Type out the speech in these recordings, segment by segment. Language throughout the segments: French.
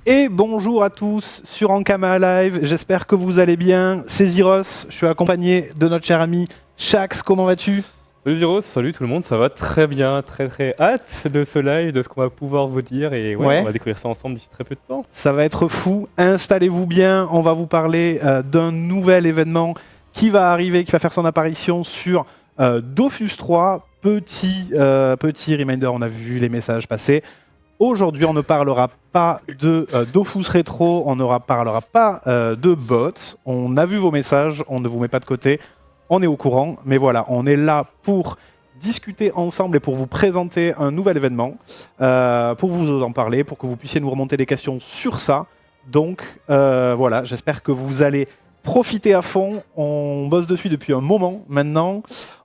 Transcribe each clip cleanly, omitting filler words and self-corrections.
Et bonjour à tous sur Ankama Live, j'espère que vous allez bien. C'est Zyros, je suis accompagné de notre cher ami Shax, comment vas-tu ? Salut Zyros, salut tout le monde, ça va très bien, très hâte de ce live, de ce qu'on va pouvoir vous dire et on va découvrir ça ensemble d'ici très peu de temps. Ça va être fou, installez-vous bien, on va vous parler d'un nouvel événement qui va arriver, qui va faire son apparition sur Dofus 3. Petit reminder, on a vu les messages passer. Aujourd'hui, on ne parlera pas de Dofus Rétro, on ne parlera pas de bots. On a vu vos messages, on ne vous met pas de côté, on est au courant. Mais voilà, on est là pour discuter ensemble et pour vous présenter un nouvel événement, pour vous en parler, pour que vous puissiez nous remonter des questions sur ça. Donc voilà, j'espère que vous allez profiter à fond. On bosse dessus depuis un moment maintenant.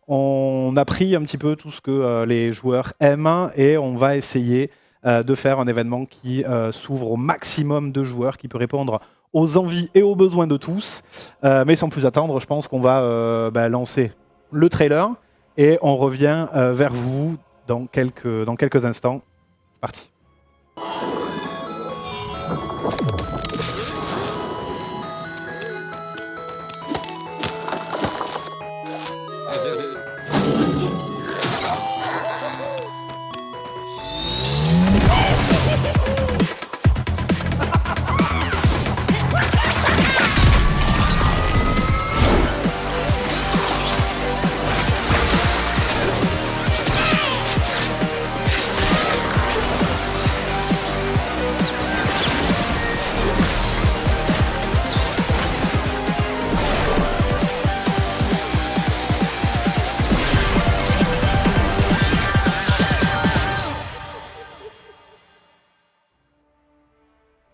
On a pris un petit peu tout ce que les joueurs aiment et on va essayer de faire un événement qui s'ouvre au maximum de joueurs, qui peut répondre aux envies et aux besoins de tous. Mais sans plus attendre, je pense qu'on va lancer le trailer et on revient vers vous dans quelques instants. C'est parti.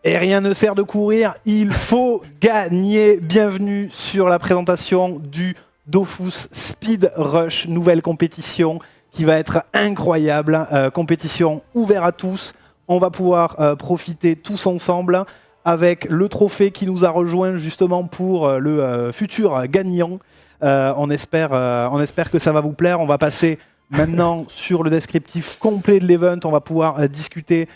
Et rien ne sert de courir, il faut gagner. Bienvenue sur la présentation du Dofus Speed Rush, nouvelle compétition qui va être incroyable. Compétition ouverte à tous. On va pouvoir profiter tous ensemble avec le trophée qui nous a rejoint justement pour le futur gagnant. On espère que ça va vous plaire. On va passer maintenant sur le descriptif complet de l'event. On va pouvoir discuter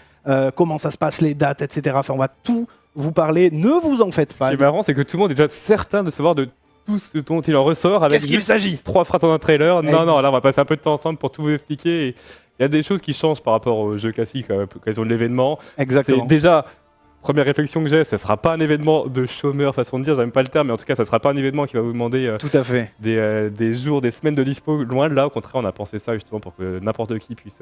comment ça se passe, les dates, etc. Enfin, on va tout vous parler. Ne vous en faites pas. Ce qui est marrant, c'est que tout le monde est déjà certain de savoir de tout ce dont il en ressort avec Qu'est-ce qu'il s'agit ? 3 phrases dans un trailer. Non, là, on va passer un peu de temps ensemble pour tout vous expliquer. Et il y a des choses qui changent par rapport au jeu classique à l'occasion de l'événement. Exactement. Déjà, première réflexion que j'ai, ça ne sera pas un événement de chômeur, façon de dire, j'aime pas le terme, mais en tout cas, ça ne sera pas un événement qui va vous demander tout à fait. des jours, des semaines de dispo. Loin de là, au contraire, on a pensé ça justement pour que n'importe qui puisse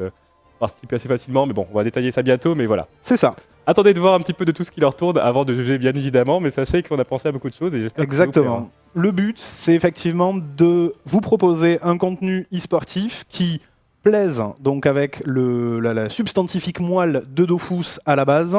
participer assez facilement, mais bon, on va détailler ça bientôt, mais voilà. C'est ça. Attendez de voir un petit peu de tout ce qui leur tourne avant de juger, bien évidemment, mais sachez qu'on a pensé à beaucoup de choses et j'espère que ça vous plaira. Le but, c'est effectivement de vous proposer un contenu e-sportif qui plaise donc avec la substantifique moelle de Dofus à la base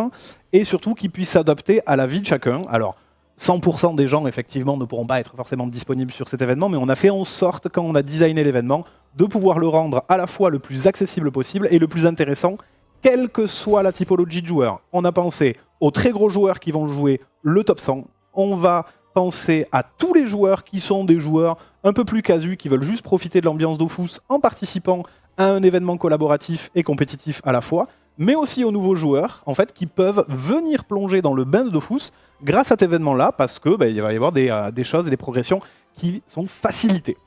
et surtout qui puisse s'adapter à la vie de chacun. Alors, 100% des gens, effectivement, ne pourront pas être forcément disponibles sur cet événement, mais on a fait en sorte, quand on a designé l'événement, de pouvoir le rendre à la fois le plus accessible possible et le plus intéressant, quelle que soit la typologie de joueurs. On a pensé aux très gros joueurs qui vont jouer le top 100. On va penser à tous les joueurs qui sont des joueurs un peu plus casus, qui veulent juste profiter de l'ambiance Dofus en participant à un événement collaboratif et compétitif à la fois, mais aussi aux nouveaux joueurs, en fait, qui peuvent venir plonger dans le bain de Dofus grâce à cet événement-là, parce que il va y avoir des choses et des progressions qui sont facilitées.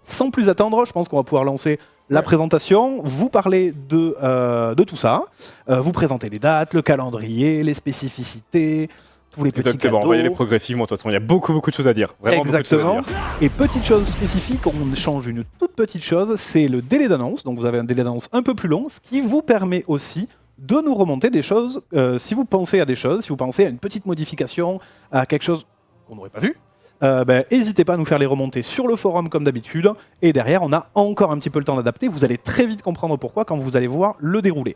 Sans plus attendre, je pense qu'on va pouvoir lancer la présentation, vous parler de tout ça, vous présenter les dates, le calendrier, les spécificités, tous les petits cadeaux. On va y aller progressivement, de toute façon, il y a beaucoup de choses à dire. Vraiment. Exactement. Beaucoup de choses à dire. Et petite chose spécifique, on change une toute petite chose, c'est le délai d'annonce. Donc vous avez un délai d'annonce un peu plus long, ce qui vous permet aussi de nous remonter des choses, si vous pensez à des choses, si vous pensez à une petite modification, à quelque chose qu'on n'aurait pas vu, n'hésitez pas à nous faire les remonter sur le forum comme d'habitude. Et derrière, on a encore un petit peu le temps d'adapter. Vous allez très vite comprendre pourquoi quand vous allez voir le déroulé.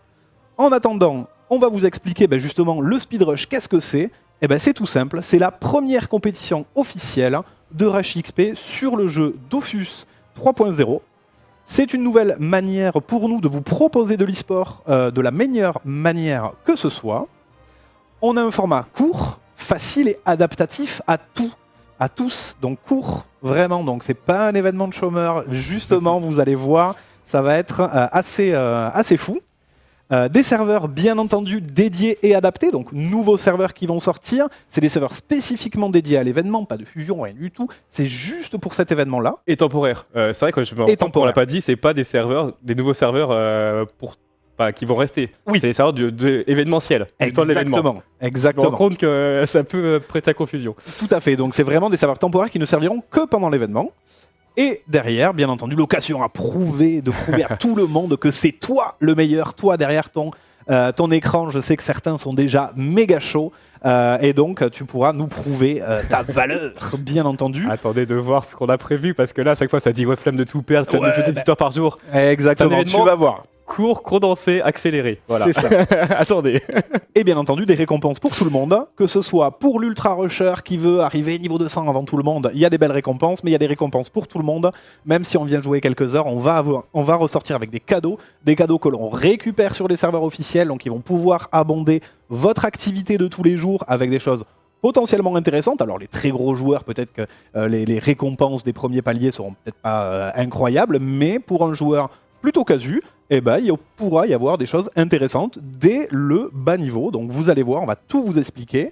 En attendant, on va vous expliquer justement le Speed Rush, qu'est-ce que c'est ? C'est tout simple, c'est la première compétition officielle de Rush XP sur le jeu Dofus 3.0. C'est une nouvelle manière pour nous de vous proposer de l'e-sport de la meilleure manière que ce soit. On a un format court, facile et adaptatif à tous, donc court, vraiment, donc c'est pas un événement de chômeur, justement, vous allez voir, ça va être assez fou. Des serveurs bien entendu dédiés et adaptés, donc nouveaux serveurs qui vont sortir. C'est des serveurs spécifiquement dédiés à l'événement, pas de fusion, rien du tout. C'est juste pour cet événement-là. Et temporaire. C'est vrai que je me rends compte qu'on l'a pas dit, c'est pas des nouveaux serveurs qui vont rester. Oui. C'est des serveurs événementiels. Exactement. Je me rends compte que ça peut prêter à confusion. Tout à fait. Donc c'est vraiment des serveurs temporaires qui ne serviront que pendant l'événement. Et derrière, bien entendu, l'occasion de prouver à tout le monde que c'est toi le meilleur, toi derrière ton écran. Je sais que certains sont déjà méga chauds. Et donc, tu pourras nous prouver ta valeur, bien entendu. Attendez de voir ce qu'on a prévu, parce que là, à chaque fois, ça dit flemme de tout perdre, flemme de faire 18 heures par jour. Exactement, tu vas voir. Court, condensé, accéléré. Voilà. C'est ça. Attendez. Et bien entendu, des récompenses pour tout le monde, que ce soit pour l'ultra rusher qui veut arriver niveau 200 avant tout le monde. Il y a des belles récompenses, mais il y a des récompenses pour tout le monde. Même si on vient jouer quelques heures, on va ressortir avec des cadeaux que l'on récupère sur les serveurs officiels, donc ils vont pouvoir abonder votre activité de tous les jours avec des choses potentiellement intéressantes. Alors les très gros joueurs, peut-être que les récompenses des premiers paliers seront peut-être pas incroyables, mais pour un joueur plutôt casu, il pourra y avoir des choses intéressantes dès le bas niveau. Donc vous allez voir, on va tout vous expliquer.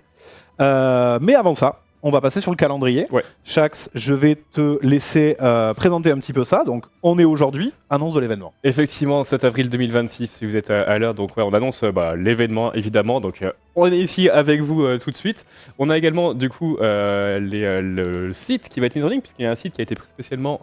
Mais avant ça, on va passer sur le calendrier. Ouais. Shax, je vais te laisser présenter un petit peu ça. Donc on est aujourd'hui, annonce de l'événement. Effectivement, 7 avril 2026, si vous êtes à l'heure. Donc on annonce l'événement, évidemment. Donc on est ici avec vous tout de suite. On a également du coup le site qui va être mis en ligne, puisqu'il y a un site qui a été spécialement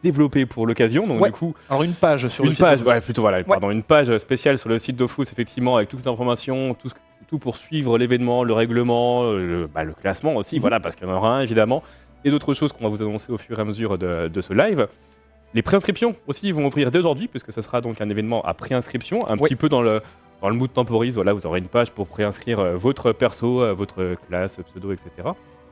développé pour l'occasion. Donc du coup, alors une page sur le site. Une page spéciale sur le site d'Ofus, effectivement, avec toutes les informations, tout pour suivre l'événement, le règlement, le classement aussi, parce qu'il y en aura un évidemment, et d'autres choses qu'on va vous annoncer au fur et à mesure de ce live. Les préinscriptions aussi vont ouvrir dès aujourd'hui, puisque ce sera donc un événement à préinscription, petit peu dans le mood temporise. Voilà, vous aurez une page pour préinscrire votre perso, votre classe, pseudo, etc.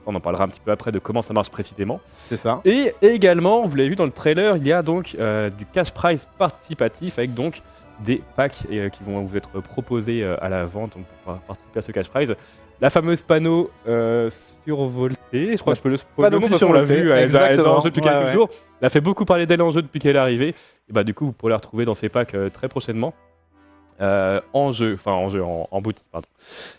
Ça, on en parlera un petit peu après de comment ça marche précisément. C'est ça. Et également, vous l'avez vu dans le trailer, il y a donc du cash prize participatif avec donc des packs qui vont vous être proposés à la vente donc, pour participer à ce cash prize. La fameuse panneau survoltée, je crois que je peux le spoiler, parce qu'on l'a vu, elle est en jeu depuis quelques jours. Elle a fait beaucoup parler d'elle en jeu depuis qu'elle est arrivée. Et du coup, vous pourrez la retrouver dans ces packs très prochainement. En boutique, pardon.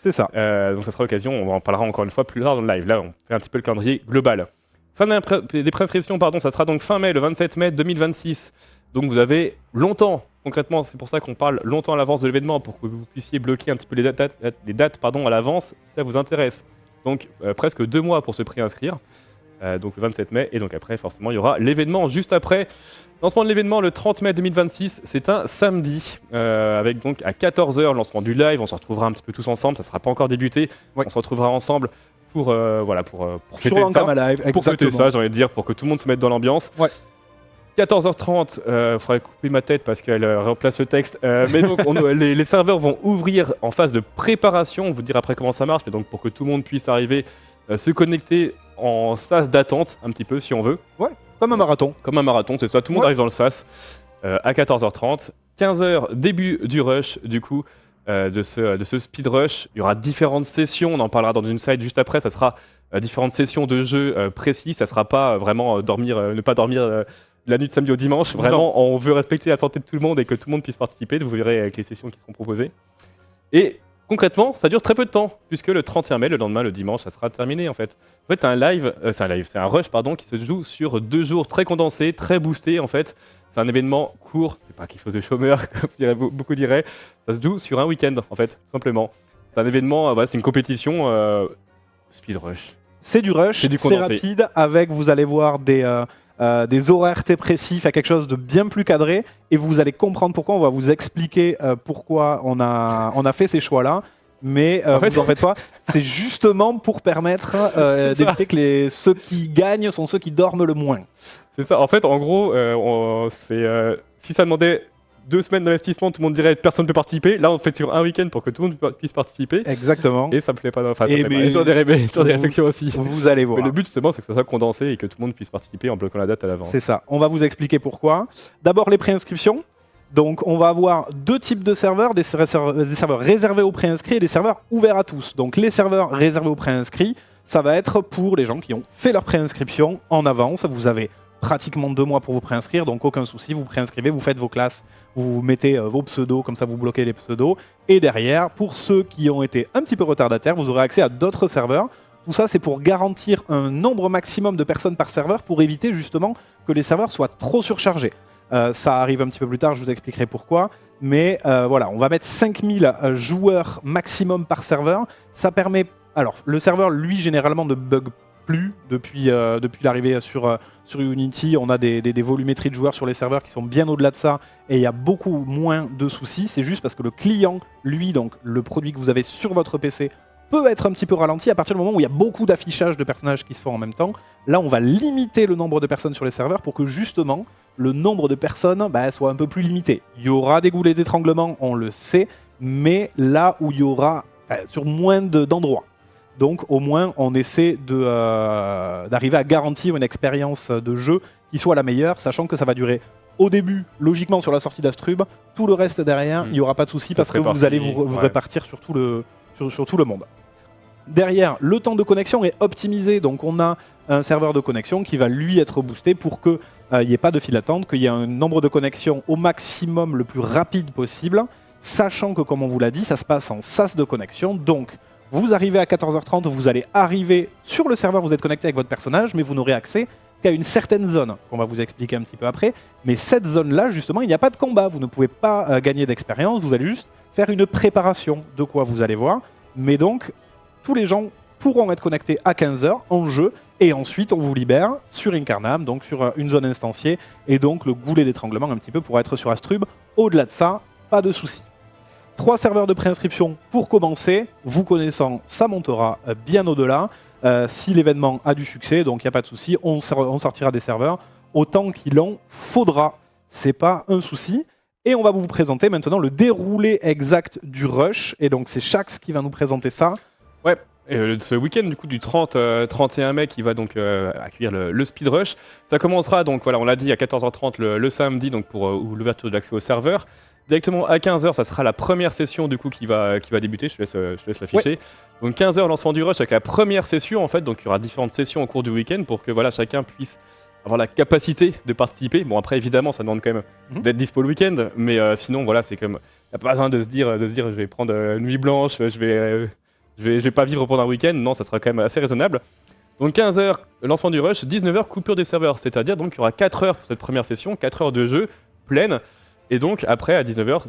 C'est ça. Donc ça sera l'occasion, on en parlera encore une fois plus tard dans le live. Là, on fait un petit peu le calendrier global. Fin des préinscriptions, ça sera donc fin mai, le 27 mai 2026. Donc vous avez longtemps, concrètement, c'est pour ça qu'on parle longtemps à l'avance de l'événement, pour que vous puissiez bloquer un petit peu les dates à l'avance, si ça vous intéresse. Donc presque 2 mois pour se préinscrire. Donc le 27 mai, et donc après forcément il y aura l'événement juste après. Lancement de l'événement le 30 mai 2026, c'est un samedi, avec donc à 14h lancement du live, on se retrouvera un petit peu tous ensemble, ça sera pas encore débuté, on se retrouvera ensemble pour fêter ça, pour fêter ça, j'ai envie de dire, pour que tout le monde se mette dans l'ambiance. 14h30, faudrait couper ma tête parce qu'elle remplace le texte, mais donc les serveurs vont ouvrir en phase de préparation, on vous dira après comment ça marche, mais donc pour que tout le monde puisse arriver, se connecter en sas d'attente un petit peu si on veut. Comme un marathon. Comme un marathon, c'est ça, tout le monde arrive dans le sas à 14h30. 15h, début du rush du coup, de ce speed rush. Il y aura différentes sessions, on en parlera dans une slide juste après, ça sera différentes sessions de jeu précis, ça sera pas vraiment ne pas dormir la nuit de samedi au dimanche. Vraiment, on veut respecter la santé de tout le monde et que tout le monde puisse participer, vous verrez avec les sessions qui seront proposées. Et concrètement, ça dure très peu de temps, puisque le 31 mai, le lendemain, le dimanche, ça sera terminé en fait. En fait, c'est un rush qui se joue sur 2 jours très condensés, très boostés en fait. C'est un événement court, c'est pas quelque chose de chômeur, comme beaucoup diraient. Ça se joue sur un week-end en fait, tout simplement. C'est un événement, c'est une compétition speed rush. C'est du rush, c'est rapide, avec, vous allez voir, des horaires très précis, quelque chose de bien plus cadré, et vous allez comprendre pourquoi. On va vous expliquer pourquoi on a fait ces choix-là, mais vous en faites pas, c'est justement pour permettre d'éviter que ceux qui gagnent sont ceux qui dorment le moins. C'est ça, en fait, en gros, si ça demandait 2 semaines d'investissement, tout le monde dirait personne ne peut participer. Là, on fait sur un week-end pour que tout le monde puisse participer. Exactement. Et ça me plaît pas. Enfin, ça me plaît pas. Sur des réflexions aussi. Vous allez voir. Mais le but, justement, c'est que ça soit condensé et que tout le monde puisse participer en bloquant la date à l'avance. C'est ça. On va vous expliquer pourquoi. D'abord, les préinscriptions. Donc, on va avoir 2 types de serveurs, des serveurs réservés aux préinscrits et des serveurs ouverts à tous. Donc, les serveurs réservés aux préinscrits, ça va être pour les gens qui ont fait leur préinscription en avance. Vous avez pratiquement 2 mois pour vous préinscrire, donc aucun souci, vous préinscrivez, vous faites vos classes, vous mettez vos pseudos, comme ça vous bloquez les pseudos, et derrière, pour ceux qui ont été un petit peu retardataires, vous aurez accès à d'autres serveurs. Tout ça, c'est pour garantir un nombre maximum de personnes par serveur, pour éviter justement que les serveurs soient trop surchargés. Ça arrive un petit peu plus tard, je vous expliquerai pourquoi, mais voilà, on va mettre 5000 joueurs maximum par serveur. Ça permet... Alors, le serveur, lui, généralement, ne bug plus depuis l'arrivée sur Unity. On a des volumétries de joueurs sur les serveurs qui sont bien au-delà de ça, et il y a beaucoup moins de soucis. C'est juste parce que le client, lui, donc le produit que vous avez sur votre PC, peut être un petit peu ralenti à partir du moment où il y a beaucoup d'affichage de personnages qui se font en même temps. Là, on va limiter le nombre de personnes sur les serveurs pour que justement le nombre de personnes soit un peu plus limité. Il y aura des goulets d'étranglement, on le sait, mais là où il y aura sur moins d'endroits. Donc au moins on essaie d'arriver à garantir une expérience de jeu qui soit la meilleure, sachant que ça va durer au début, logiquement sur la sortie d'Astrub, tout le reste derrière, il n'y aura pas de souci parce que vous allez vous répartir sur tout le monde. Derrière, le temps de connexion est optimisé, donc on a un serveur de connexion qui va lui être boosté pour qu'il n'y ait pas de file d'attente, qu'il y ait un nombre de connexions au maximum le plus rapide possible, sachant que comme on vous l'a dit, ça se passe en sas de connexion, donc vous arrivez à 14h30, vous allez arriver sur le serveur, vous êtes connecté avec votre personnage, mais vous n'aurez accès qu'à une certaine zone, qu'on va vous expliquer un petit peu après, mais cette zone-là, justement, il n'y a pas de combat, vous ne pouvez pas gagner d'expérience, vous allez juste faire une préparation de quoi vous allez voir, mais donc tous les gens pourront être connectés à 15h en jeu, et ensuite on vous libère sur Incarnam, donc sur une zone instanciée, et donc le goulet d'étranglement un petit peu pour être sur Astrub. Au-delà de ça, pas de soucis. 3 serveurs de préinscription pour commencer, vous connaissant, ça montera bien au-delà. Si l'événement a du succès, donc il n'y a pas de souci, on sortira des serveurs autant qu'il en faudra. C'est pas un souci. Et on va vous présenter maintenant le déroulé exact du rush, et donc c'est Shax qui va nous présenter ça. Ouais, et ce week-end du coup du 30-31 mai qui va donc accueillir le speed rush. Ça commencera donc voilà, on l'a dit à 14h30 le samedi donc pour l'ouverture de l'accès au serveur. Directement à 15h, ça sera la première session du coup qui va débuter, je te laisse l'afficher. Ouais. Donc 15h lancement du rush avec la première session en fait, donc il y aura différentes sessions au cours du week-end pour que voilà, chacun puisse avoir la capacité de participer. Bon après évidemment ça demande quand même d'être dispo le week-end, mais sinon voilà, c'est comme, il n'y a pas besoin de se dire je vais prendre une nuit blanche, je vais pas vivre pendant un week-end, non, ça sera quand même assez raisonnable. Donc 15h, lancement du rush, 19h, coupure des serveurs, c'est-à-dire donc il y aura 4 heures pour cette première session, 4 heures de jeu pleine, et donc après à 19h,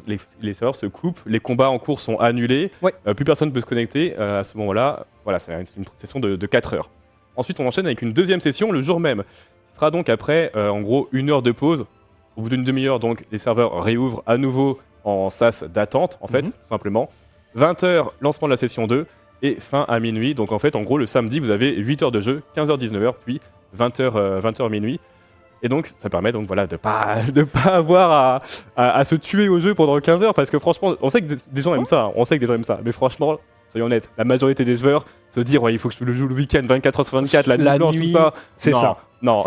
les serveurs se coupent, les combats en cours sont annulés, plus personne ne peut se connecter, à ce moment-là, voilà, c'est une session de 4 heures. Ensuite on enchaîne avec une deuxième session le jour même, ce sera donc après en gros 1 heure de pause, au bout d'une demi-heure donc les serveurs réouvrent à nouveau en sas d'attente en fait, tout simplement. 20h, lancement de la session 2, et fin à minuit. Donc en fait, en gros, le samedi, vous avez 8 heures de jeu, 15h, 19h, puis 20h, minuit. Et donc, ça permet donc voilà, de pas avoir à se tuer au jeu pendant 15 heures, parce que franchement, on sait que des gens aiment ça, mais franchement, soyons honnêtes, la majorité des joueurs se disent il faut que je le joue le week-end, 24h/24, la nuit, tout ça. C'est ça. Non.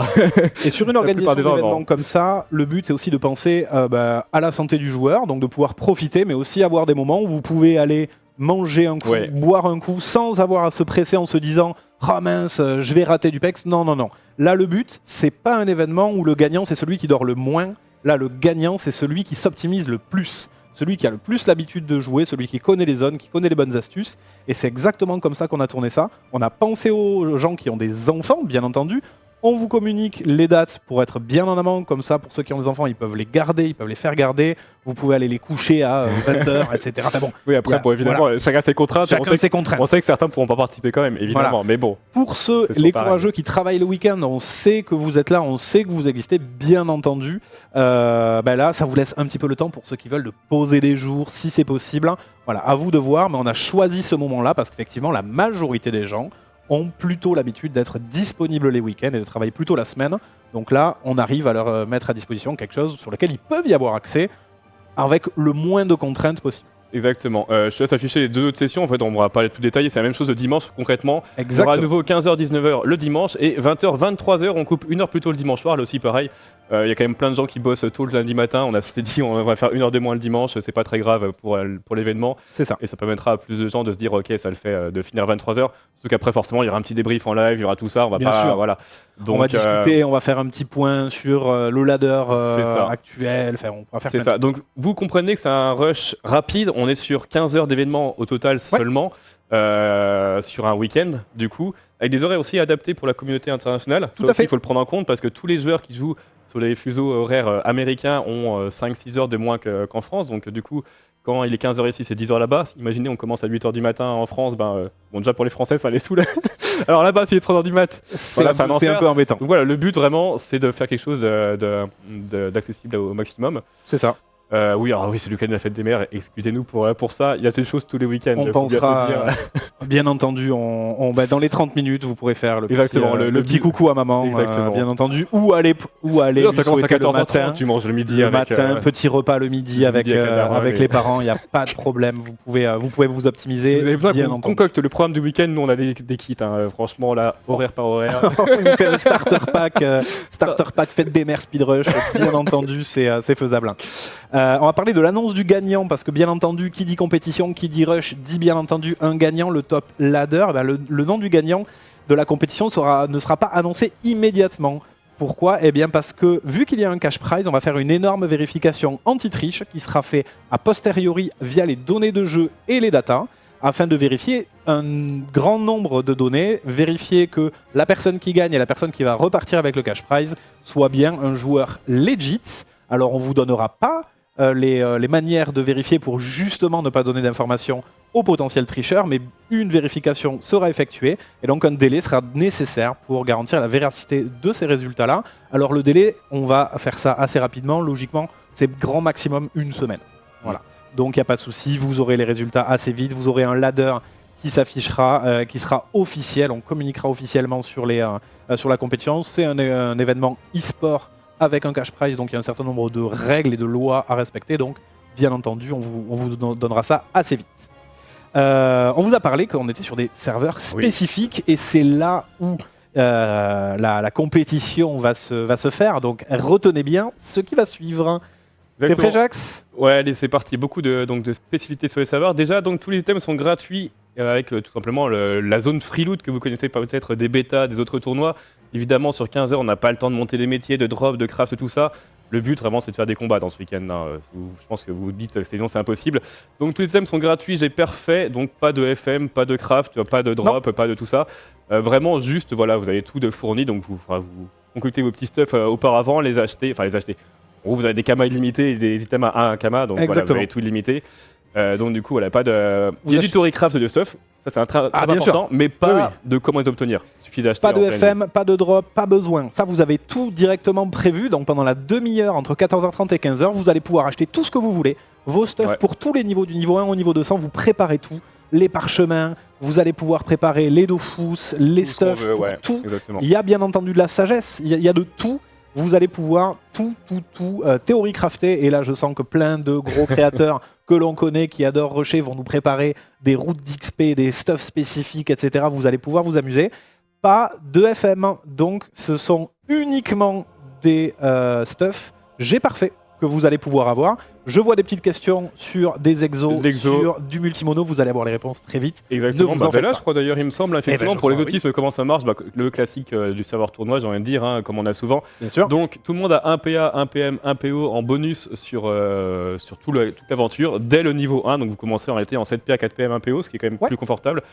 Et sur une organisation d'événements comme ça, le but c'est aussi de penser à la santé du joueur, donc de pouvoir profiter, mais aussi avoir des moments où vous pouvez aller manger un coup, boire un coup, sans avoir à se presser en se disant « Ah mince, je vais rater du PEX ». Non. Là, le but, c'est pas un événement où le gagnant, c'est celui qui dort le moins. Là, le gagnant, c'est celui qui s'optimise le plus. Celui qui a le plus l'habitude de jouer, celui qui connaît les zones, qui connaît les bonnes astuces. Et c'est exactement comme ça qu'on a tourné ça. On a pensé aux gens qui ont des enfants, bien entendu. On vous communique les dates pour être bien en amont, comme ça, pour ceux qui ont des enfants, ils peuvent les garder, ils peuvent les faire garder. Vous pouvez aller les coucher à 20h, etc. Enfin bon, oui, après, évidemment, voilà. Chacun ses contraintes. On sait que certains ne pourront pas participer quand même, évidemment, voilà. Mais bon. Pour ceux, les courageux qui travaillent le week-end, on sait que vous êtes là, on sait que vous existez, bien entendu. Là, ça vous laisse un petit peu le temps pour ceux qui veulent de poser des jours, si c'est possible. Voilà, à vous de voir, mais on a choisi ce moment-là parce qu'effectivement, la majorité des gens ont plutôt l'habitude d'être disponibles les week-ends et de travailler plutôt la semaine. Donc là, on arrive à leur mettre à disposition quelque chose sur lequel ils peuvent y avoir accès avec le moins de contraintes possible. Exactement. Je te laisse afficher les 2 autres sessions. En fait, on ne va pas tout détailler. C'est la même chose le dimanche, concrètement. Exactement. Il y aura à nouveau 15h, 19h le dimanche et 20h, 23h. On coupe 1 heure plus tôt le dimanche soir. Là aussi, pareil. Il y a quand même plein de gens qui bossent tôt le lundi matin. On s'était dit on va faire 1 heure de moins le dimanche. C'est pas très grave pour l'événement. C'est ça. Et ça permettra à plus de gens de se dire ok, ça le fait de finir 23h. Sauf qu'après, forcément, il y aura un petit débrief en live, il y aura tout ça. On va Bien pas. Sûr. Voilà. Donc, on va discuter, on va faire un petit point sur le ladder actuel. Enfin, on va faire c'est ça. Donc, vous comprenez que c'est un rush rapide. On est sur 15 heures d'événements au total seulement, sur un week-end, du coup, avec des horaires aussi adaptés pour la communauté internationale. Ça aussi, il faut le prendre en compte parce que tous les joueurs qui jouent sur les fuseaux horaires américains ont 5-6 heures de moins qu'en France. Donc, du coup, quand il est 15h ici, c'est 10h là-bas. Imaginez, on commence à 8h du matin en France. Bon, déjà pour les Français, ça les saoule. Alors là-bas, s'il est 3h du mat, c'est un peu embêtant. Donc voilà, le but vraiment, c'est de faire quelque chose d'accessible au maximum. C'est ça. Oui, c'est le week-end de la fête des mères. Excusez-nous pour ça. Il y a ces choses tous les week-ends. On pensera, bien entendu, dans les 30 minutes, vous pourrez faire le petit coucou à maman, bien entendu, ou aller non, ça commence à 14h30, tu manges le midi petit repas le midi avec les parents, il n'y a pas de problème, vous pouvez vous optimiser. Si vous avez besoin qu'on concocte le programme du week-end, nous on a des kits, franchement là, horaire par horaire. On vous fait un starter pack fête des mères speed rush, bien entendu, c'est faisable. On va parler de l'annonce du gagnant parce que bien entendu, qui dit compétition, qui dit rush, dit bien entendu un gagnant, le top ladder. Le nom du gagnant de la compétition ne sera pas annoncé immédiatement. Pourquoi ? Eh bien parce que vu qu'il y a un cash prize, on va faire une énorme vérification anti-triche qui sera faite a posteriori via les données de jeu et les datas afin de vérifier un grand nombre de données, vérifier que la personne qui gagne et la personne qui va repartir avec le cash prize soit bien un joueur legit. Alors on ne vous donnera pas les manières de vérifier pour justement ne pas donner d'informations aux potentiels tricheurs, mais une vérification sera effectuée et donc un délai sera nécessaire pour garantir la véracité de ces résultats-là. Alors le délai, on va faire ça assez rapidement, logiquement, c'est grand maximum une semaine. Voilà. Donc il n'y a pas de souci, vous aurez les résultats assez vite, vous aurez un ladder qui s'affichera, qui sera officiel, on communiquera officiellement sur la compétition. C'est un événement e-sport avec un cash prize, donc il y a un certain nombre de règles et de lois à respecter, donc bien entendu on vous donnera ça assez vite. On vous a parlé qu'on était sur des serveurs spécifiques et c'est là où la compétition va se faire, donc retenez bien ce qui va suivre. T'es prêt, Jax ? Ouais, allez, c'est parti. Beaucoup de spécificités sur les serveurs. Déjà, donc tous les items sont gratuits avec tout simplement la zone free loot que vous connaissez peut-être des bêtas, des autres tournois. Évidemment, sur 15 heures, on n'a pas le temps de monter les métiers, de drop, de craft, tout ça. Le but, vraiment, c'est de faire des combats dans ce week-end. Je pense que vous vous dites, sinon, c'est impossible. Donc, tous les items sont gratuits, j'ai parfait. Donc, pas de FM, pas de craft, pas de drop, pas de tout ça. Vraiment, juste, voilà, vous avez tout de fourni. Donc, vous concoctez vos petits stuff auparavant, les acheter. En gros, vous avez des kamas illimités et des items à 1 kama. Donc, voilà, vous avez tout illimité. Donc, du coup, voilà, pas de. Il y a du Tory craft de stuff. Ça, c'est très important. Sûr. Mais pas de comment les obtenir. Pas de FM, pas de drop, pas besoin. Ça, vous avez tout directement prévu. Donc pendant la demi-heure, entre 14h30 et 15h, vous allez pouvoir acheter tout ce que vous voulez. Vos stuff pour tous les niveaux, du niveau 1 au niveau 200, vous préparez tout. Les parchemins, vous allez pouvoir préparer les dofus, les stuff, tout. Exactement. Il y a bien entendu de la sagesse, il y a de tout. Vous allez pouvoir tout théorie crafter. Et là, je sens que plein de gros créateurs que l'on connaît, qui adorent rusher, vont nous préparer des routes d'XP, des stuff spécifiques, etc. Vous allez pouvoir vous amuser. Pas de FM, donc ce sont uniquement des stuff G parfait que vous allez pouvoir avoir. Je vois des petites questions sur des exos, sur du multimono, vous allez avoir les réponses très vite. Exactement, là je crois d'ailleurs il me semble, effectivement pour les autismes comment ça marche, le classique du serveur tournoi, j'ai envie de dire, comme on a souvent. Bien sûr. Donc tout le monde a un PA, un PM, un PO en bonus sur toute l'aventure dès le niveau 1, donc vous commencerez en réalité en 7 PA, 4 PM, 1 PO, ce qui est quand même plus confortable.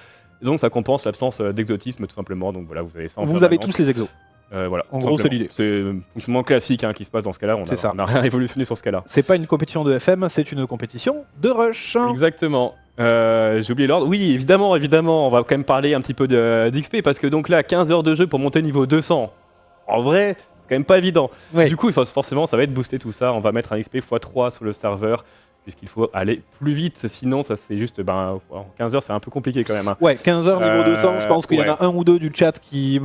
Donc ça compense l'absence d'exotisme tout simplement, donc voilà, vous avez ça en Vous avez tous les exos. Voilà, en gros, c'est l'idée. C'est un fonctionnement classique qui se passe dans ce cas-là. On n'a rien révolutionné sur ce cas-là. C'est pas une compétition de FM, c'est une compétition de rush. Exactement. J'ai oublié l'ordre. Oui, évidemment, on va quand même parler un petit peu d'XP parce que donc là, 15 heures de jeu pour monter niveau 200. En vrai, c'est quand même pas évident. Ouais. Du coup, forcément, ça va être boosté tout ça. On va mettre un XP x3 sur le serveur. Puisqu'il faut aller plus vite, sinon ça c'est juste, en 15 heures c'est un peu compliqué quand même. Ouais, 15 heures niveau 200, je pense qu'il y en a un ou deux du chat qui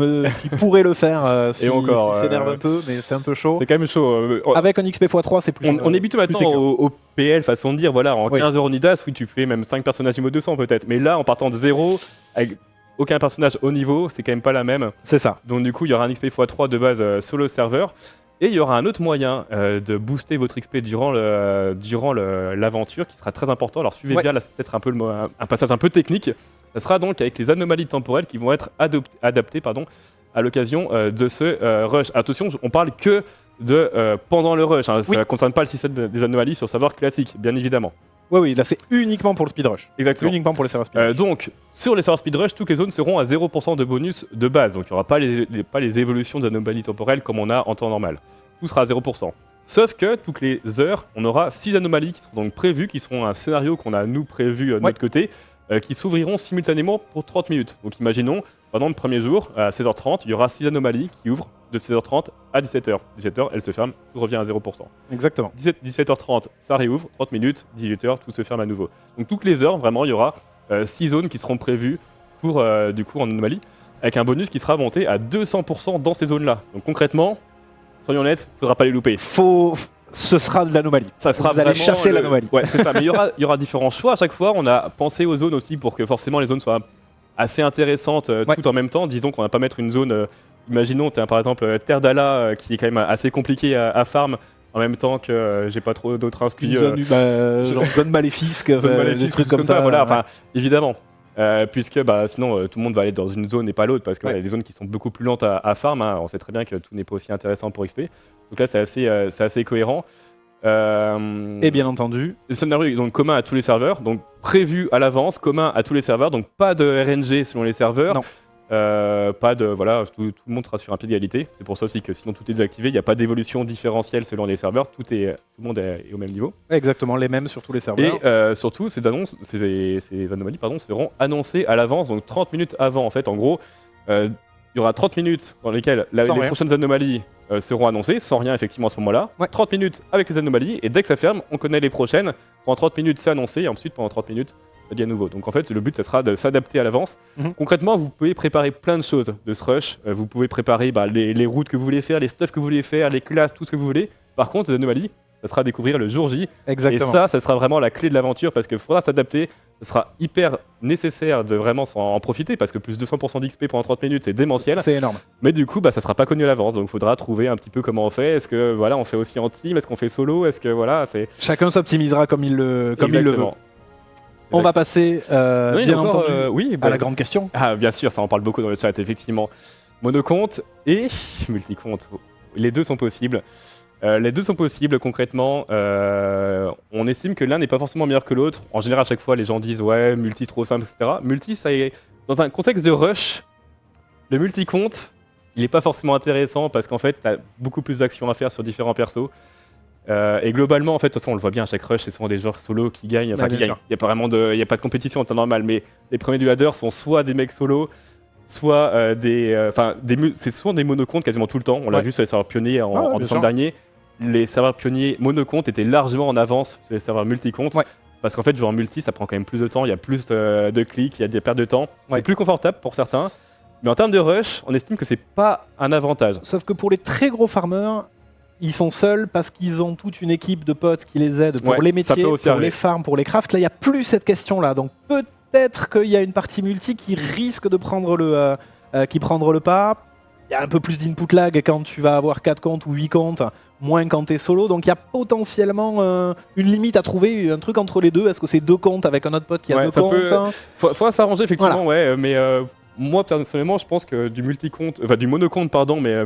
pourraient le faire si s'énerve un peu, mais c'est un peu chaud. C'est quand même chaud. Avec un XP x3, c'est plus on est habitué maintenant au PL, façon de dire, voilà, en 15 heures Onidas, oui tu fais même 5 personnages niveau 200 peut-être, mais là en partant de 0, avec aucun personnage haut niveau, c'est quand même pas la même. C'est ça. Donc du coup il y aura un XP x3 de base sur le serveur. Et il y aura un autre moyen de booster votre XP durant l'aventure qui sera très important. Alors suivez bien, là c'est peut-être un peu un passage un peu technique. Ça sera donc avec les anomalies temporelles qui vont être adaptées à l'occasion de ce rush. Attention, on parle que de pendant le rush, hein. Ça ne concerne pas le système des anomalies sur serveur classique, bien évidemment. Oui, là c'est uniquement pour le speed rush. Exactement. Uniquement pour les serveurs speed rush. Donc, sur les serveurs speed rush, toutes les zones seront à 0% de bonus de base. Donc, il n'y aura pas les évolutions d'anomalies temporelles comme on a en temps normal. Tout sera à 0%. Sauf que toutes les heures, on aura 6 anomalies qui seront donc prévues, qui seront un scénario qu'on a nous prévu de notre côté, qui s'ouvriront simultanément pour 30 minutes. Donc, imaginons, pendant le premier jour, à 16h30, il y aura 6 anomalies qui ouvrent de 16h30 à 17h. 17h, elle se ferme, tout revient à 0%. Exactement. 17h30, ça réouvre, 30 minutes, 18h, tout se ferme à nouveau. Donc toutes les heures, vraiment, il y aura 6 zones qui seront prévues pour, du coup, en anomalie, avec un bonus qui sera monté à 200% dans ces zones-là. Donc concrètement, soyons honnêtes, il ne faudra pas les louper. Ce sera de l'anomalie. Ça sera Vous allez chasser l'anomalie. Ouais, c'est ça. Mais il y aura différents choix à chaque fois. On a pensé aux zones aussi pour que forcément les zones soient assez intéressantes tout en même temps. Disons qu'on va pas mettre une zone... imaginons, par exemple, Terre d'Ala, qui est quand même assez compliqué à farm, en même temps que j'ai pas trop d'autres inscrits. Genre zone maléfique, des trucs comme ça. Voilà, enfin, évidemment. Puisque sinon tout le monde va aller dans une zone et pas l'autre, parce qu'il y a des zones qui sont beaucoup plus lentes à farm. Hein. On sait très bien que tout n'est pas aussi intéressant pour XP. Donc là, c'est assez cohérent. Et bien entendu, le scénario est donc commun à tous les serveurs, donc prévu à l'avance, commun à tous les serveurs, donc pas de RNG selon les serveurs. Non. Pas de tout le monde sera sur un pied d'égalité. C'est pour ça aussi que sinon tout est désactivé, il n'y a pas d'évolution différentielle selon les serveurs, tout le monde est au même niveau. Exactement, les mêmes sur tous les serveurs. Et surtout, ces anomalies seront annoncées à l'avance, donc 30 minutes avant. En fait, en gros, il y aura 30 minutes dans lesquelles les prochaines anomalies seront annoncées, sans rien effectivement à ce moment-là. 30 minutes avec les anomalies, et dès que ça ferme, on connaît les prochaines. Pendant 30 minutes, c'est annoncé, et ensuite pendant 30 minutes, ça devient nouveau. Donc en fait, le but, ça sera de s'adapter à l'avance. Concrètement, vous pouvez préparer plein de choses de ce rush. Vous pouvez préparer les routes que vous voulez faire, les stuffs que vous voulez faire, les classes, tout ce que vous voulez. Par contre, les anomalies, ça sera à découvrir le jour J. Exactement. Et ça sera vraiment la clé de l'aventure, parce qu'il faudra s'adapter. Ce sera hyper nécessaire de vraiment en profiter, parce que plus 200% d'XP pendant 30 minutes, c'est démentiel. C'est énorme. Mais du coup, ça sera pas connu à l'avance, donc il faudra trouver un petit peu comment on fait. Est-ce que on fait aussi en team? Est-ce qu'on fait solo? Est-ce que chacun s'optimisera comme il le veut. On va passer bien entendu à la grande question. Ah bien sûr, ça en parle beaucoup dans le chat, effectivement. Monocompte et multicompte, les deux sont possibles. Les deux sont possibles concrètement. On estime que l'un n'est pas forcément meilleur que l'autre. En général, à chaque fois, les gens disent ouais, multi trop simple, etc. Multi, ça est dans un contexte de rush. Le multi-compte, il n'est pas forcément intéressant parce qu'en fait, tu as beaucoup plus d'actions à faire sur différents persos. Et globalement, en fait, de toute façon, on le voit bien à chaque rush, c'est souvent des joueurs solo qui gagnent. Enfin, il n'y a pas vraiment de compétition en temps normal, mais les premiers du ladder sont soit des mecs solo, soit c'est souvent des monocomptes quasiment tout le temps. On l'a vu sur les serveurs pionniers en décembre dernier. Les serveurs pionniers monocomptes étaient largement en avance sur les serveurs multicomptes. Parce qu'en fait, jouer en multi, ça prend quand même plus de temps, il y a plus de clics, il y a des pertes de temps. C'est plus confortable pour certains. Mais en termes de rush, on estime que c'est pas un avantage. Sauf que pour les très gros farmers, ils sont seuls parce qu'ils ont toute une équipe de potes qui les aident pour les métiers, pour les farms, pour les crafts. Là, il n'y a plus cette question-là. Donc peut-être qu'il y a une partie multi qui risque de prendre le pas. Il y a un peu plus d'input lag quand tu vas avoir 4 comptes ou 8 comptes, moins quand tu es solo. Donc il y a potentiellement une limite à trouver, un truc entre les deux. Est-ce que c'est 2 comptes avec un autre pote qui a 2 comptes Faut s'arranger effectivement, mais moi personnellement, je pense que du monocompte, mais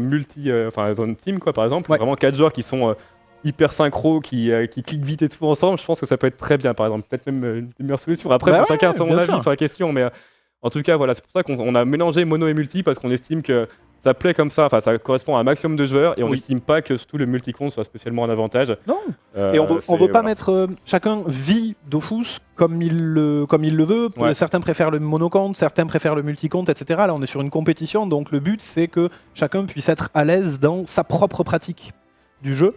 zone team quoi, par exemple, vraiment 4 joueurs qui sont hyper synchro, qui cliquent vite et tout ensemble, je pense que ça peut être très bien, par exemple. Peut-être même une meilleure solution. Après, pour chacun son avis sur la question, mais en tout cas, voilà, c'est pour ça qu'on a mélangé mono et multi, parce qu'on estime que ça plaît comme ça, ça correspond à un maximum de joueurs, et on n'estime pas que surtout le multi-compte soit spécialement un avantage. Non. Et on veut pas mettre... chacun vit Dofus comme il le veut. Certains préfèrent le monocompte, certains préfèrent le multi-compte, etc. Là, on est sur une compétition, donc le but, c'est que chacun puisse être à l'aise dans sa propre pratique du jeu.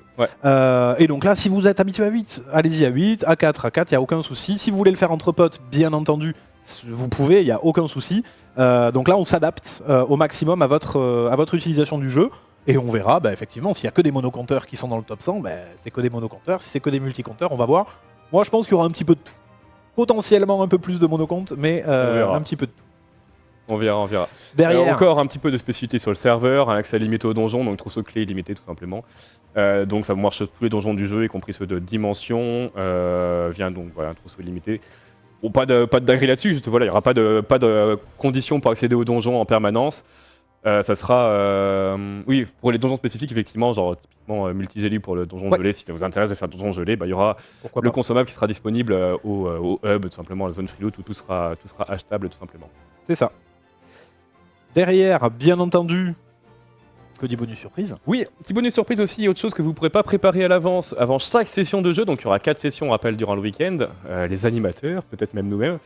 Et donc là, si vous êtes habitué à 8, allez-y à 8, à 4, il n'y a aucun souci. Si vous voulez le faire entre potes, bien entendu, vous pouvez, il n'y a aucun souci. Donc là, on s'adapte au maximum à votre utilisation du jeu. Et on verra, effectivement, s'il n'y a que des monocompteurs qui sont dans le top 100, c'est que des monocompteurs. Si c'est que des multicompteurs, on va voir. Moi, je pense qu'il y aura un petit peu de tout. Potentiellement un peu plus de monocomptes, mais un petit peu de tout. On verra. Derrière, encore un petit peu de spécificité sur le serveur, un accès limité aux donjons, donc trousseau de clés illimité tout simplement. Donc ça marche sur tous les donjons du jeu, y compris ceux de dimension. Vient donc un trousseau illimité. Bon, pas de dinguerie là-dessus, juste il n'y aura pas de conditions pour accéder aux donjons en permanence. Ça sera, oui, pour les donjons spécifiques, effectivement, genre typiquement multigélie pour le donjon gelé. Si ça vous intéresse de faire donjon gelé, il y aura le consommable qui sera disponible au hub, tout simplement, la zone free loot, où tout sera achetable, tout simplement. C'est ça. Derrière, bien entendu, que des bonus surprises. Oui, petit bonus surprise aussi, autre chose que vous ne pourrez pas préparer à l'avance avant chaque session de jeu. Donc il y aura 4 sessions, on rappelle, durant le week-end. Les animateurs, peut-être même nous-mêmes.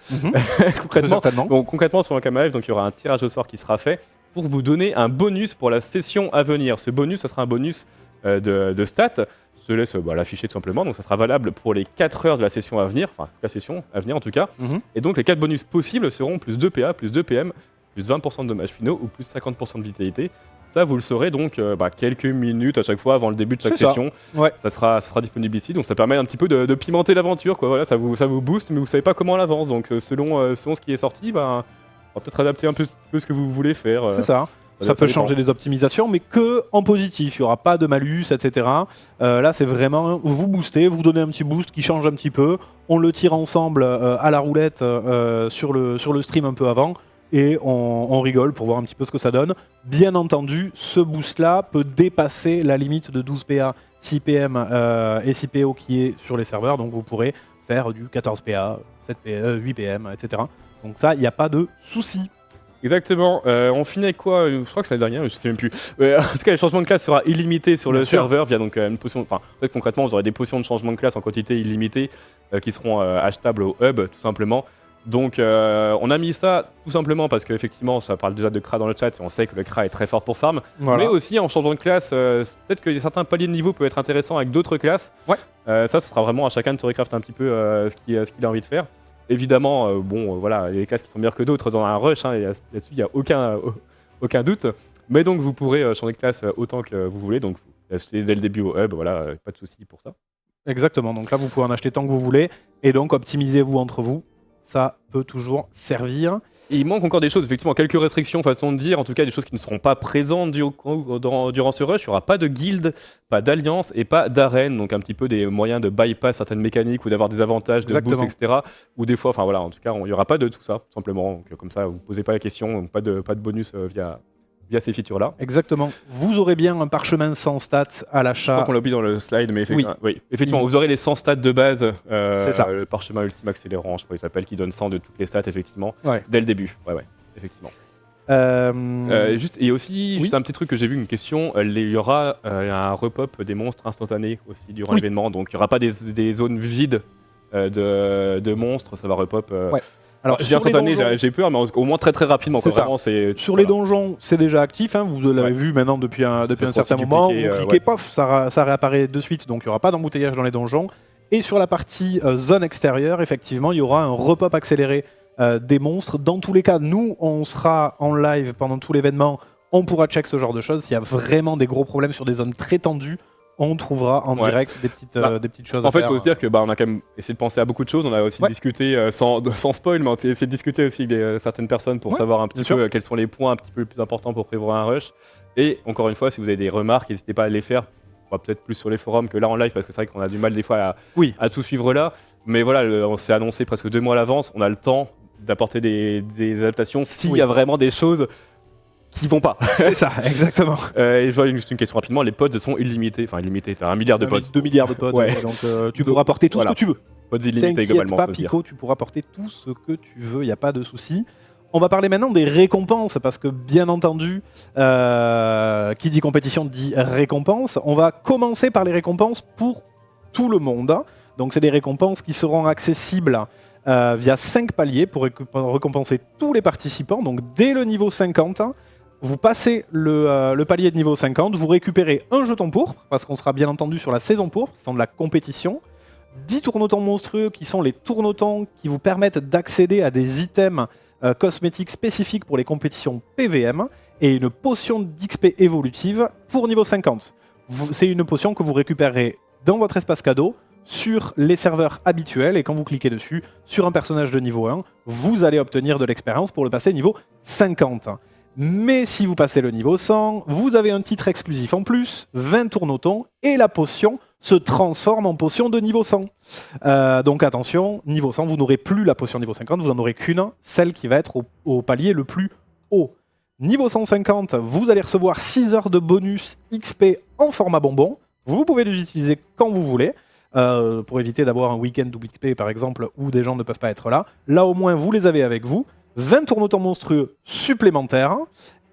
Concrètement, sur un Cam Live, donc il y aura un tirage au sort qui sera fait pour vous donner un bonus pour la session à venir. Ce bonus, ça sera un bonus de stats. Je te laisse l'afficher tout simplement. Donc ça sera valable pour les 4 heures de la session à venir, enfin la session à venir en tout cas. Et donc les 4 bonus possibles seront plus 2 PA, plus 2 PM, plus 20% de dommages finaux ou plus 50% de vitalité. Ça, vous le saurez donc quelques minutes à chaque fois avant le début de chaque session. Ouais. Ça sera disponible ici, donc ça permet un petit peu de pimenter l'aventure. Voilà, ça vous booste, mais vous savez pas comment elle avance. Donc selon ce qui est sorti, on va peut-être adapter un peu ce que vous voulez faire. C'est ça. Ça peut changer les optimisations, mais que en positif. Il n'y aura pas de malus, etc. Là, c'est vraiment vous boostez, vous donnez un petit boost qui change un petit peu. On le tire ensemble à la roulette sur le stream un peu avant. Et on rigole pour voir un petit peu ce que ça donne. Bien entendu, ce boost-là peut dépasser la limite de 12 PA, 6 PM et 6 PO qui est sur les serveurs. Donc vous pourrez faire du 14 PA, 7 PA, 8 PM, etc. Donc ça, il n'y a pas de souci. Exactement. On finit avec quoi? Je crois que c'est la dernière, je sais même plus. En tout cas, le changement de classe sera illimité sur le serveur via donc une potion. Enfin, en fait, concrètement, vous aurez des potions de changement de classe en quantité illimitée qui seront achetables au hub, tout simplement. Donc on a mis ça tout simplement parce qu'effectivement ça parle déjà de Kra dans le chat et on sait que le Kra est très fort pour farm, mais aussi en changeant de classe, peut-être que certains paliers de niveau peuvent être intéressants avec d'autres classes. Ça, ce sera vraiment à chacun de Storycraft un petit peu ce qu'il a envie de faire. Évidemment, voilà, il y a des classes qui sont meilleures que d'autres dans un rush, là-dessus il n'y a aucun doute, mais donc vous pourrez changer de classe autant que vous voulez, donc vous achetez dès le début au hub, voilà, pas de souci pour ça. Exactement, donc là vous pouvez en acheter tant que vous voulez, et donc optimisez-vous entre vous. Ça peut toujours servir. Et il manque encore des choses, effectivement, quelques restrictions, façon de dire, en tout cas des choses qui ne seront pas présentes durant ce rush. Il n'y aura pas de guilde, pas d'alliance et pas d'arène, donc un petit peu des moyens de bypass certaines mécaniques ou d'avoir des avantages de boost, etc. Ou des fois, enfin voilà, en tout cas, il n'y aura pas de tout ça, tout simplement. Donc, comme ça, vous ne posez pas la question, pas de bonus via ces features-là. Exactement. Vous aurez bien un parchemin sans stats à l'achat. Je crois qu'on l'a oublié dans le slide, mais effectivement, vous aurez les 100 stats de base. C'est ça. Le parchemin ultime accélérant, je crois qu'il s'appelle, qui donne 100 de toutes les stats, effectivement, dès le début. Ouais, effectivement. Et aussi, juste un petit truc que j'ai vu, une question, il y aura un repop des monstres instantanés aussi durant l'événement, donc il n'y aura pas des zones vides de monstres, ça va repop. Alors, instantané, j'ai peur, mais au moins très rapidement. Sur les donjons, c'est déjà actif. Vous l'avez vu maintenant depuis un certain moment. Vous cliquez, pof, ça réapparaît de suite. Donc il n'y aura pas d'embouteillage dans les donjons. Et sur la partie zone extérieure, effectivement, il y aura un repop accéléré des monstres. Dans tous les cas, nous, on sera en live pendant tout l'événement. On pourra check ce genre de choses. S'il y a vraiment des gros problèmes sur des zones très tendues, on trouvera en direct des petites choses à faire. En fait, il faut se dire que on a quand même essayé de penser à beaucoup de choses. On a aussi discuté, sans spoil, mais on a essayé de discuter aussi avec certaines personnes pour savoir un petit peu quels sont les points un petit peu plus importants pour prévoir un rush. Et encore une fois, si vous avez des remarques, n'hésitez pas à les faire. On va peut-être plus sur les forums que là en live, parce que c'est vrai qu'on a du mal des fois à tout suivre là. Mais voilà, on s'est annoncé presque 2 mois à l'avance. On a le temps d'apporter des adaptations s'il y a vraiment des choses qui vont pas. C'est ça, exactement. Et je vois juste une question rapidement, les pods sont illimités, enfin illimités, t'as 1 milliard de pods. 2 milliards de pods, donc tu pourras porter tout ce que tu veux. Pods illimités globalement. T'inquiète pas Pico, tu pourras porter tout ce que tu veux, il n'y a pas de souci. On va parler maintenant des récompenses, parce que bien entendu, qui dit compétition dit récompense. On va commencer par les récompenses pour tout le monde. Donc c'est des récompenses qui seront accessibles via 5 paliers pour récompenser tous les participants. Donc dès le niveau 50, vous passez le palier de niveau 50, vous récupérez un jeton pourpre, parce qu'on sera bien entendu sur la saison pourpre, c'est de la compétition. 10 tournotons monstrueux qui sont les tournotons qui vous permettent d'accéder à des items cosmétiques spécifiques pour les compétitions PVM, et une potion d'XP évolutive pour niveau 50. C'est une potion que vous récupérez dans votre espace cadeau, sur les serveurs habituels, et quand vous cliquez dessus, sur un personnage de niveau 1, vous allez obtenir de l'expérience pour le passer niveau 50. Mais si vous passez le niveau 100, vous avez un titre exclusif en plus, 20 tournotons, et la potion se transforme en potion de niveau 100. Donc attention, niveau 100, vous n'aurez plus la potion niveau 50, vous n'en aurez qu'une, celle qui va être au palier le plus haut. Niveau 150, vous allez recevoir 6 heures de bonus XP en format bonbon. Vous pouvez les utiliser quand vous voulez, pour éviter d'avoir un week-end double XP par exemple, où des gens ne peuvent pas être là. Là au moins, vous les avez avec vous. 20 tournotants monstrueux supplémentaires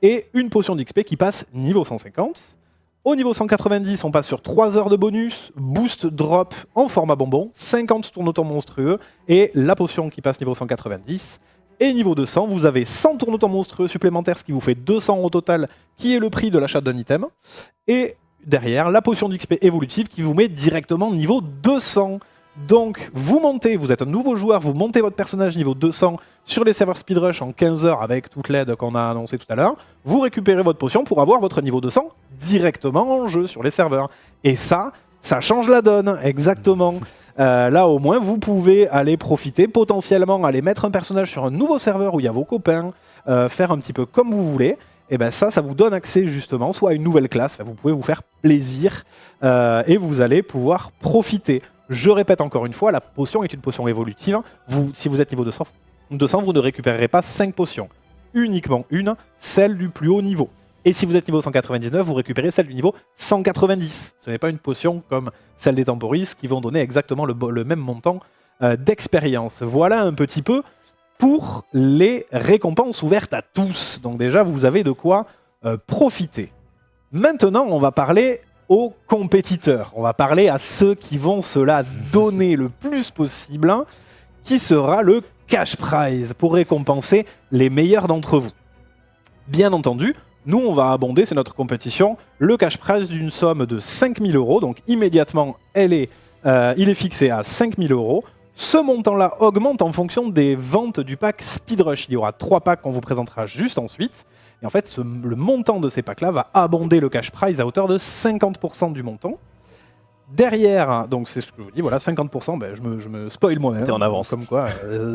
et une potion d'XP qui passe niveau 150. Au niveau 190, on passe sur 3 heures de bonus, boost drop en format bonbon, 50 tournotants monstrueux et la potion qui passe niveau 190. Et niveau 200, vous avez 100 tournotants monstrueux supplémentaires, ce qui vous fait 200 au total, qui est le prix de l'achat d'un item. Et derrière, la potion d'XP évolutive qui vous met directement niveau 200. Donc, vous montez, vous êtes un nouveau joueur, vous montez votre personnage niveau 200 sur les serveurs speedrush en 15 heures avec toute l'aide qu'on a annoncée tout à l'heure. Vous récupérez votre potion pour avoir votre niveau 200 directement en jeu sur les serveurs. Et ça change la donne, exactement. Là, au moins, vous pouvez aller profiter, potentiellement aller mettre un personnage sur un nouveau serveur où il y a vos copains, faire un petit peu comme vous voulez. Et ben ça vous donne accès justement soit à une nouvelle classe, vous pouvez vous faire plaisir et vous allez pouvoir profiter. Je répète encore une fois, la potion est une potion évolutive. Si vous êtes niveau 200, vous ne récupérerez pas 5 potions. Uniquement une, celle du plus haut niveau. Et si vous êtes niveau 199, vous récupérez celle du niveau 190. Ce n'est pas une potion comme celle des temporis qui vont donner exactement le même montant d'expérience. Voilà un petit peu pour les récompenses ouvertes à tous. Donc déjà, vous avez de quoi profiter. Maintenant, on va parler aux compétiteurs. On va parler à ceux qui vont se la donner le plus possible, qui sera le cash prize pour récompenser les meilleurs d'entre vous. Bien entendu, nous, on va abonder, c'est notre compétition, le cash prize d'une somme de 5 000 €. Donc immédiatement, il est fixé à 5 000 €. Ce montant-là augmente en fonction des ventes du pack Speedrush. Il y aura 3 packs qu'on vous présentera juste ensuite. Et en fait, le montant de ces packs-là va abonder le cash prize à hauteur de 50% du montant. Derrière, donc c'est ce que je vous dis, voilà, 50%, ben, je me spoil moi-même. T'es en avance. Comme quoi,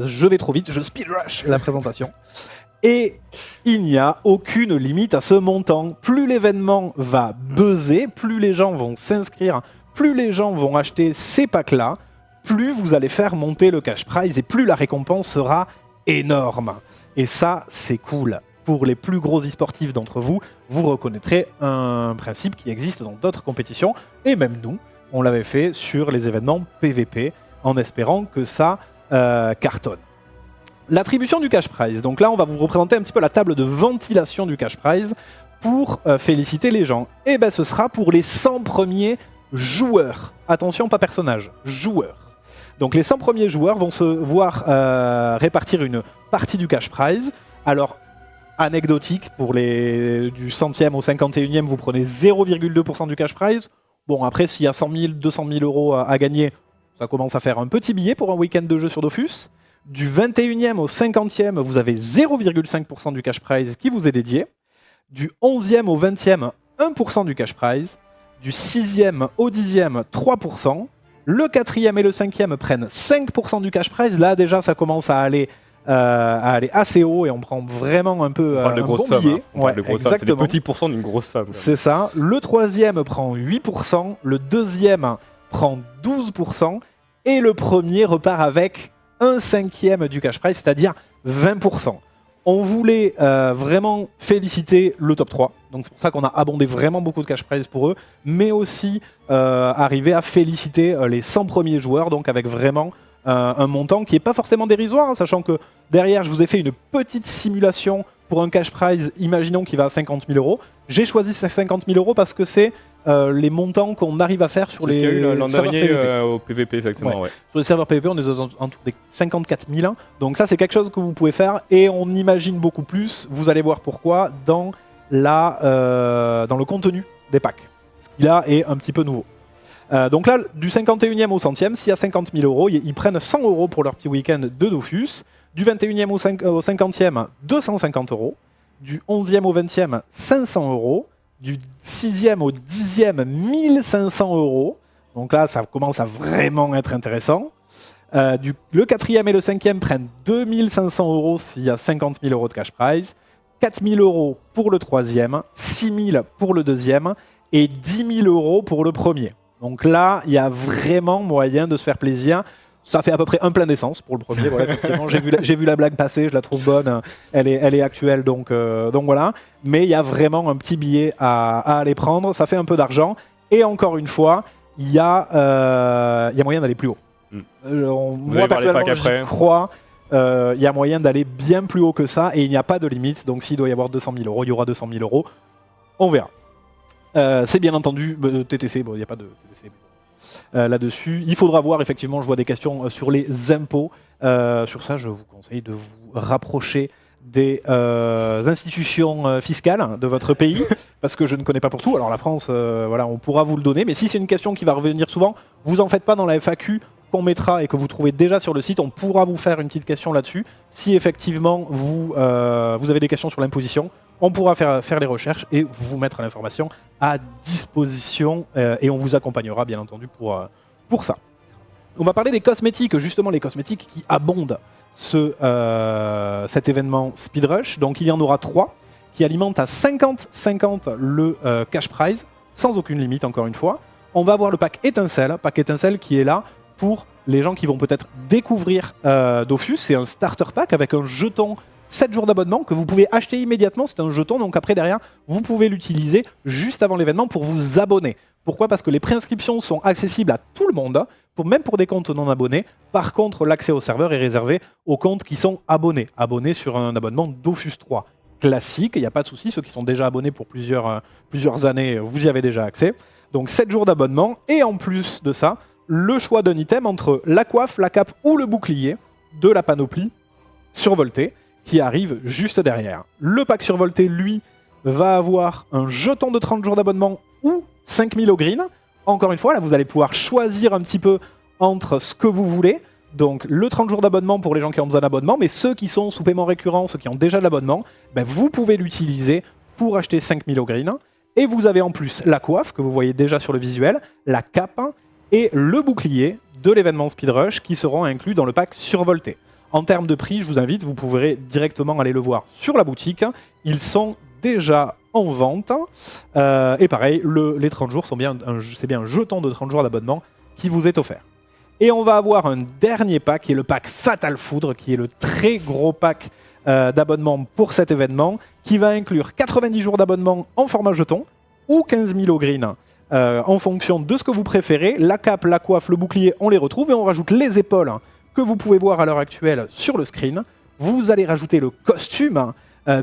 je vais trop vite, je speedrush la présentation. Et il n'y a aucune limite à ce montant. Plus l'événement va buzzer, plus les gens vont s'inscrire, plus les gens vont acheter ces packs-là, plus vous allez faire monter le cash prize et plus la récompense sera énorme. Et ça, c'est cool. Pour les plus gros e-sportifs d'entre vous, vous reconnaîtrez un principe qui existe dans d'autres compétitions, et même nous, on l'avait fait sur les événements PVP, en espérant que ça cartonne. L'attribution du cash prize. Donc là, on va vous représenter un petit peu la table de ventilation du cash prize pour féliciter les gens. Et ben, ce sera pour les 100 premiers joueurs. Attention, pas personnages, joueurs. Donc les 100 premiers joueurs vont se voir répartir une partie du cash prize. Alors, anecdotique, pour les du 100e au 51e, vous prenez 0,2% du cash prize. Bon, après, s'il y a 100 000, 200 000 € à gagner, ça commence à faire un petit billet pour un week-end de jeu sur Dofus. Du 21e au 50e, vous avez 0,5% du cash prize qui vous est dédié. Du 11e au 20e, 1% du cash prize. Du 6e au 10e, 3%. Le 4e et le 5e prennent 5% du cash prize. Là, déjà, ça commence à aller assez haut et on prend vraiment un peu on parle de grosses sommes, billet. hein. Ouais, c'est des petits pourcents d'une grosse somme. C'est ça. Le 3e prend 8%. Le 2e prend 12%. Et le premier repart avec 1/5 du cash prize, c'est-à-dire 20%. On voulait vraiment féliciter le top 3, donc c'est pour ça qu'on a abondé vraiment beaucoup de cash prize pour eux, mais aussi arriver à féliciter les 100 premiers joueurs, donc avec vraiment un montant qui n'est pas forcément dérisoire, hein, sachant que derrière je vous ai fait une petite simulation pour un cash prize, imaginons qu'il va à 50 000 €. J'ai choisi ces 50 000 € parce que c'est les montants qu'on arrive à faire sur les serveurs PVP. Au PVP, exactement. Ouais. Sur les serveurs PVP, on est autour des 54 000. Donc ça, c'est quelque chose que vous pouvez faire et on imagine beaucoup plus. Vous allez voir pourquoi dans le contenu des packs. Ce qui là est un petit peu nouveau. Donc là, du 51e au 100e, s'il y a 50 000 €, ils prennent 100 € pour leur petit week-end de Dofus. Du 21e au 50e, 250 €. Du 11e au 20e, 500 €. Du 6e au 10e, 1500 €. Donc là, ça commence à vraiment être intéressant. Le 4e et le 5e prennent 2500 € s'il y a 50 000 € de cash prize. 4 000 € pour le 3e, 6 000 pour le 2e et 10 000 € pour le premier. Donc là, il y a vraiment moyen de se faire plaisir. Ça fait à peu près un plein d'essence pour le premier. Voilà, effectivement, j'ai vu la blague passer, je la trouve bonne. Elle est actuelle, donc voilà. Mais il y a vraiment un petit billet à aller prendre. Ça fait un peu d'argent. Et encore une fois, il y a moyen d'aller plus haut. Moi, personnellement, j'y crois. Il y a moyen d'aller bien plus haut que ça. Et il n'y a pas de limite. Donc s'il doit y avoir 200 000 €, il y aura 200 000 €. On verra. C'est bien entendu TTC. Bon, il n'y a pas de TTC. Là-dessus. Il faudra voir, effectivement, je vois des questions sur les impôts. Sur ça, je vous conseille de vous rapprocher des institutions fiscales de votre pays, parce que je ne connais pas pour tout. Alors la France, voilà, on pourra vous le donner, mais si c'est une question qui va revenir souvent, vous en faites pas dans la FAQ qu'on mettra et que vous trouvez déjà sur le site, on pourra vous faire une petite question là-dessus. Si effectivement vous avez des questions sur l'imposition, on pourra faire les recherches et vous mettre l'information à disposition et on vous accompagnera bien entendu pour ça. On va parler des cosmétiques, justement les cosmétiques qui abondent cet événement Speed Rush. Donc il y en aura 3 qui alimentent à 50-50 le cash prize, sans aucune limite encore une fois. On va avoir le pack étincelle qui est là pour les gens qui vont peut-être découvrir Dofus. C'est un starter pack avec un jeton 7 jours d'abonnement que vous pouvez acheter immédiatement. C'est un jeton, donc après derrière, vous pouvez l'utiliser juste avant l'événement pour vous abonner. Pourquoi ? Parce que les préinscriptions sont accessibles à tout le monde, même pour des comptes non abonnés. Par contre, l'accès au serveur est réservé aux comptes qui sont abonnés. Abonnés sur un abonnement Dofus 3 classique, il n'y a pas de souci. Ceux qui sont déjà abonnés pour plusieurs années, vous y avez déjà accès. Donc 7 jours d'abonnement et en plus de ça, le choix d'un item entre la coiffe, la cape ou le bouclier de la panoplie survoltée qui arrive juste derrière. Le pack survolté, lui, va avoir un jeton de 30 jours d'abonnement ou 5000 au green. Encore une fois, là, vous allez pouvoir choisir un petit peu entre ce que vous voulez. Donc, le 30 jours d'abonnement pour les gens qui ont besoin d'abonnement, mais ceux qui sont sous paiement récurrent, ceux qui ont déjà de l'abonnement, ben, vous pouvez l'utiliser pour acheter 5000 au green. Et vous avez en plus la coiffe, que vous voyez déjà sur le visuel, la cape et le bouclier de l'événement Speed Rush qui seront inclus dans le pack survolté. En termes de prix, je vous invite, vous pourrez directement aller le voir sur la boutique. Ils sont déjà en vente. Et pareil, les 30 jours, c'est bien un jeton de 30 jours d'abonnement qui vous est offert. Et on va avoir un dernier pack, qui est le pack Fatal Foudre, qui est le très gros pack d'abonnement pour cet événement, qui va inclure 90 jours d'abonnement en format jeton ou 15 000 au green. En fonction de ce que vous préférez. La cape, la coiffe, le bouclier, on les retrouve et on rajoute les épaules que vous pouvez voir à l'heure actuelle sur le screen. Vous allez rajouter le costume,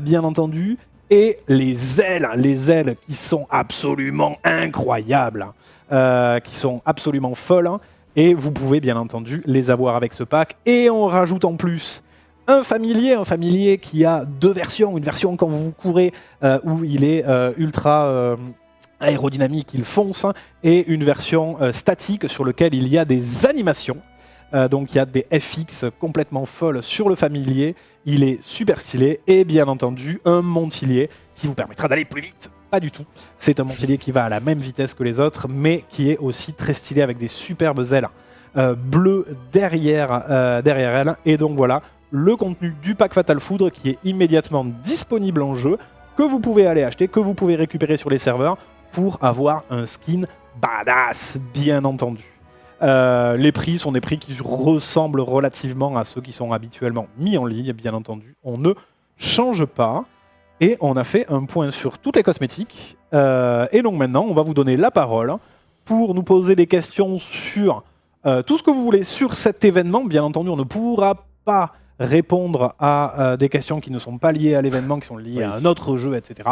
bien entendu, et les ailes qui sont absolument incroyables, qui sont absolument folles, et vous pouvez bien entendu les avoir avec ce pack. Et on rajoute en plus un familier qui a 2 versions, une version quand vous courez où il est ultra aérodynamique, il fonce, et une version statique sur laquelle il y a des animations. Donc il y a des FX complètement folles sur le familier, il est super stylé, et bien entendu un montilier qui vous permettra d'aller plus vite. Pas du tout, c'est un montilier qui va à la même vitesse que les autres, mais qui est aussi très stylé avec des superbes ailes bleues derrière elle. Et donc voilà, le contenu du pack Fatal Foudre qui est immédiatement disponible en jeu, que vous pouvez aller acheter, que vous pouvez récupérer sur les serveurs pour avoir un skin badass, bien entendu. Les prix sont des prix qui ressemblent relativement à ceux qui sont habituellement mis en ligne, bien entendu. On ne change pas. Et on a fait un point sur toutes les cosmétiques. Et donc maintenant, on va vous donner la parole pour nous poser des questions sur tout ce que vous voulez sur cet événement. Bien entendu, on ne pourra pas répondre à des questions qui ne sont pas liées à l'événement, qui sont liées à un autre jeu, etc.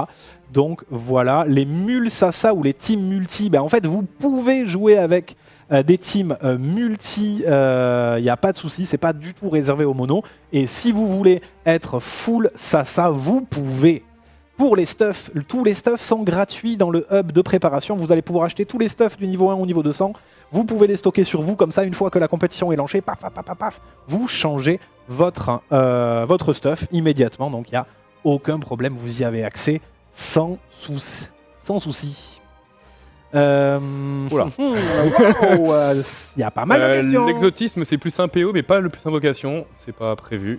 Donc voilà, les Mulsasa ou les teams multi, en fait, vous pouvez jouer avec des teams multi, il n'y a pas de souci, c'est pas du tout réservé aux mono. Et si vous voulez être full Sasa, vous pouvez. Pour les stuffs, tous les stuffs sont gratuits dans le hub de préparation. Vous allez pouvoir acheter tous les stuffs du niveau 1 au niveau 200. Vous pouvez les stocker sur vous, comme ça, une fois que la compétition est lancée, paf, paf, paf, paf, vous changez votre stuff immédiatement. Donc il n'y a aucun problème, vous y avez accès sans souci. Il y a pas mal de questions. L'exotisme, c'est plus un PO, mais pas le plus invocation. C'est pas prévu.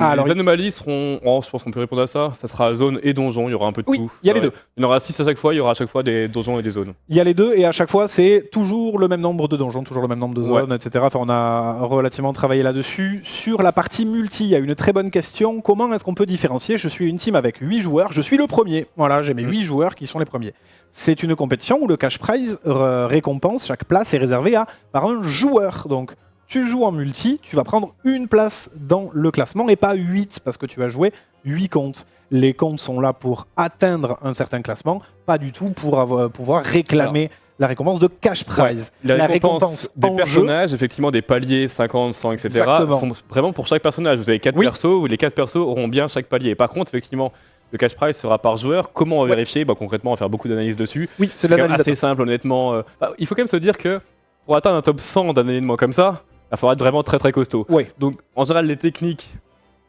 alors, les anomalies seront. Oh, je pense qu'on peut répondre à ça. Ça sera zone et donjon, il y aura un peu de Oui, tout. il y a les deux. Il y en aura 6 à chaque fois, il y aura à chaque fois des donjons et des zones. Il y a les deux, et à chaque fois, c'est toujours le même nombre de donjons, toujours le même nombre de zones, etc. Enfin, on a relativement travaillé là-dessus. Sur la partie multi, il y a une très bonne question. Comment est-ce qu'on peut différencier? Je suis une team avec 8 joueurs, je suis le premier. Voilà, j'ai mes 8 joueurs qui sont les premiers. C'est une compétition où le cash prize récompense, chaque place est réservée par un joueur. Donc, tu joues en multi, tu vas prendre une place dans le classement et pas 8 parce que tu as joué 8 comptes. Les comptes sont là pour atteindre un certain classement, pas du tout pour pouvoir réclamer la récompense de cash prize. La récompense des personnages, effectivement des paliers 50, 100, etc. Exactement. sont vraiment pour chaque personnage. Vous avez 4 persos, où les 4 persos auront bien chaque palier. Par contre, effectivement, le cash prize sera par joueur. Comment on va vérifier? Concrètement, on va faire beaucoup d'analyses dessus. Oui, c'est quand même assez simple, honnêtement. Il faut quand même se dire que pour atteindre un top 100 d'un événement comme ça, il faudra être vraiment très très costaud. Oui. Donc en général, les techniques,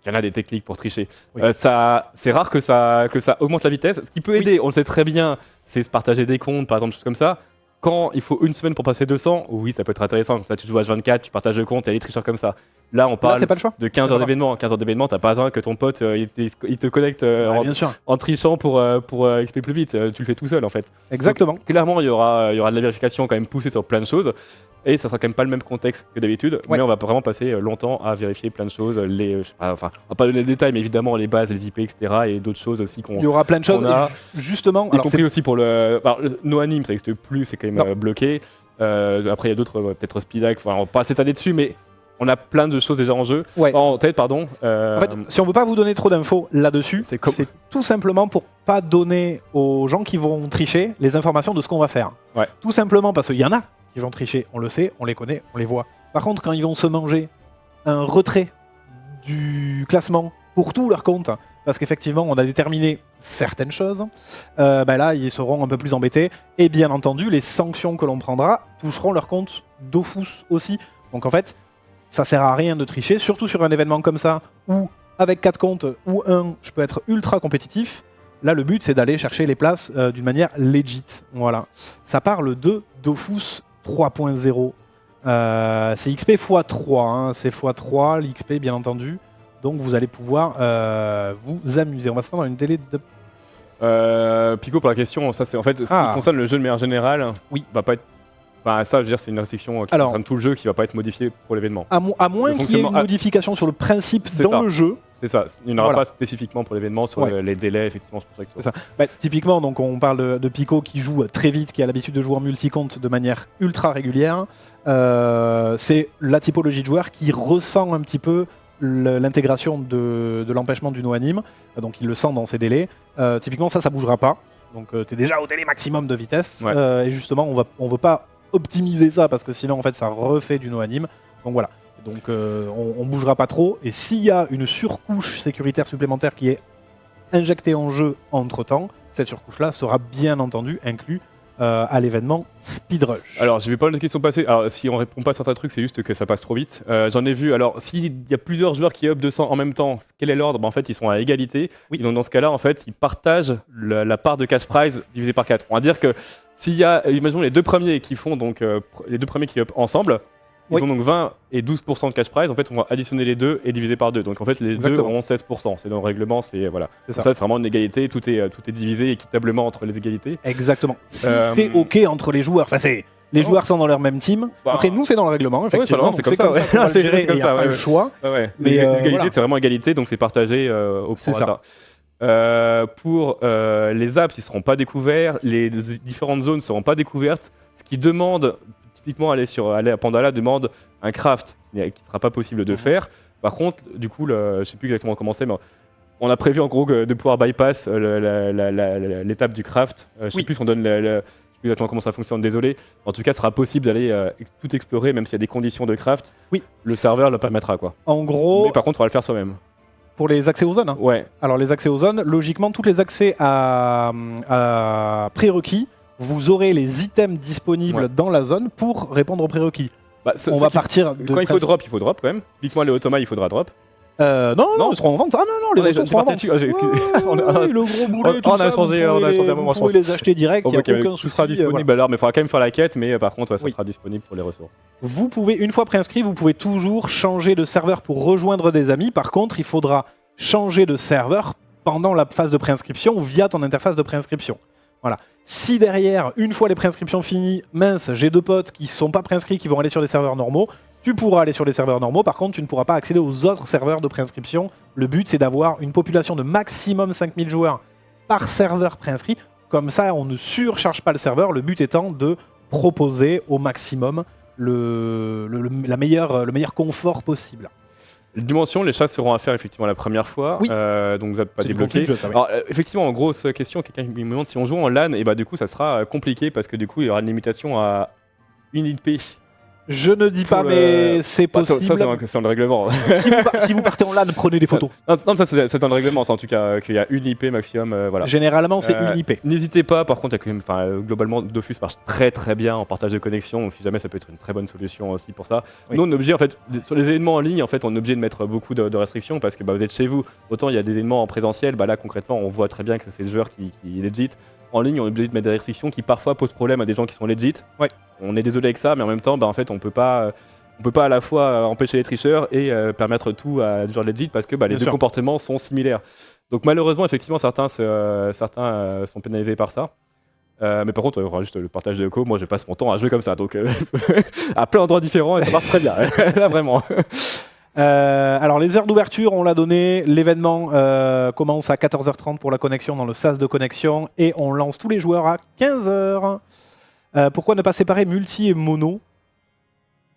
il y en a des techniques pour tricher. C'est rare que ça augmente la vitesse. Ce qui peut aider, on le sait très bien, c'est se partager des comptes, par exemple, choses comme ça. Quand il faut une semaine pour passer 200, oui, ça peut être intéressant. Comme ça, tu joues à 24, tu partages le compte, il y a des tricheurs comme ça. Là, on parle pas le choix. de 15 heures d'événement. 15 heures d'événement, t'as pas besoin que ton pote il te connecte en trichant pour XP plus vite. Tu le fais tout seul, en fait. Exactement. Donc, clairement, il y aura de la vérification quand même poussée sur plein de choses. Et ça sera quand même pas le même contexte que d'habitude. Mais on va vraiment passer longtemps à vérifier plein de choses. On va pas donner les détails, mais évidemment, les bases, les IP, etc. Et d'autres choses aussi qu'on. Il y aura plein de choses. Justement. Y compris aussi pour le No Anime, ça n'existe plus, c'est quand même bloqué. Après, il y a d'autres, peut-être Speedac, on va pas s'étaler dessus, mais on a plein de choses déjà en jeu. En tête, pardon. En fait, si on veut pas vous donner trop d'infos là-dessus, c'est tout simplement pour pas donner aux gens qui vont tricher les informations de ce qu'on va faire. Tout simplement parce qu'il y en a qui vont tricher, on le sait, on les connaît, on les voit. Par contre, quand ils vont se manger un retrait du classement pour tous leurs comptes, parce qu'effectivement, on a déterminé certaines choses, là, ils seront un peu plus embêtés. Et bien entendu, les sanctions que l'on prendra toucheront leur compte Dofus aussi. Donc en fait, ça sert à rien de tricher, surtout sur un événement comme ça, où avec 4 comptes ou 1, je peux être ultra compétitif. Là, le but, c'est d'aller chercher les places d'une manière legit. Voilà. Ça parle de Dofus 3.0. C'est XP x3, hein. C'est x3, l'XP, bien entendu. Donc vous allez pouvoir vous amuser. On va se faire dans une délai de... Pico, pour la question, ça c'est en fait ce qui concerne le jeu de manière générale. Oui. Va pas être. Ça, je veux dire, c'est une restriction qui concerne tout le jeu qui va pas être modifiée pour l'événement. À moins qu'il y ait une modification sur le principe dans le jeu. C'est ça, il n'y en aura pas spécifiquement pour l'événement sur les délais, effectivement. C'est ça. Typiquement, donc, on parle de Pico qui joue très vite, qui a l'habitude de jouer en multi-compte de manière ultra régulière. C'est la typologie de joueur qui ressent un petit peu l'intégration de l'empêchement du no-anime. Donc il le sent dans ses délais. Typiquement, ça bougera pas. Donc tu es déjà au délai maximum de vitesse. Et justement, on veut pas optimiser ça parce que sinon, en fait, ça refait du no-anime. Donc voilà. Donc on bougera pas trop, et s'il y a une surcouche sécuritaire supplémentaire qui est injectée en jeu entre temps, cette surcouche là sera bien entendu inclus à l'événement Speedrush. Alors je vais pas les questions passées, alors si on répond pas à certains trucs c'est juste que ça passe trop vite. J'en ai vu, alors s'il y a plusieurs joueurs qui up 200 en même temps, quel est l'ordre? En fait ils sont à égalité, et donc dans ce cas là en fait ils partagent la part de cash prize divisée par 4. On va dire que s'il y a, imaginons les deux premiers qui font donc les deux premiers qui up ensemble, ils ont donc 20 et 12% de cash prize. En fait, on va additionner les deux et diviser par deux. Donc en fait, les deux auront 16%. C'est dans le règlement, c'est voilà. Ça, c'est vraiment une égalité. Tout est divisé équitablement entre les égalités. Exactement. Si c'est ok entre les joueurs. Enfin, les joueurs sont dans leur même team. Après, nous, c'est dans le règlement. Effectivement, c'est comme ça. C'est gérer. Il n'y a pas le choix. Mais l'égalité, c'est vraiment égalité. Donc c'est partagé au prorata. Pour les apps, ils ne seront pas découverts. Les différentes zones ne seront pas découvertes. Ce qui demande typiquement aller à Pandala demande un craft qui ne sera pas possible de faire. Par contre, du coup, je ne sais plus exactement comment c'est, mais on a prévu en gros de pouvoir bypass l'étape du craft. Je ne sais plus si on donne je sais plus exactement comment ça fonctionne, désolé. En tout cas, ce sera possible d'aller tout explorer, même s'il y a des conditions de craft. Oui. Le serveur le permettra, quoi. En gros. Mais par contre, on va le faire soi-même. Pour les accès aux zones, hein. Ouais. Alors les accès aux zones, logiquement, tous les accès à prérequis, vous aurez les items disponibles dans la zone pour répondre aux prérequis. On va partir de... Quand il faut drop quand même. Typiquement, les automas, il faudra drop. Non, ils seront en vente. Ah non, les ressources seront en vente. Le gros boulet, tout on a ça, changé vous un moment, je pouvez les acheter direct, il n'y a aucun tout souci. sera disponible alors, mais il faudra quand même faire la quête, mais par contre, ça Oui. sera disponible pour les ressources. Vous pouvez, une fois préinscrit, vous pouvez toujours changer de serveur pour rejoindre des amis. Par contre, il faudra changer de serveur pendant la phase de préinscription via ton interface de préinscription. Voilà. Si derrière, une fois les préinscriptions finies, mince, j'ai 2 potes qui ne sont pas préinscrits, qui vont aller sur des serveurs normaux, tu pourras aller sur les serveurs normaux. Par contre, tu ne pourras pas accéder aux autres serveurs de préinscription. Le but, c'est d'avoir une population de maximum 5000 joueurs par serveur préinscrit. Comme ça, on ne surcharge pas le serveur. Le but étant de proposer au maximum le meilleur confort possible. Les dimensions, les chats seront à faire effectivement la première fois, Oui. donc vous n'êtes pas C'est du débloqué. contenu de jeu, ça, oui. Alors effectivement, en grosse question, quelqu'un me demande si on joue en LAN, et bah du coup ça sera compliqué parce que du coup il y aura une limitation à une IP. Je ne dis pas, Pour mais c'est Bah, possible. ça c'est dans le règlement. Si vous partez en LAN, prenez des photos. Non, ça c'est dans le règlement, ça en tout cas, qu'il y a une IP maximum, voilà. Généralement, c'est une IP. N'hésitez pas, par contre, il y a quand même, globalement, Dofus marche très très bien en partage de connexion, donc si jamais ça peut être une très bonne solution aussi pour ça. Oui. Nous, on est obligé, en fait, sur les événements en ligne, en fait, on est obligé de mettre beaucoup de restrictions parce que vous êtes chez vous. Autant il y a des événements en présentiel, là concrètement, on voit très bien que c'est le joueur qui est legit. En ligne, on est obligé de mettre des restrictions qui parfois posent problème à des gens qui sont legit. Ouais. On est désolé avec ça, mais en même temps, en fait, on peut pas à la fois empêcher les tricheurs et permettre tout à des gens legit parce que les deux comportements sont similaires. Donc malheureusement, effectivement, certains sont pénalisés par ça. Mais par contre, il y aura juste le partage de co. Moi, je passe mon temps à jouer comme ça, donc à plein d'endroits différents et ça marche très bien. Là, vraiment. Alors, les heures d'ouverture, on l'a donné. L'événement commence à 14h30 pour la connexion dans le sas de connexion et on lance tous les joueurs à 15h. Pourquoi ne pas séparer multi et mono ?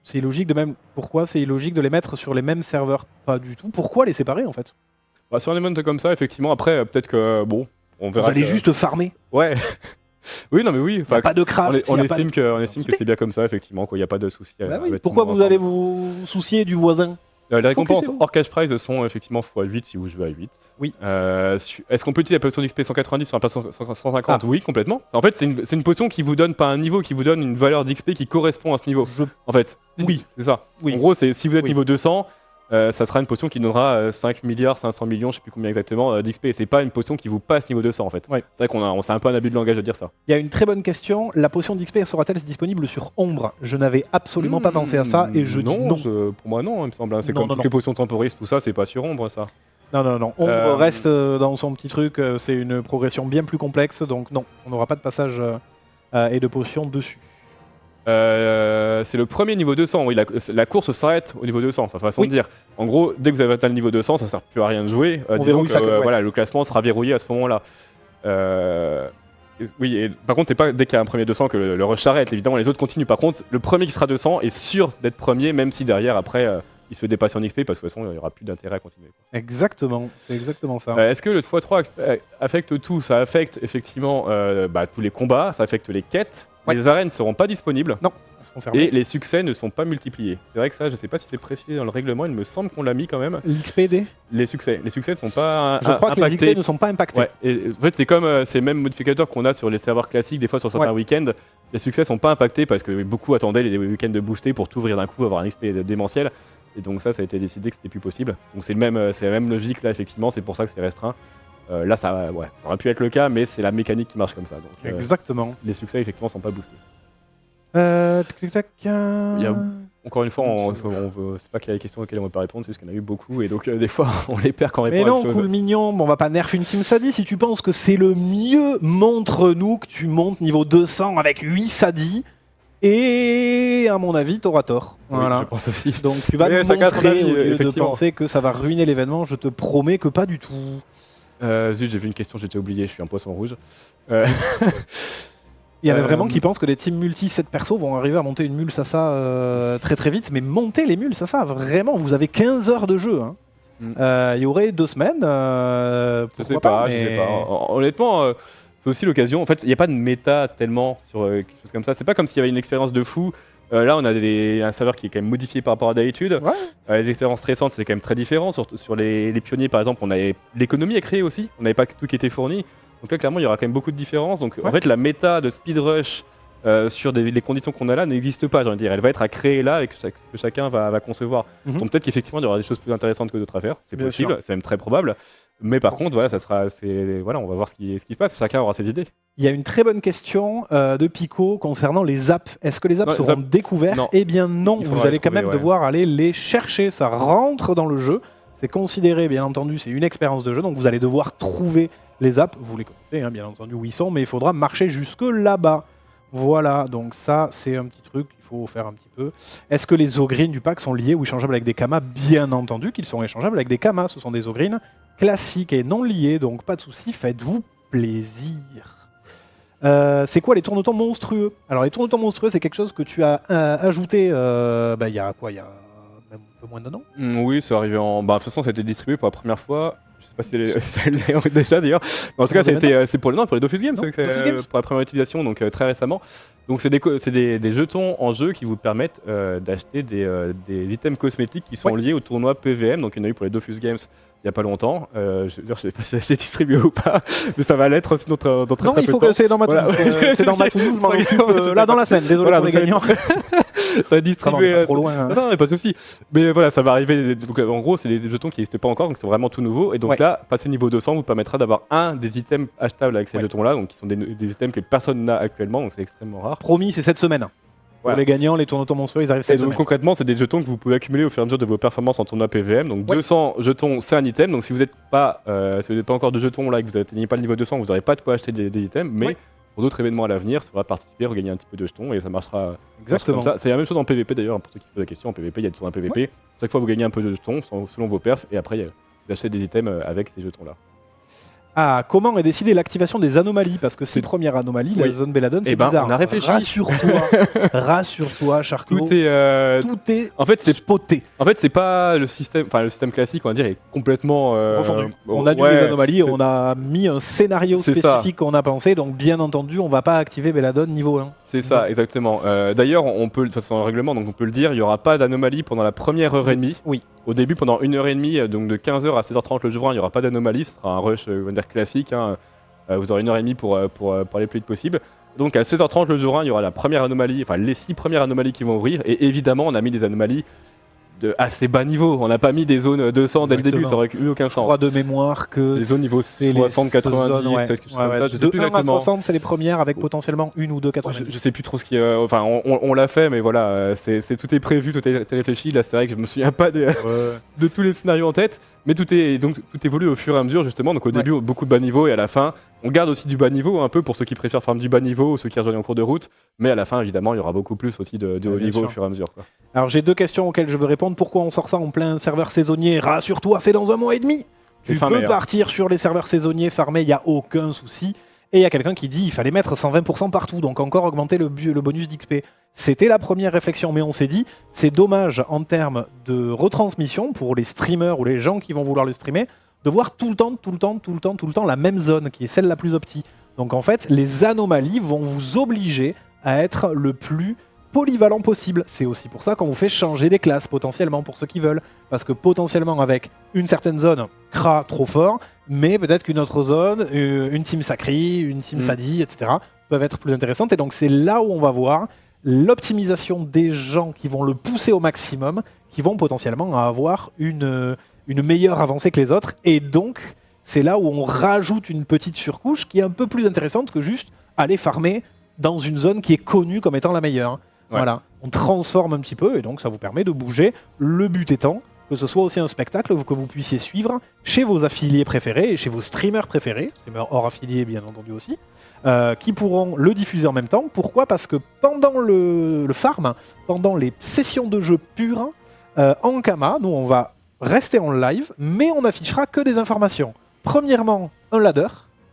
C'est illogique de même. Pourquoi c'est illogique de les mettre sur les mêmes serveurs ? Pas du tout. Pourquoi les séparer en fait ? Sur un event comme ça, effectivement, après, peut-être que on verra. Vous allez juste farmer. Ouais. Oui, non, mais oui. Pas de craft. On estime que c'est bien comme ça, effectivement, qu'il n'y a pas de souci. Oui. Pourquoi vous allez vous soucier du voisin ? Les récompenses hors cash prize sont effectivement x8 si vous jouez à 8. Oui. Est-ce qu'on peut utiliser la potion d'XP 190 sur la potion 150 ? Oui, complètement. En fait, c'est une potion qui vous donne pas un niveau, qui vous donne une valeur d'XP qui correspond à ce niveau. En fait, oui, c'est ça. Oui. En gros, si vous êtes niveau 200, ça sera une potion qui donnera 5 milliards, 500 millions, je sais plus combien exactement, d'XP. C'est pas une potion qui vous passe niveau 200 en fait. Ouais. C'est vrai c'est un peu un abus de langage de dire ça. Il y a une très bonne question. La potion d'XP sera-t-elle disponible sur Ombre ? Je n'avais absolument pas pensé à ça et je dis non. Pour moi, non, il me semble. C'est Non, comme non, toutes les potions temporistes, tout ça, c'est pas sur Ombre ça. Non. Ombre reste dans son petit truc. C'est une progression bien plus complexe. Donc non, on n'aura pas de passage et de potion dessus. C'est le premier niveau 200, oui, la course s'arrête au niveau 200, façon de dire. En gros, dès que vous avez atteint le niveau 200, ça sert plus à rien de jouer. Disons que voilà, le classement sera verrouillé à ce moment-là. Oui, et par contre, c'est pas dès qu'il y a un premier 200 que le rush s'arrête, évidemment, les autres continuent. Par contre, le premier qui sera 200 est sûr d'être premier, même si derrière, après, il se fait dépasser en XP, parce que de toute façon, il n'y aura plus d'intérêt à continuer. Exactement, c'est exactement ça. Est-ce que le x3 affecte tout ? Ça affecte effectivement tous les combats, ça affecte les quêtes. Ouais. Les arènes ne seront pas disponibles. Non, elles seront fermées. Et les succès ne sont pas multipliés. C'est vrai que ça, je sais pas si c'est précisé dans le règlement, il me semble qu'on l'a mis quand même. L'XPD ? Les succès ne sont pas Je crois impactés. que les XP ne sont pas impactés. Ouais. Et en fait, c'est comme ces mêmes modificateurs qu'on a sur les serveurs classiques, des fois sur certains week-ends. Les succès sont pas impactés parce que beaucoup attendaient les week-ends de booster pour tout ouvrir d'un coup, avoir un XP démentiel. Et donc ça a été décidé que c'était plus possible. Donc c'est la même logique là, effectivement, c'est pour ça que c'est restreint. Là, ça aurait pu être le cas, mais c'est la mécanique qui marche comme ça. Donc, exactement. Les succès, effectivement, sont pas boostés. Encore une fois, c'est pas qu'il y a des questions auxquelles on ne peut pas répondre, c'est juste qu'il y en a eu beaucoup et donc des fois on les perd quand on répond à quelque chose. Mais non, cool mignon, on va pas nerf une team Sadi. Si tu penses que c'est le mieux, montre-nous que tu montes niveau 200 avec 8 Sadi. Et à mon avis, t'auras tort. Voilà. Oui, je pense aussi. Donc tu vas nous montrer au lieu de penser que ça va ruiner l'événement. Je te promets que pas du tout. Zut, j'ai vu une question, j'ai déjà oublié, je suis un poisson rouge. Il y en a vraiment qui pensent que les teams multi 7 persos vont arriver à monter une mule Sasa très très vite, mais monter les mules Sasa, vraiment, vous avez 15 heures de jeu. Hein. Il y aurait 2 semaines. Je sais pas. Honnêtement, c'est aussi l'occasion. En fait, il n'y a pas de méta tellement sur quelque chose comme ça. C'est pas comme s'il y avait une expérience de fou. Là, on a un serveur qui est quand même modifié par rapport à d'habitude. Ouais. Les expériences récentes, c'est quand même très différent. Sur les pionniers, par exemple, on avait l'économie à créer aussi. On n'avait pas tout qui était fourni. Donc là, clairement, il y aura quand même beaucoup de différences. Donc en fait, la méta de speed rush sur les conditions qu'on a là n'existe pas, j'ai envie de dire. Elle va être à créer là et que chacun va concevoir. Donc peut-être qu'effectivement il y aura des choses plus intéressantes que d'autres à faire, c'est Bien possible, sûr. c'est même très probable. Mais par contre, voilà, on va voir ce qui se passe, chacun aura ses idées. Il y a une très bonne question de Pico concernant les apps. Est-ce que les apps Non, les seront apps- découvertes? non. Eh bien non, Il vous faudra allez les quand trouver, même ouais. devoir aller les chercher. Ça rentre dans le jeu. C'est considéré, bien entendu, c'est une expérience de jeu. Donc vous allez devoir trouver les apps. Vous les connaissez, hein, bien entendu, où ils sont, mais il faudra marcher jusque là-bas. Voilà, donc ça, c'est un petit truc qu'il faut faire un petit peu. Est-ce que les ogrines du pack sont liés ou échangeables avec des kamas? Bien entendu qu'ils sont échangeables avec des kamas. Ce sont des ogrines classiques et non liés, donc pas de souci, faites-vous plaisir. C'est quoi les tournotons monstrueux? Alors les tournotons monstrueux, c'est quelque chose que tu as ajouté il y a quoi? Il y a même un peu moins d'un an. Oui, c'est arrivé en. Bah, de toute façon, ça a été distribué pour la première fois. Je sais pas si ça l'est déjà d'ailleurs. Mais en tout cas, c'est pour les Dofus Games, Non, c'est que Dofus Games. pour la première utilisation, donc très récemment. Donc c'est des jetons en jeu qui vous permettent d'acheter des items cosmétiques qui sont liés au tournoi PVM. Donc il y en a eu pour les Dofus Games il n'y a pas longtemps. Je sais pas si c'est distribué ou pas, mais ça va l'être aussi dans très Non, peu il faut de temps. que c'est dans ma Voilà. c'est dans ma to-do, je m'en occupe là dans la semaine. Désolé Voilà, pour les donc gagnants. Ça va distribuer. Pas trop loin. hein. Non, pas de souci. Mais voilà, ça va arriver. Donc, en gros, c'est des jetons qui n'existent pas encore, donc c'est vraiment tout nouveau. Et donc Ouais. là, passer niveau 200 vous permettra d'avoir un des items achetables avec ces Ouais. jetons-là, donc qui sont des items que personne n'a actuellement, donc c'est extrêmement rare. Promis, c'est cette semaine. Voilà. Pour les gagnants, les tournotons monstrueux, ils arrivent Et cette donc semaine. concrètement, c'est des jetons que vous pouvez accumuler au fur et à mesure de vos performances en tournoi PVM. Donc Ouais. 200 jetons, c'est un item. Donc si vous n'êtes pas encore de jetons là, et que vous n'atteignez pas le niveau 200, vous n'aurez pas de quoi acheter des items. Mais Ouais. pour d'autres événements à l'avenir, ça va participer, regagner un petit peu de jetons et ça marchera. Exactement. Comme ça. C'est la même chose en PVP d'ailleurs, pour ceux qui se posent la question. En PVP, il y a des tournois PVP. Chaque fois, vous gagnez un peu de jetons selon vos perfs et après, vous achetez des items avec ces jetons-là. Ah, comment est décidée l'activation des anomalies? Parce que ces C'est- premières anomalies, Oui. la zone Belladone, c'est Eh ben, bizarre. on a réfléchi. Rassure-toi, Charcot. Tout est. Tout est En fait, c'est spoté. pas le système classique, on va dire, est complètement Refondu. On a ouais, les anomalies, c'est- on a mis un scénario C'est spécifique qu'on a pensé, donc bien entendu, on va pas activer Belladone niveau 1. C'est ça, Bon. exactement. D'ailleurs, on peut, de toute façon, dans le règlement, donc on peut le dire, il n'y aura pas d'anomalie pendant la première heure et demie. Oui. Au début, pendant 1h30, donc de 15h à 16h30 le jour 1, il n'y aura pas d'anomalie. Ce sera un rush, on va dire, classique. Hein. Vous aurez 1h30 pour aller le plus vite possible. Donc à 16h30 le jour 1, il y aura la première anomalie, enfin les 6 premières anomalies qui vont ouvrir. Et évidemment, on a mis des anomalies de assez bas niveau. On n'a pas mis des zones 200 dès le début, ça aurait eu aucun Je sens. crois de mémoire que C'est les zones niveau c'est les 60, 90, zones, ouais. quelque chose comme ça, je sais De plus 1 à exactement. 60, c'est les premières avec potentiellement une ou deux 90. Je sais plus trop ce qui est. Enfin, on l'a fait, mais voilà, tout est prévu, tout est réfléchi. Là, c'est vrai que je me souviens pas de tous les scénarios en tête, mais tout évolue au fur et à mesure, justement. Donc, au début, beaucoup de bas niveau, et à la fin, on garde aussi du bas niveau, un peu pour ceux qui préfèrent farm du bas niveau ou ceux qui rejoignent en cours de route. Mais à la fin, évidemment, il y aura beaucoup plus aussi de haut bien niveau sûr. au fur et à mesure. Quoi. Alors j'ai deux questions auxquelles je veux répondre. Pourquoi on sort ça en plein serveur saisonnier? Rassure-toi, c'est dans un mois et demi. C'est Tu fin peux mai, hein. partir sur les serveurs saisonniers, farmer, il n'y a aucun souci. Et il y a quelqu'un qui dit il fallait mettre 120% partout, donc encore augmenter le bonus d'XP. C'était la première réflexion, mais on s'est dit c'est dommage en termes de retransmission pour les streamers ou les gens qui vont vouloir le streamer, de voir tout le temps la même zone qui est celle la plus opti. Donc en fait, les anomalies vont vous obliger à être le plus polyvalent possible. C'est aussi pour ça qu'on vous fait changer les classes potentiellement pour ceux qui veulent. Parce que potentiellement avec une certaine zone, Kra trop fort, mais peut-être qu'une autre zone, une team Sacri, une team Sadi, etc. peuvent être plus intéressantes. Et donc c'est là où on va voir l'optimisation des gens qui vont le pousser au maximum, qui vont potentiellement avoir une meilleure avancée que les autres. Et donc c'est là où on rajoute une petite surcouche qui est un peu plus intéressante que juste aller farmer dans une zone qui est connue comme étant la meilleure. Ouais. Voilà, on transforme un petit peu et donc ça vous permet de bouger. Le but étant que ce soit aussi un spectacle que vous puissiez suivre chez vos affiliés préférés et chez vos streamers préférés, streamers hors affiliés bien entendu aussi, qui pourront le diffuser en même temps. Pourquoi? Parce que pendant le farm, pendant les sessions de jeu pures, en Kama, nous on va rester en live, mais on n'affichera que des informations. Premièrement, un ladder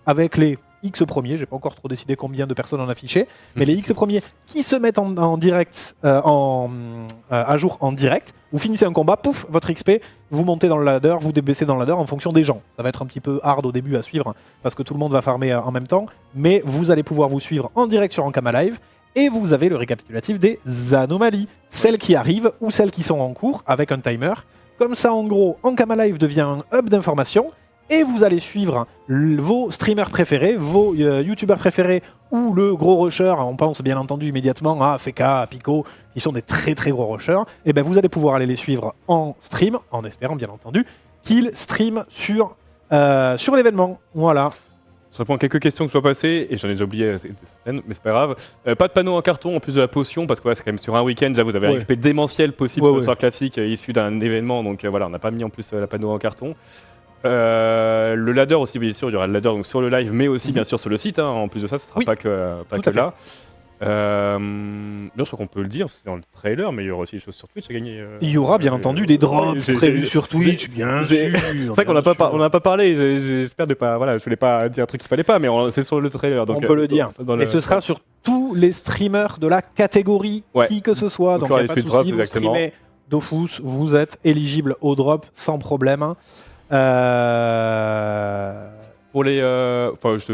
avec les X premiers, j'ai pas encore trop décidé combien de personnes en afficher, mais les X premiers qui se mettent en direct, à jour en direct. Vous finissez un combat, pouf, votre XP, vous montez dans le ladder, vous débaissez dans le ladder en fonction des gens. Ça va être un petit peu hard au début à suivre parce que tout le monde va farmer en même temps, mais vous allez pouvoir vous suivre en direct sur Ankama Live. Et vous avez le récapitulatif des anomalies, celles qui arrivent ou celles qui sont en cours avec un timer. Comme ça, en gros, Ankama Live devient un hub d'informations et vous allez suivre vos streamers préférés, vos youtubeurs préférés ou le gros rusher. On pense bien entendu immédiatement à Feka, à Pico, qui sont des très très gros rushers. Et ben vous allez pouvoir aller les suivre en stream, en espérant bien entendu qu'ils streament sur l'événement. Voilà. Je réponds à quelques questions que je dois passer, et j'en ai déjà oublié certaines, mais c'est pas grave. Pas de panneau en carton en plus de la potion, parce que c'est quand même sur un week-end, déjà vous avez un XP démentiel possible sur le soir classique issu d'un événement, donc voilà, on n'a pas mis en plus la panneau en carton. Le ladder aussi, bien sûr, il y aura le ladder donc, sur le live, mais aussi bien sûr sur le site. En plus de ça, ce sera pas que là. Bien sûr qu'on peut le dire, c'est dans le trailer, mais il y aura aussi des choses sur Twitch à gagner. Il y aura bien entendu des drops prévus sur Twitch, bien sûr. C'est vrai qu'on n'a pas parlé, j'espère de pas. Voilà, je voulais pas dire un truc qu'il fallait pas, mais c'est sur le trailer. Donc, on peut le dire. Et ce sera sur tous les streamers de la catégorie, qui que ce soit. Donc il n'y a pas de souci, vous streamez Dofus, vous êtes éligible au drop sans problème. Pour les,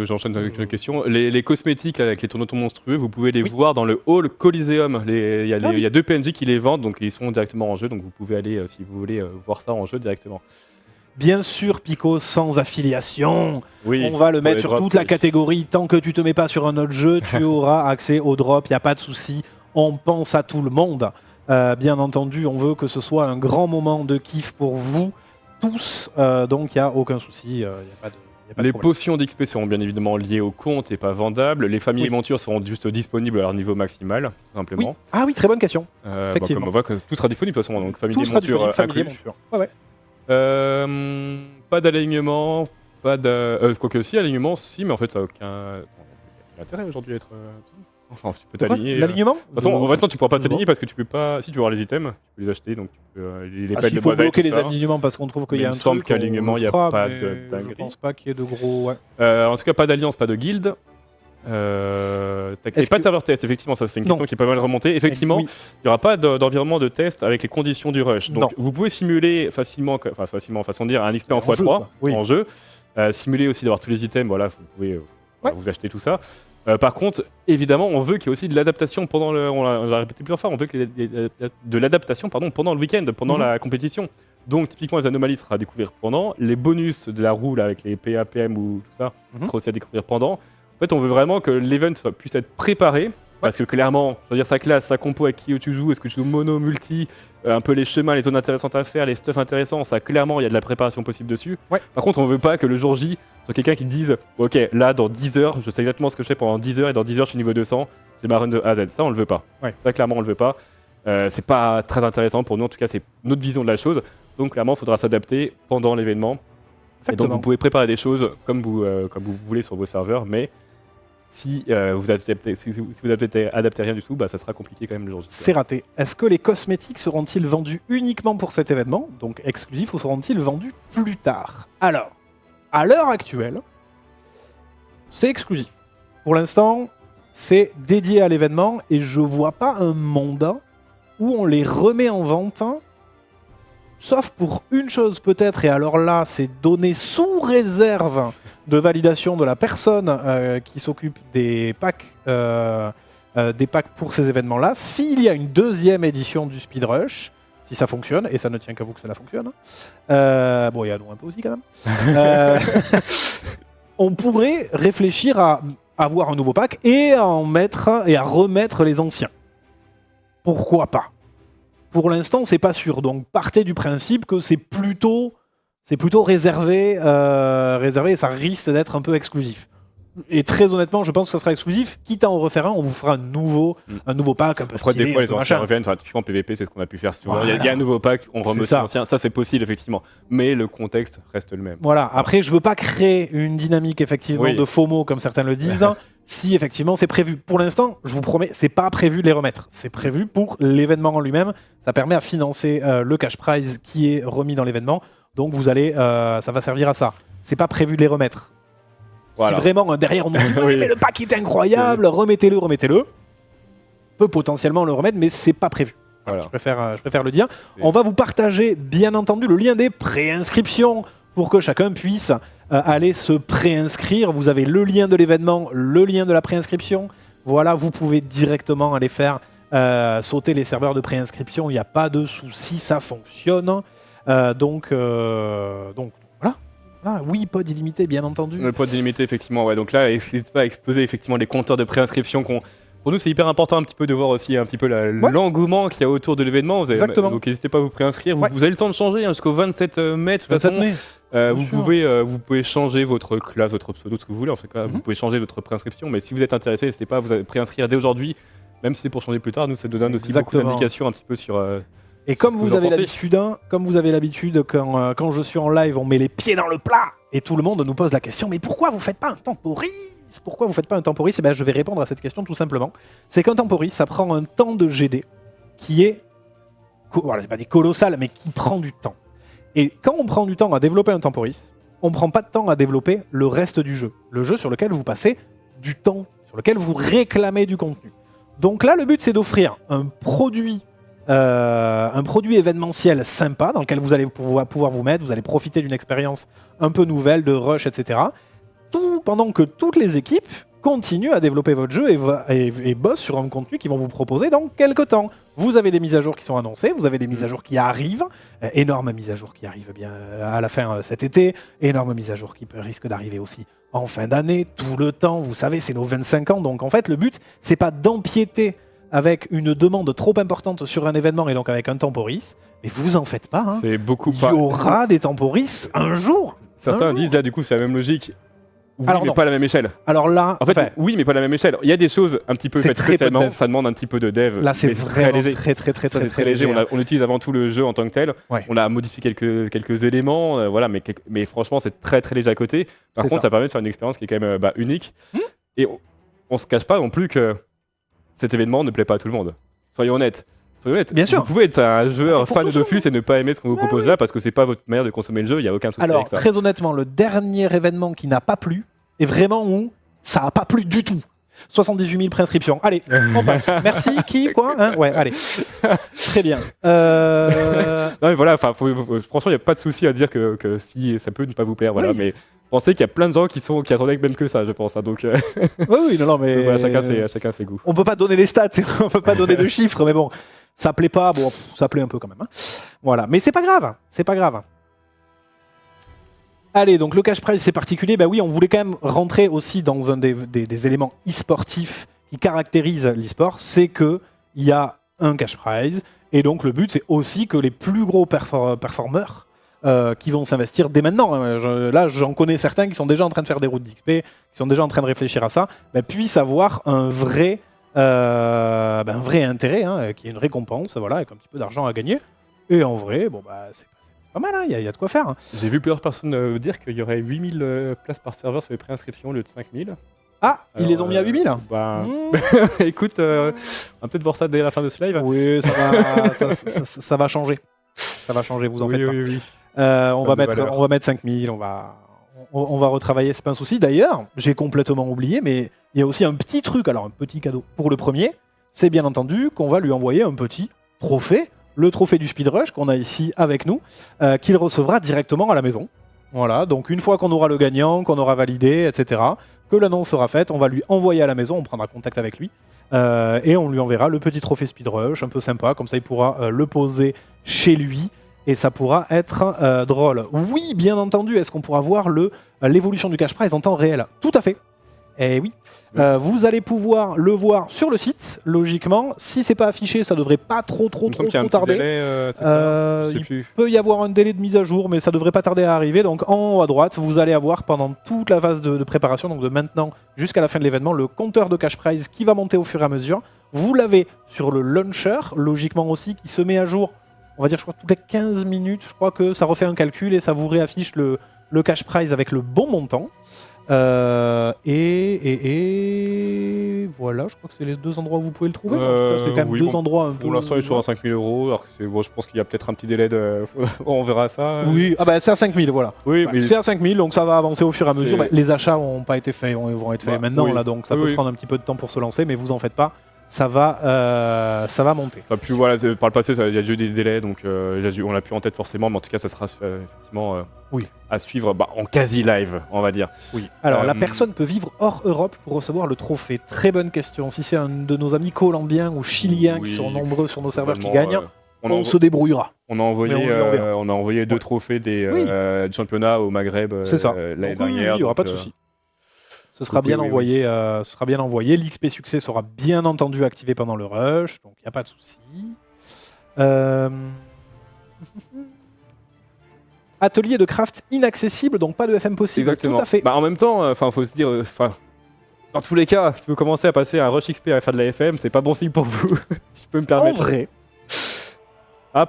j'enchaîne avec une question. Les cosmétiques là, avec les tournois monstrueux, vous pouvez les voir dans le hall Coliseum. Il y a 2 PNJ qui les vendent, donc ils sont directement en jeu. Donc vous pouvez aller, si vous voulez, voir ça en jeu directement. Bien sûr, Pico, sans affiliation. Oui, on va le mettre sur toute la catégorie. Tant que tu te mets pas sur un autre jeu, tu auras accès au drop. Il n'y a pas de souci. On pense à tout le monde. Bien entendu, on veut que ce soit un grand moment de kiff pour vous tous. Donc il n'y a aucun souci. Y a pas de les potions d'XP seront bien évidemment liées au compte et pas vendables. Les familles et montures seront juste disponibles à leur niveau maximal, tout simplement. Oui. Ah oui, très bonne question. Effectivement. Comme on voit que tout sera disponible de toute façon, donc famille et montures inclus. Pas d'alignement, pas de... quoique aussi, alignement, si, mais en fait ça n'a aucun intérêt aujourd'hui d'être... Enfin, tu peux t'aligner. L'alignement de toute façon, maintenant tu pourras pas t'aligner parce que tu peux pas... Si tu veux avoir les items, tu peux les acheter, donc tu peux les pelles de faut bloquer les alignements parce qu'on trouve qu'il y a un truc. Il me semble qu'alignement, il n'y a pas de dinguerie. Je pense pas qu'il y ait de gros... en tout cas, pas d'alliance, pas de guilde. Et pas de serveur test, effectivement, ça c'est une question qui est pas mal remontée. Effectivement, il n'y aura pas d'environnement de test avec les conditions du rush. Donc vous pouvez simuler facilement, façon de dire, un XP en x3 en jeu. Simuler aussi d'avoir tous les items, voilà, vous pouvez vous acheter tout ça. Par contre, évidemment, on veut qu'il y ait aussi de l'adaptation pendant le... On l'a répété plusieurs fois, on veut qu'il y ait de l'adaptation pendant le week-end, pendant la compétition. Donc, typiquement, les anomalies sera à découvrir pendant. Les bonus de la roue, là, avec les PA, PM ou tout ça, sera aussi à découvrir pendant. En fait, on veut vraiment que l'event puisse être préparé. Parce que clairement, je veux dire, sa classe, sa compo avec qui tu joues, est-ce que tu joues mono, multi, un peu les chemins, les zones intéressantes à faire, les stuffs intéressants, ça clairement, il y a de la préparation possible dessus. Par contre, on veut pas que le jour J, soit quelqu'un qui dise ok, là, dans 10 heures, je sais exactement ce que je fais pendant 10 heures, et dans 10 heures, je suis niveau 200, j'ai ma run de A à Z. Ça, on le veut pas. Ça, clairement, on le veut pas. C'est pas très intéressant pour nous, en tout cas, c'est notre vision de la chose. Donc, clairement, il faudra s'adapter pendant l'événement. Et donc, vous pouvez préparer des choses comme vous voulez sur vos serveurs, mais si vous adaptez rien du tout, ça sera compliqué quand même le jour. C'est raté. Est-ce que les cosmétiques seront-ils vendus uniquement pour cet événement, donc exclusifs, ou seront-ils vendus plus tard? Alors, à l'heure actuelle, c'est exclusif. Pour l'instant, c'est dédié à l'événement et je vois pas un monde où on les remet en vente, sauf pour une chose peut-être, et alors là, c'est donné sous réserve de validation de la personne qui s'occupe des packs pour ces événements-là. S'il y a une deuxième édition du Speed Rush, si ça fonctionne, et ça ne tient qu'à vous que cela fonctionne, bon, il y a nous un peu aussi quand même, on pourrait réfléchir à avoir un nouveau pack et à remettre les anciens. Pourquoi pas? Pour l'instant, c'est pas sûr. Donc, partez du principe que c'est plutôt réservé, et ça risque d'être un peu exclusif. Et très honnêtement, je pense que ça sera exclusif. Quitte à en refaire un, on vous fera un nouveau pack un peu stylé. Après, des fois, les anciens reviennent. Typiquement, PVP, c'est ce qu'on a pu faire souvent. Il y a un nouveau pack, on remet aussi l'ancien. Ça, c'est possible, effectivement. Mais le contexte reste le même. Voilà. Après, je veux pas créer une dynamique, effectivement, de FOMO, comme certains le disent. Si, effectivement, c'est prévu. Pour l'instant, je vous promets, c'est pas prévu de les remettre. C'est prévu pour l'événement en lui-même. Ça permet à financer le cash prize qui est remis dans l'événement. Donc, ça va servir à ça. C'est pas prévu de les remettre. Voilà. Si vraiment derrière on nous dit mais le pack est incroyable, remettez-le. On peut potentiellement le remettre, mais c'est pas prévu. Voilà. Je préfère le dire. On va vous partager bien entendu le lien des préinscriptions pour que chacun puisse aller se préinscrire. Vous avez le lien de l'événement, le lien de la préinscription. Voilà, vous pouvez directement aller faire sauter les serveurs de préinscription. Il n'y a pas de souci, ça fonctionne. Donc voilà. Ah oui, pod illimité, bien entendu. Le pod illimité, effectivement, ouais. Donc là, n'hésitez pas à exploser effectivement les compteurs de préinscription Pour nous, c'est hyper important un petit peu de voir aussi un petit peu l'engouement qu'il y a autour de l'événement. Exactement. Donc n'hésitez pas à vous préinscrire. Vous avez le temps de changer jusqu'au 27 mai. De toute 27 façon, mai. vous pouvez changer votre classe, votre pseudo, ce que vous voulez. En fait, vous pouvez changer votre préinscription. Mais si vous êtes intéressé, n'hésitez pas à vous préinscrire dès aujourd'hui. Même si c'est pour changer plus tard, nous, ça nous donne aussi beaucoup d'indications un petit peu sur... Et comme vous avez l'habitude, quand je suis en live, on met les pieds dans le plat et tout le monde nous pose la question, mais pourquoi vous faites pas un temporis? Pourquoi vous faites pas un temporis? Et ben, je vais répondre à cette question tout simplement. C'est qu'un temporis, ça prend un temps de GD qui est, voilà, pas des colossal, mais qui prend du temps. Et quand on prend du temps à développer un temporis, on prend pas de temps à développer le reste du jeu. Le jeu sur lequel vous passez du temps, sur lequel vous réclamez du contenu. Donc là, le but, c'est d'offrir un produit événementiel sympa dans lequel vous allez pouvoir vous mettre, vous allez profiter d'une expérience un peu nouvelle, de rush, etc. Tout pendant que toutes les équipes continuent à développer votre jeu et bossent sur un contenu qu'ils vont vous proposer dans quelques temps. Vous avez des mises à jour qui sont annoncées, vous avez des mises à jour qui arrivent, énormes mises à jour qui arrivent bien à la fin cet été, énormes mises à jour qui risquent d'arriver aussi en fin d'année, tout le temps, vous savez, c'est nos 25 ans, donc en fait le but, c'est pas d'empiéter avec une demande trop importante sur un événement et donc avec un temporis, mais vous en faites pas. Hein. C'est beaucoup Il y aura des temporis un jour. Certains disent là, du coup, c'est la même logique. Oui, alors mais non. Pas à la même échelle. Alors là, en fait, oui, mais pas à la même échelle. Il y a des choses un petit peu faites spécialement, ça demande un petit peu de dev. Là, c'est vraiment très léger. Très léger. On utilise avant tout le jeu en tant que tel. Ouais. On a modifié quelques éléments, voilà, mais franchement, c'est très léger à côté. Par contre, ça permet de faire une expérience qui est quand même unique. Et on se cache pas non plus que cet événement ne plaît pas à tout le monde. Soyons honnêtes. Bien sûr. Vous pouvez être un joueur fan de Dofus et ne pas aimer ce qu'on vous propose là parce que c'est pas votre manière de consommer le jeu, il n'y a aucun souci avec ça. Alors, très honnêtement, le dernier événement qui n'a pas plu est vraiment où ça n'a pas plu du tout. 78 000 préinscriptions. Allez, on passe. Merci. Qui? Quoi hein? Ouais, allez. Très bien. Non, mais voilà, franchement, il n'y a pas de souci à dire que si ça peut ne pas vous plaire. Voilà, mais pensez qu'il y a plein de gens qui attendaient même que ça, je pense. Hein, donc, oui, non, mais. Donc, voilà, chacun ses goûts. On peut pas donner les stats, on peut pas donner de chiffres, mais bon, ça plaît pas. Bon, ça plaît un peu quand même. Hein. Voilà, mais c'est pas grave. C'est pas grave. Allez, donc le cash prize c'est particulier, bah oui, on voulait quand même rentrer aussi dans un des éléments e-sportifs qui caractérisent l'e-sport, c'est qu'il y a un cash prize, et donc le but c'est aussi que les plus gros performeurs qui vont s'investir dès maintenant, hein, là j'en connais certains qui sont déjà en train de faire des routes d'XP, qui sont déjà en train de réfléchir à ça, bah, puissent avoir un vrai intérêt, hein, qui est une récompense, voilà, avec un petit peu d'argent à gagner, et en vrai, bon bah c'est pas mal, il y a de quoi faire. Hein. J'ai vu plusieurs personnes dire qu'il y aurait 8000 places par serveur sur les préinscriptions au lieu de 5000. Ah, ils les ont mis à 8000 Écoute, on va peut-être voir ça dès la fin de ce live. Oui, ça va changer. Ça va changer, vous en faites pas. Oui. On va mettre 5000, on va retravailler, c'est pas un souci. D'ailleurs, j'ai complètement oublié, mais il y a aussi un petit truc, alors un petit cadeau. Pour le premier, c'est bien entendu qu'on va lui envoyer un petit trophée. Le trophée du speedrush qu'on a ici avec nous, qu'il recevra directement à la maison. Voilà, donc une fois qu'on aura le gagnant, qu'on aura validé, etc., que l'annonce sera faite, on va lui envoyer à la maison, on prendra contact avec lui, et on lui enverra le petit trophée speedrush, un peu sympa, comme ça il pourra le poser chez lui, et ça pourra être drôle. Oui, bien entendu, est-ce qu'on pourra voir l'évolution du cash prize en temps réel? Tout à fait. Eh oui. Vous allez pouvoir le voir sur le site, logiquement. Si c'est pas affiché, ça devrait pas trop tarder. Il peut y avoir un délai de mise à jour, mais ça devrait pas tarder à arriver. Donc en haut à droite, vous allez avoir pendant toute la phase de préparation, donc de maintenant jusqu'à la fin de l'événement, le compteur de cash prize qui va monter au fur et à mesure. Vous l'avez sur le launcher, logiquement aussi, qui se met à jour, on va dire, je crois, toutes les 15 minutes. Je crois que ça refait un calcul et ça vous réaffiche le cash prize avec le bon montant. Et voilà, je crois que c'est les deux endroits où vous pouvez le trouver. En tout cas, c'est quand même deux endroits un peu. Pour l'instant, il est sur 5 000 €. Alors que je pense qu'il y a peut-être un petit délai on verra ça. Oui, c'est à 5 000, voilà. Oui, mais c'est à 5 000, donc ça va avancer au fur et à mesure. Les achats n'ont pas été faits, ils vont être faits maintenant, là, donc ça peut prendre un petit peu de temps pour se lancer, mais vous en faites pas. Ça va monter. Ça a pu, voilà, par le passé, il y a eu des délais, donc on l'a plus en tête forcément, mais en tout cas, ça sera effectivement à suivre en quasi live, on va dire. Oui. Alors, la personne peut vivre hors Europe pour recevoir le trophée. Très bonne question. Si c'est un de nos amis colombiens ou chiliens qui sont nombreux sur nos serveurs qui gagnent, on se débrouillera. On a envoyé, Mais on verra. on a envoyé 2 trophées du championnat au Maghreb C'est ça. l'année Donc, oui, dernière. il n'y aura donc, pas de souci. Ce sera donc, bien oui, envoyé. Ce sera bien envoyé. L'XP succès sera bien entendu activé pendant le rush, donc il n'y a pas de souci. Atelier de craft inaccessible, donc pas de FM possible. Exactement. Tout à fait. Bah, en même temps, faut se dire, dans tous les cas, si vous commencez à passer un rush XP à faire de la FM, c'est pas bon signe pour vous. Si je peux me En permettre. vrai,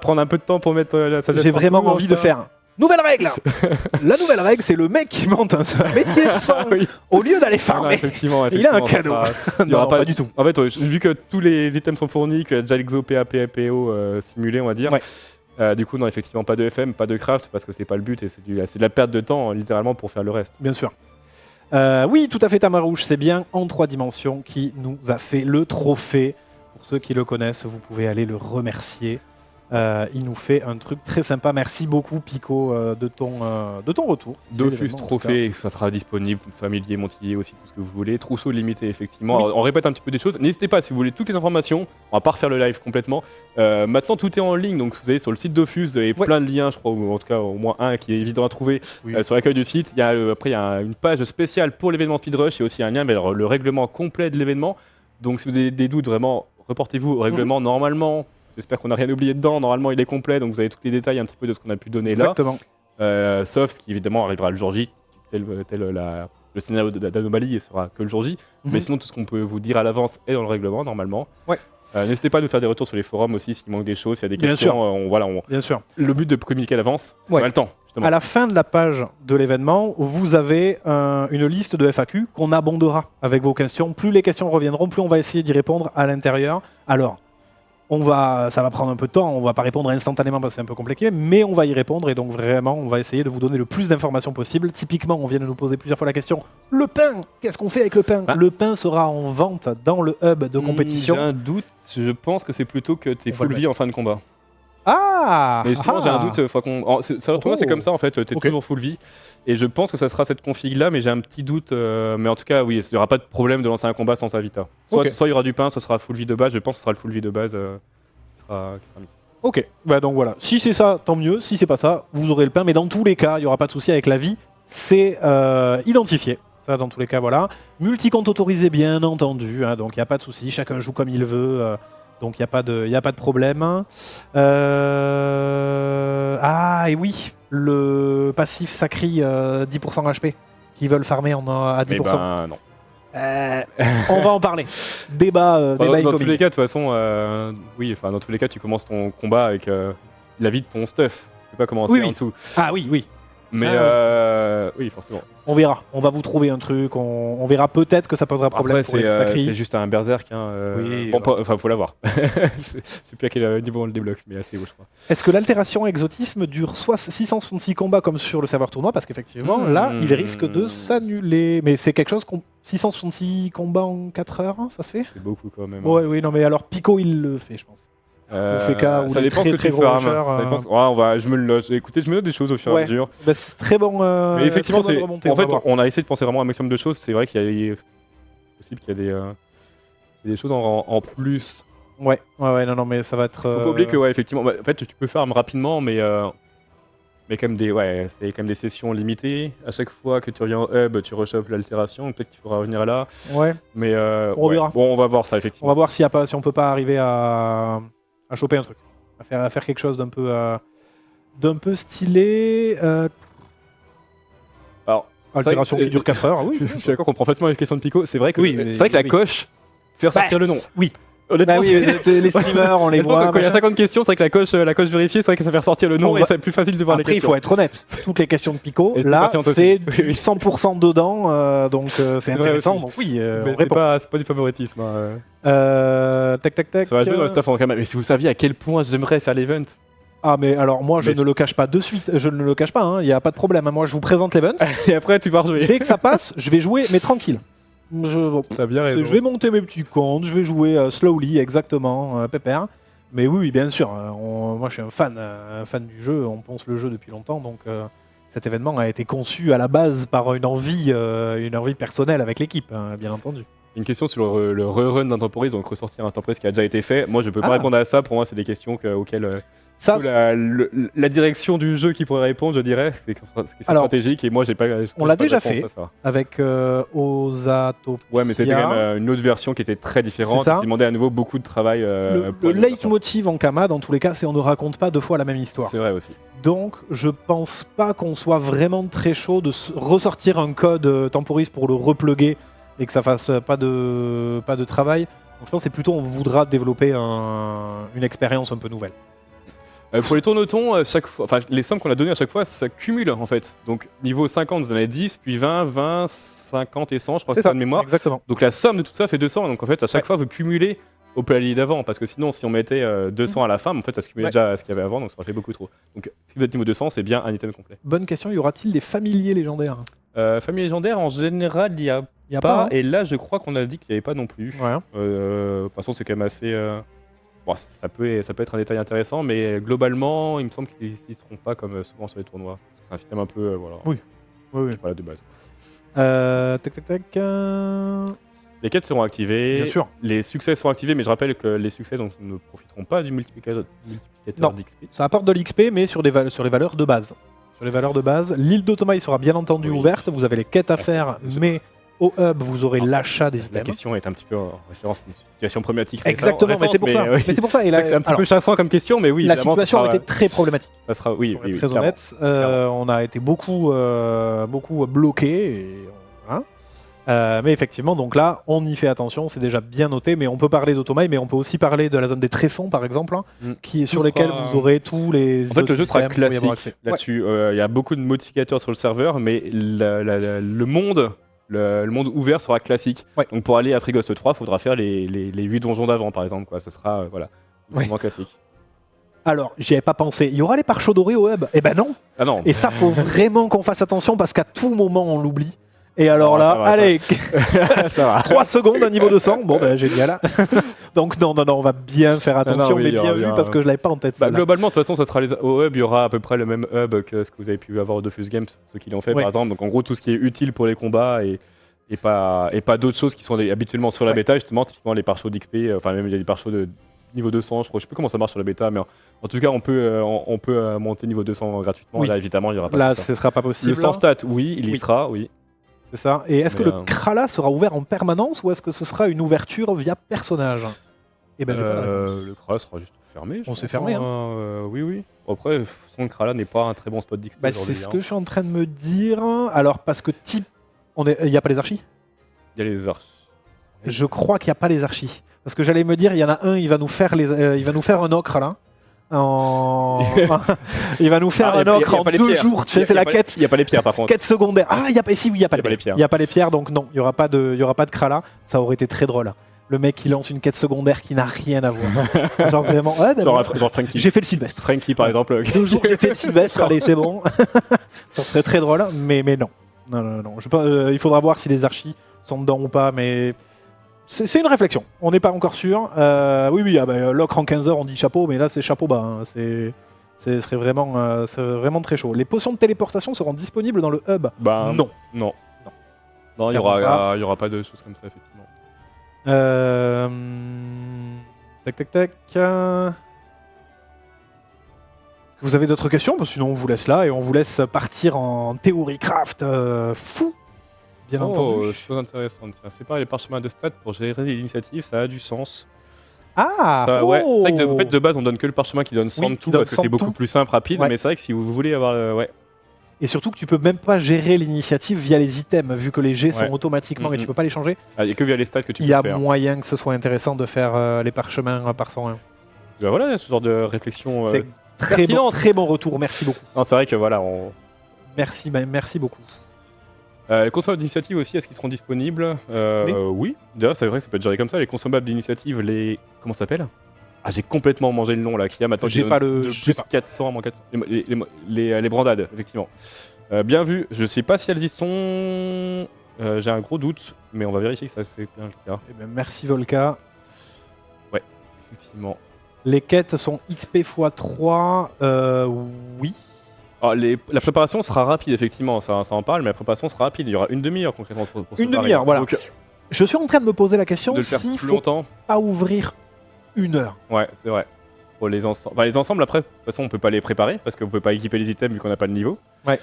Prendre un peu de temps pour mettre la sagesse. j'ai vraiment partout, envie de ça. faire. Nouvelle règle. La nouvelle règle, c'est le mec qui monte un métier sans, Oui. au lieu d'aller Ah, non, farmer. effectivement, Il a un effectivement, cadeau. ça sera- il y aura Non, pas- pas du tout. En fait, vu que tous les items sont fournis, qu'il y a déjà l'exo PAP et PO simulé, on va dire. Ouais. Du coup, non, effectivement, pas de FM, pas de craft, parce que c'est pas le but et c'est de la perte de temps, littéralement, pour faire le reste. Bien sûr. Oui, tout à fait, Tamarouche, c'est bien en 3 dimensions qui nous a fait le trophée. Pour ceux qui le connaissent, vous pouvez aller le remercier. Il nous fait un truc très sympa. Merci beaucoup, Pico, de ton retour. C'était Dofus l'événement, en tout trophée, ça sera disponible, familier, montilier aussi, tout ce que vous voulez. Trousseau limité, effectivement. Alors, on répète un petit peu des choses. N'hésitez pas, si vous voulez toutes les informations, on va pas refaire le live complètement. Maintenant, tout est en ligne, donc vous allez sur le site Dofus, vous avez plein de liens, je crois, ou en tout cas au moins un qui est évident à trouver Oui. sur l'accueil du site. Il y a, après, il y a une page spéciale pour l'événement Speedrush, il y a aussi un lien vers le règlement complet de l'événement. Donc, si vous avez des doutes, vraiment, reportez-vous au règlement normalement. J'espère qu'on n'a rien oublié dedans. Normalement, il est complet, donc vous avez tous les détails un petit peu de ce qu'on a pu donner Exactement. là. Sauf ce qui évidemment arrivera le jour J, tel le scénario d'anomalie sera que le jour J. Mais sinon, tout ce qu'on peut vous dire à l'avance est dans le règlement normalement. Ouais. N'hésitez pas à nous faire des retours sur les forums aussi s'il manque des choses, s'il y a des Bien questions. sûr. Bien sûr. Le but de communiquer à l'avance, c'est qu'on a le temps. Justement. À la fin de la page de l'événement, vous avez une liste de FAQ qu'on abondera avec vos questions. Plus les questions reviendront, plus on va essayer d'y répondre à l'intérieur. Alors, ça va prendre un peu de temps, on va pas répondre instantanément parce que c'est un peu compliqué, mais on va y répondre et donc vraiment on va essayer de vous donner le plus d'informations possible. Typiquement, on vient de nous poser plusieurs fois la question, le pain, qu'est-ce qu'on fait avec le pain? Le pain sera en vente dans le hub de compétition. J'ai un doute, je pense que c'est plutôt que t'es full vie en fin de combat. Ah! Mais justement, j'ai un doute, c'est comme ça en fait, t'es toujours full vie. Et je pense que ça sera cette config là, mais j'ai un petit doute. Mais en tout cas, oui, il n'y aura pas de problème de lancer un combat sans sa vita. Soit il y aura du pain, soit ce sera full vie de base. Je pense que ce sera le full vie de base qui sera mis. Ok, bah donc voilà. Si c'est ça, tant mieux. Si c'est pas ça, vous aurez le pain. Mais dans tous les cas, il n'y aura pas de souci avec la vie. C'est identifié. Ça, dans tous les cas, voilà. Multi-compte autorisé, bien entendu. Hein, donc il n'y a pas de souci. Chacun joue comme il veut. Donc il n'y a pas de problème. Ah, et oui, le passif Sacri 10% HP qui veulent farmer à 10%. Eh ben non. On va en parler. Débat dans tous les cas, de toute façon, dans tous les cas, tu commences ton combat avec la vie de ton stuff. Tu peux pas commencer en dessous. Ah oui. Mais oui, forcément. On verra. On va vous trouver un truc. On verra peut-être que ça posera problème. Après, c'est juste un berserk. Oui, faut l'avoir. Je sais plus à quel niveau on le débloque, mais assez haut, je crois. Est-ce que l'altération exotisme dure soit 666 combats comme sur le serveur tournoi? Parce qu'effectivement, là, il risque de s'annuler. Mais c'est quelque chose qu'on. 666 combats en 4 heures, ça se fait? C'est beaucoup quand même. Ouais, oui, non, mais alors Pico, il le fait, je pense. ou ça les dépend très, ce que très tu gros farmes. rushers, Je me le note. Écoutez, je me note des choses au fur et à mesure. Bah, c'est très bon. Mais effectivement, très bonne remontée, en fait, va voir. on a essayé de penser vraiment à un maximum de choses. C'est vrai qu'il y a possible qu'il y a des choses en plus. Ouais, non, mais ça va être. Faut pas oublier que, effectivement, en fait, tu peux farm rapidement, mais quand même c'est quand même des sessions limitées. À chaque fois que tu reviens au hub, tu rechopes l'altération. Peut-être qu'il faudra revenir là. Ouais. Mais on verra. Bon, on va voir ça, effectivement. On va voir si on peut pas arriver à choper un truc. À faire quelque chose d'un peu stylé. Alors, altération qui dure 4 heures. Oui, je suis d'accord qu'on prend facilement les questions de Pico. C'est vrai que, la coche fait ressortir le nom. Oui. Honnêtement, les streamers, on les voit. Quand il y a 50 questions, c'est vrai que la coche vérifiée, c'est vrai que ça fait ressortir le nom et c'est plus facile de voir les questions. Après, il faut être honnête. Toutes les questions de Pico, là, c'est 100% dedans, donc c'est intéressant. Donc oui, on répond. C'est pas du favoritisme. Tac. Ça va jouer dans le stuff en caméra. Mais si vous saviez à quel point j'aimerais faire l'event. Ah, mais alors moi, je ne le cache pas de suite. Je ne le cache pas, il n'y a pas de problème. Moi, je vous présente l'event. Et après, tu vas rejouer. Dès que ça passe, je vais jouer, mais tranquille. T'as bien raison. Je vais monter mes petits comptes, je vais jouer slowly, exactement, pépère. Mais oui, bien sûr, moi je suis un fan du jeu, on pense le jeu depuis longtemps, donc cet événement a été conçu à la base par une envie personnelle avec l'équipe, bien entendu. Une question sur le rerun d'un temporis, donc ressortir un temporis qui a déjà été fait. Moi, je peux pas répondre à ça. Pour moi, c'est des questions auxquelles Ça, la direction du jeu qui pourrait répondre, je dirais. C'est stratégique et moi, j'ai pas. On l'a déjà fait avec Osatopia. Ouais, mais c'était quand même une autre version qui était très différente, qui demandait à nouveau beaucoup de travail. Le leitmotiv en Kama, dans tous les cas, c'est on ne raconte pas deux fois la même histoire. C'est vrai aussi. Donc, je pense pas qu'on soit vraiment très chaud de ressortir un code temporis pour le repluguer et que ça fasse pas de travail. Donc, je pense que c'est plutôt on voudra développer une expérience un peu nouvelle. Pour les tournotons, les sommes qu'on a données à chaque fois, ça cumule en fait. Donc niveau 50, vous en avez 10, puis 20, 20, 50 et 100, je crois que c'est ça de mémoire. Exactement. Donc la somme de tout ça fait 200. Donc en fait, à chaque fois, vous cumulez au palier d'avant. Parce que sinon, si on mettait 200 à la fin, en fait, ça se cumulait déjà à ce qu'il y avait avant, donc ça aurait fait beaucoup trop. Donc si vous êtes niveau 200, c'est bien un item complet. Bonne question, y aura-t-il des familiers légendaires? Famille légendaire, en général, il n'y a pas. Hein. Et là, je crois qu'on a dit qu'il n'y avait pas non plus. Ouais. De toute façon, c'est quand même assez. Bon, ça peut être un détail intéressant, mais globalement, il me semble qu'ils ne seront pas comme souvent sur les tournois. C'est un système un peu. Voilà. Oui. Voilà, de base. Les quêtes seront activées. Bien sûr. Les succès seront activés, mais je rappelle que les succès donc, ne profiteront pas du multiplicateur d'XP. Ça apporte de l'XP, mais sur les valeurs de base. Sur les valeurs de base, l'île d'Automaï sera bien entendu ouverte. Vous avez les quêtes à faire, mais au hub, vous aurez l'achat des items. La question est un petit peu en référence à une situation problématique. Exactement, mais c'est pour ça. Mais c'est pour ça. C'est un petit peu chaque fois comme question, mais oui. La situation a été très problématique. Ça sera, oui, très honnête. On a été beaucoup bloqués. Mais effectivement, donc là, on y fait attention, c'est déjà bien noté. Mais on peut parler d'Automaï, mais on peut aussi parler de la zone des tréfonds, par exemple, sur lesquels vous aurez tous les. En fait, le jeu sera classique là-dessus. Il y a beaucoup de modificateurs sur le serveur, mais le monde ouvert sera classique. Donc pour aller à Frigost 3, il faudra faire les 8 donjons d'avant, par exemple. Quoi. Ça sera vraiment classique. Alors, j'y avais pas pensé. Il y aura les pare-chocs dorés au hub? Eh ben non. Ah non. Et ça, faut vraiment qu'on fasse attention parce qu'à tout moment, on l'oublie. Et alors là, allez, ça va. 3 secondes à niveau 200. Bon, ben génial. Donc non, on va bien faire attention, mais bien vu parce que je l'avais pas en tête. Globalement, de toute façon, ça sera au hub, il y aura à peu près le même hub que ce que vous avez pu avoir au Dofus Games, ceux qui l'ont fait par exemple. Donc en gros, tout ce qui est utile pour les combats et pas d'autres choses qui sont habituellement sur la bêta, justement, typiquement les pare-chocs d'XP, enfin même il y a des pare-chocs de niveau 200, je sais plus comment ça marche sur la bêta, mais en tout cas, on peut monter niveau 200 gratuitement. Là, évidemment, il y aura pas. Là, ce sera pas possible. Le sans stat, oui, il y sera, oui. C'est ça. Et est-ce que le Krala sera ouvert en permanence ou est-ce que ce sera une ouverture via personnage? Le Krala sera juste fermé. On s'est fermé. Oui. Après, le Krala n'est pas un très bon spot d'XP. C'est ce que je suis en train de me dire. Alors, parce que il n'y a pas les archis? Il y a les archis. Je crois qu'il n'y a pas les archis. Parce que j'allais me dire, il y en a un, il va nous faire un ocre là. Il va nous faire un ocre en 2 jours. Tu sais, c'est la quête. Il n'y a pas les pierres par contre. Quête secondaire. Ah, il n'y a pas les pierres. Il n'y a pas les pierres, donc non, il n'y aura pas de Krala. Ça aurait été très drôle. Le mec qui lance une quête secondaire qui n'a rien à voir. Genre vraiment. Genre Frankie. J'ai fait le Sylvestre. Frankie par exemple. 2 jours, j'ai fait le Sylvestre. Allez, c'est bon. Ça serait très drôle, mais non. Non. Il faudra voir si les archis sont dedans ou pas, mais. C'est une réflexion, on n'est pas encore sûr. Oui, l'ocre en 15 heures, on dit chapeau, mais là c'est chapeau bas. Hein. Ce serait vraiment très chaud. Les potions de téléportation seront disponibles dans le hub? Non. Non, il n'y aura pas de choses comme ça, effectivement. Tac. Vous avez d'autres questions? Sinon on vous laisse là et on vous laisse partir en théorie craft fou. Bien entendu. Chose intéressante. C'est pas les parchemins de stats pour gérer l'initiative, ça a du sens. Ah ça, ouais. C'est vrai que de base, on donne que le parchemin qui donne 100 de tout parce que c'est beaucoup plus simple, rapide, mais c'est vrai que si vous voulez avoir. Et surtout que tu peux même pas gérer l'initiative via les items, vu que les jets sont automatiquement et tu peux pas les changer. Il n'y a que via les stats que tu peux faire. Il y a moyen que ce soit intéressant de faire les parchemins par 101. Voilà, ce genre de réflexion. C'est très bon retour, merci beaucoup. C'est vrai que voilà. Merci beaucoup. Les consommables d'initiative aussi, est-ce qu'ils seront disponibles? Oui. Déjà, c'est vrai que ça peut être géré comme ça. Les consommables d'initiative, comment ça s'appelle? Ah, j'ai complètement mangé le nom là. Qui a maintenant j'ai pas le. Plus 400, moins 400. Les brandades, effectivement. Bien vu. Je sais pas si elles y sont. J'ai un gros doute, mais on va vérifier que ça c'est bien le cas. Merci Volca. Ouais, effectivement. Les quêtes sont XP x 3. Oui. Alors, la préparation sera rapide, effectivement, ça en parle, mais la préparation sera rapide. Il y aura une demi-heure concrètement pour une demi-heure, voilà. Donc, Je suis en train de me poser la question de le faire s'il plus faut longtemps. pas ouvrir 1 heure. Ouais, c'est vrai. Pour les ensembles. Enfin, les ensembles, après, de toute façon, on peut pas les préparer parce qu'on peut pas équiper les items vu qu'on n'a pas le niveau. Ouais.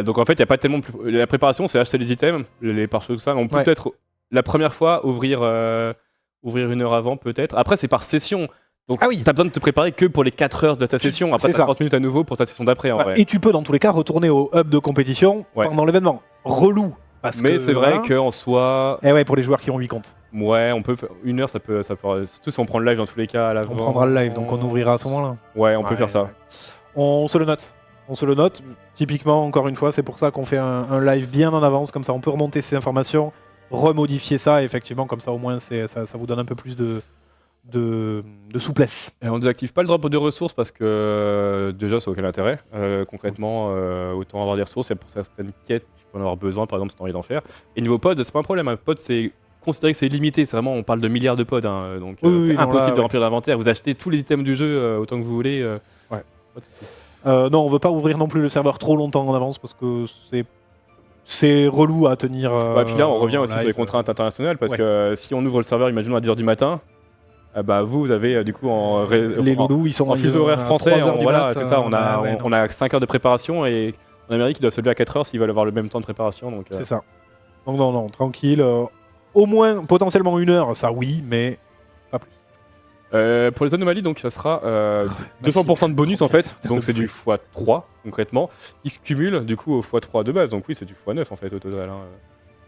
Donc en fait, il y a pas tellement. La préparation, c'est acheter les items, les pare-feux, tout ça. On peut Ouais. peut-être la première fois ouvrir 1 heure avant, peut-être. Après, c'est par session. Donc Ah oui. t'as besoin de te préparer que pour les 4 heures de ta session. Après, c'est t'as ça. 30 minutes à nouveau pour ta session d'après, en Ouais, vrai. et tu peux dans tous les cas retourner au hub de compétition Ouais. pendant l'événement. Relou. Parce Mais que, c'est vrai voilà. qu'en soi, Et ouais, pour les joueurs qui ont 8 comptes. ouais, on peut faire 1 heure, ça peut. Surtout si on prend le live dans tous les cas à l'avant. On prendra le live, donc on ouvrira à ce moment-là. Ouais, on peut Ouais, faire ça. ouais. On se le note. On se le note. Typiquement, encore une fois, c'est pour ça qu'on fait un live bien en avance. Comme ça, on peut remonter ces informations, remodifier ça. Et effectivement, comme ça, au moins, ça vous donne un peu plus de souplesse. Et on désactive pas le drop de ressources parce que déjà ça n'a aucun intérêt. Concrètement, autant avoir des ressources, et pour certaines quêtes, tu peux en avoir besoin, par exemple si tu as envie d'en faire. Et niveau pod, c'est pas un problème. Un pod, c'est considéré que c'est limité. C'est vraiment, on parle de milliards de pods, hein, donc Oui, c'est non, impossible là, de remplir l'inventaire. Vous achetez tous les items du jeu autant que vous voulez. Ouais. Pas de souci. Non, on veut pas ouvrir non plus le serveur trop longtemps en avance parce que c'est relou à tenir. Ouais, puis là, on revient aussi sur les live. contraintes internationales parce Ouais. que si on ouvre le serveur, imaginons à 10h du matin, bah vous avez du coup Les loulous, ils sont en fuseau horaire à français, 3 heures du voilà, mat, c'est ça, on a, ouais, on a 5 heures de préparation et en Amérique, ils doivent se lever à 4 heures s'ils veulent avoir le même temps de préparation. Donc, C'est ça. Donc non, tranquille. Au moins, potentiellement 1 heure, ça oui, mais pas plus. pour les anomalies, donc ça sera 200% de bonus en fait, donc c'est du x3 concrètement, qui se cumule du coup au x3 de base, donc oui, c'est du x9 en fait au total. Hein.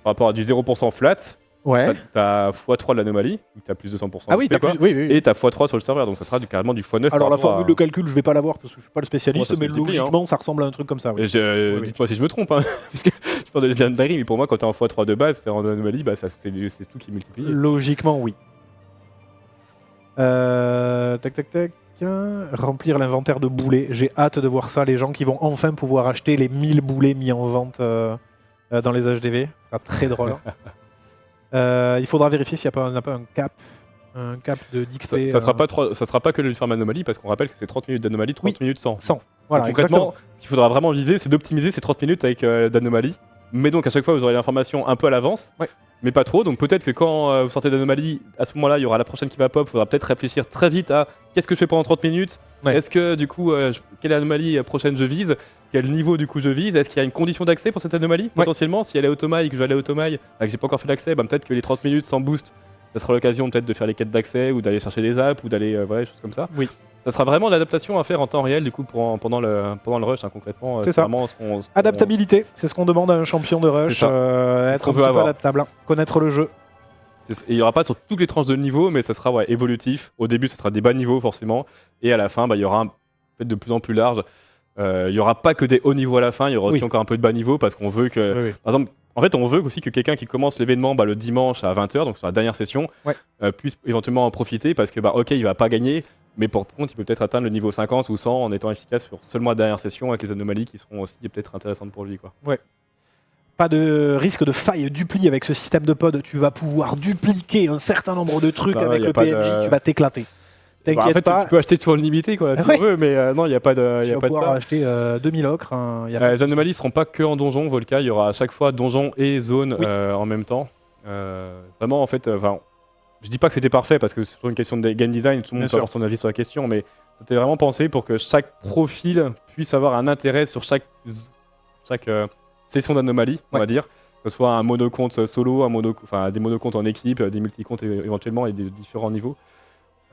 Par rapport à du 0% flat, Ouais. t'as x3 de l'anomalie, donc t'as plus de 100%. Ah oui, t'as quoi. plus. Oui. Et t'as x3 sur le serveur, donc ça sera carrément du x9. Alors la par rapport formule de calcul, je vais pas l'avoir parce que je suis pas le Ouais, spécialiste, ça se mais multiplie, logiquement, ça ressemble à un truc comme ça. Oui. Et Oui. dites-moi si je me trompe, hein, parce que je parle de Legendary, mais pour moi, quand t'es en x3 de base, t'es en anomalie, bah, c'est tout qui est multiplié. Logiquement, oui. Tac. Remplir l'inventaire de boulets. J'ai hâte de voir ça. Les gens qui vont enfin pouvoir acheter les 1000 boulets mis en vente dans les HDV. Ce sera très drôle. Il faudra vérifier s'il n'y a pas un cap. Un cap de d'XP. Ça sera pas que le farm anomalie, parce qu'on rappelle que c'est 30 minutes d'anomalie, 30 minutes sans. 100. Voilà, Donc, concrètement, exactement. ce qu'il faudra vraiment viser, c'est d'optimiser ces 30 minutes avec d'anomalie. Mais donc à chaque fois, vous aurez l'information un peu à l'avance, Ouais. mais pas trop. Donc peut-être que quand vous sortez d'anomalie, à ce moment-là, il y aura la prochaine qui va pop. Il faudra peut-être réfléchir très vite à qu'est-ce que je fais pendant 30 minutes. Ouais. Est-ce que du coup, quelle anomalie prochaine je vise? Quel niveau du coup je vise? Est-ce qu'il y a une condition d'accès pour cette anomalie? Potentiellement, si elle est automaille et que je vais aller automaille, et que j'ai pas encore fait l'accès, bah, peut-être que les 30 minutes sans boost, ça sera l'occasion peut-être de faire les quêtes d'accès ou d'aller chercher des apps ou d'aller voilà, des choses comme ça. Oui. Ça sera vraiment de l'adaptation à faire en temps réel du coup pendant le rush, hein, concrètement. C'est ça. Vraiment ce qu'on Adaptabilité, c'est ce qu'on demande à un champion de rush. C'est ça. C'est ce Être qu'on un veut petit peu avoir. adaptable, hein. Connaître le jeu. Et il n'y aura pas sur toutes les tranches de niveau, mais ça sera évolutif. Au début, ça sera des bas niveaux forcément, et à la fin, il y aura un fait de plus en plus large. Il n'y aura pas que des hauts niveaux à la fin, il y aura aussi encore un peu de bas niveaux parce qu'on veut que, par exemple, en fait, on veut aussi que quelqu'un qui commence l'événement le dimanche à 20h, donc sur la dernière session, puisse éventuellement en profiter parce que, ok, il va pas gagner, mais par contre, il peut peut-être atteindre le niveau 50 ou 100 en étant efficace sur seulement la dernière session avec les anomalies qui seront aussi peut-être intéressantes pour lui, quoi. Pas de risque de faille dupli avec ce système de pod. Tu vas pouvoir dupliquer un certain nombre de trucs avec y a le pas PNJ. Tu vas t'éclater. En T'inquiète fait, pas. tu peux acheter toujours le limité, quoi, si Ouais. on veut, mais non, il n'y a pas de, Tu vas de pouvoir ça. acheter 2000 ocres. Y a pas de Les souci. anomalies ne seront pas que en donjon, Volca, il y aura à chaque fois donjon et zone Oui. en même temps. Vraiment, en fait, je dis pas que c'était parfait parce que c'est toujours une question de game design, tout le monde Bien peut avoir son avis sur la question, mais c'était vraiment pensé pour que chaque profil puisse avoir un intérêt sur chaque session d'anomalie, on va dire. Que ce soit un monocompte solo, des monocomptes en équipe, des multicomptes éventuellement et des différents niveaux.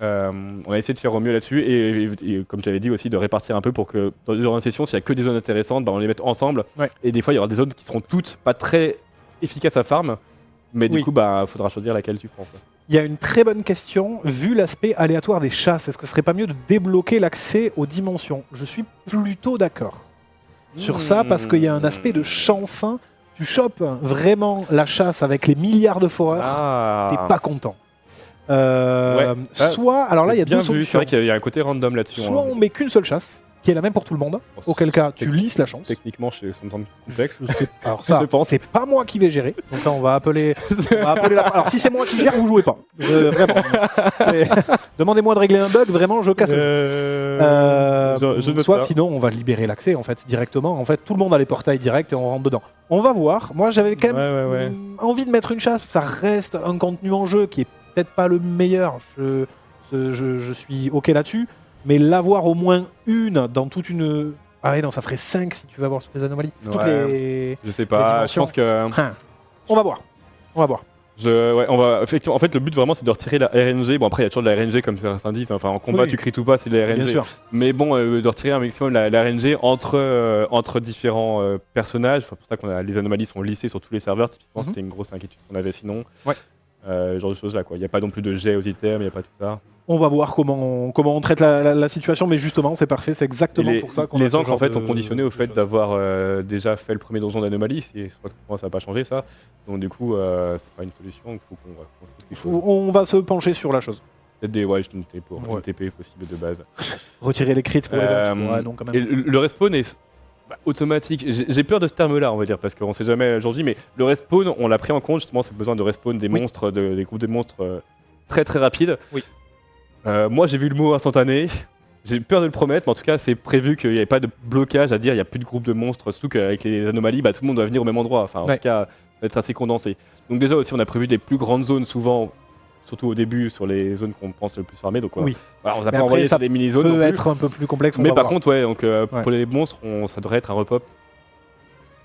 On a essayé de faire au mieux là-dessus et comme tu avais dit aussi de répartir un peu pour que durant la session s'il n'y a que des zones intéressantes on les mette ensemble et des fois il y aura des zones qui seront toutes pas très efficaces à farm mais du coup faudra choisir laquelle tu prends, quoi. Il y a une très bonne question. Vu l'aspect aléatoire des chasses, est-ce que ce serait pas mieux de débloquer l'accès aux dimensions? Je suis plutôt d'accord sur ça parce qu'il y a un aspect de chance. Tu chopes vraiment la chasse avec les milliards de foreurs, t'es pas content. Soit, alors là il y a deux C'est solutions. vrai qu'il y a un côté random là-dessus. Soit on met qu'une seule chasse, qui est la même pour tout le monde. Auquel cas, tu lisses la chance. Techniquement, c'est un temps complexe. Alors ça, Je pense. c'est pas moi qui vais gérer. Donc là, on va appeler Alors si c'est moi qui gère, vous jouez pas. Vraiment. Demandez-moi de régler un bug, vraiment, je casse. Je note Soit ça. sinon, on va libérer l'accès en fait directement. En fait, tout le monde a les portails directs et on rentre dedans. On va voir. Moi, j'avais quand même envie de mettre une chasse. Ça reste un contenu en jeu qui est peut-être pas le meilleur. Je suis ok là-dessus. Mais l'avoir au moins une dans toute une... Ah ouais, non, ça ferait 5 si tu vas voir toutes les anomalies. Ouais. Toutes les... Je sais pas, je pense que... On va voir. On va voir. On va, effectivement, en fait, le but vraiment, c'est de retirer la RNG. Bon, après, il y a toujours de la RNG, comme certains disent. Enfin, en combat, Oui. tu cries tout pas, c'est de la RNG. Bien sûr. Mais bon, de retirer un maximum la RNG entre différents personnages. C'est pour ça que les anomalies sont lissées sur tous les serveurs. Typiquement, c'était une grosse inquiétude qu'on avait sinon. Ouais. Genre de choses là, quoi. Il n'y a pas non plus de jet aux items, il n'y a pas tout ça. On va voir comment on traite la situation, mais justement, c'est parfait, c'est exactement pour ça qu'on a les ce encres genre en fait de- sont conditionnés au de fait choses. d'avoir déjà fait le premier donjon d'anomalie. Je crois que pour moi ça n'a pas changé ça. Donc du coup, c'est pas une solution. Il faut qu'on trouve quelque chose. On va se pencher sur la chose. Peut-être des jetons de TP pour une TP possible de base. Retirer les crits pour les Euh, votes. Ouais, non, quand même. Et le respawn est automatique. J'ai peur de ce terme-là, on va dire, parce qu'on sait jamais aujourd'hui. Mais le respawn, on l'a pris en compte justement, c'est le besoin de respawn des monstres, des groupes de monstres très très rapides. Oui. Moi, j'ai vu le mot instantané. J'ai peur de le promettre, mais en tout cas, c'est prévu qu'il n'y ait pas de blocage à dire il n'y a plus de groupe de monstres, surtout qu'avec les anomalies, tout le monde doit venir au même endroit. Enfin, en tout cas, ça va être assez condensé. Donc, déjà aussi, on a prévu des plus grandes zones, souvent, surtout au début, sur les zones qu'on pense le plus farmer. Donc, Oui. Voilà, on ne va Mais pas après, envoyer ça sur des mini-zones. peut non plus. être un peu plus complexe. on Mais va par voir. contre, pour les monstres, ça devrait être un repop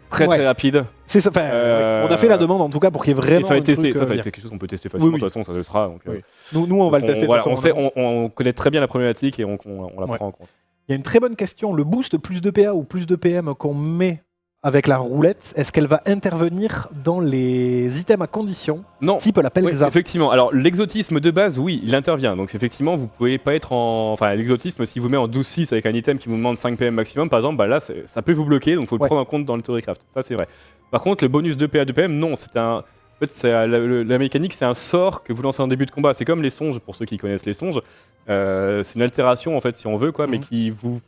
très Ouais. très rapide. C'est ça. On a fait la demande en tout cas pour qu'il y ait vraiment. Et ça va être un truc, testé. Ça va bien. être quelque chose qu'on peut tester facilement. Oui, De toute façon, ça le sera. Donc, Oui. Nous, on va le tester. de voilà, toute façon, on connaît très bien la problématique et on la Ouais. prend en compte. Il y a une très bonne question. Le boost plus de PA ou plus de PM qu'on met avec la roulette, est-ce qu'elle va intervenir dans les items à condition, Non. type la Oui, Pelxa? effectivement. Alors, l'exotisme de base, oui, il intervient. Donc, effectivement, vous pouvez pas être en. Enfin, l'exotisme, si vous met en 12-6 avec un item qui vous demande 5 PM maximum, par exemple, là, ça peut vous bloquer. Donc, il faut le prendre en compte dans le Theorycraft. Ça, c'est vrai. Par contre, le bonus de PA de PM, non. C'est un. En fait, la mécanique, c'est un sort que vous lancez en début de combat. C'est comme les songes, pour ceux qui connaissent les songes. C'est une altération, en fait, si on veut, quoi, mais qui vous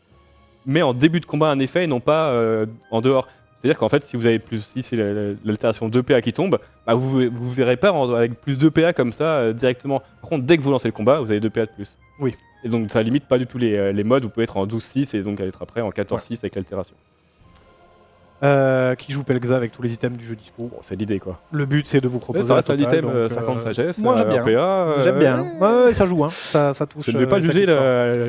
met en début de combat un effet et non pas en dehors. C'est-à-dire qu'en fait, si vous avez plus 6, c'est l'altération 2 PA qui tombe, vous verrez pas avec plus 2 PA comme ça directement. Par contre, dès que vous lancez le combat, vous avez 2 PA de plus. Oui. Et donc, ça limite pas du tout les modes. Vous pouvez être en 12-6 et donc être après en 14-6 avec l'altération. Qui joue Pelxa avec tous les items du jeu dispo. Bon, c'est l'idée quoi. Le but, c'est de vous Mais proposer ça reste la un totale, item donc, 50 sagesse. moi, j'aime bien. PA, J'aime bien. Ouais, ça joue, hein. Ça touche. Je ne vais pas ça juger clique fort.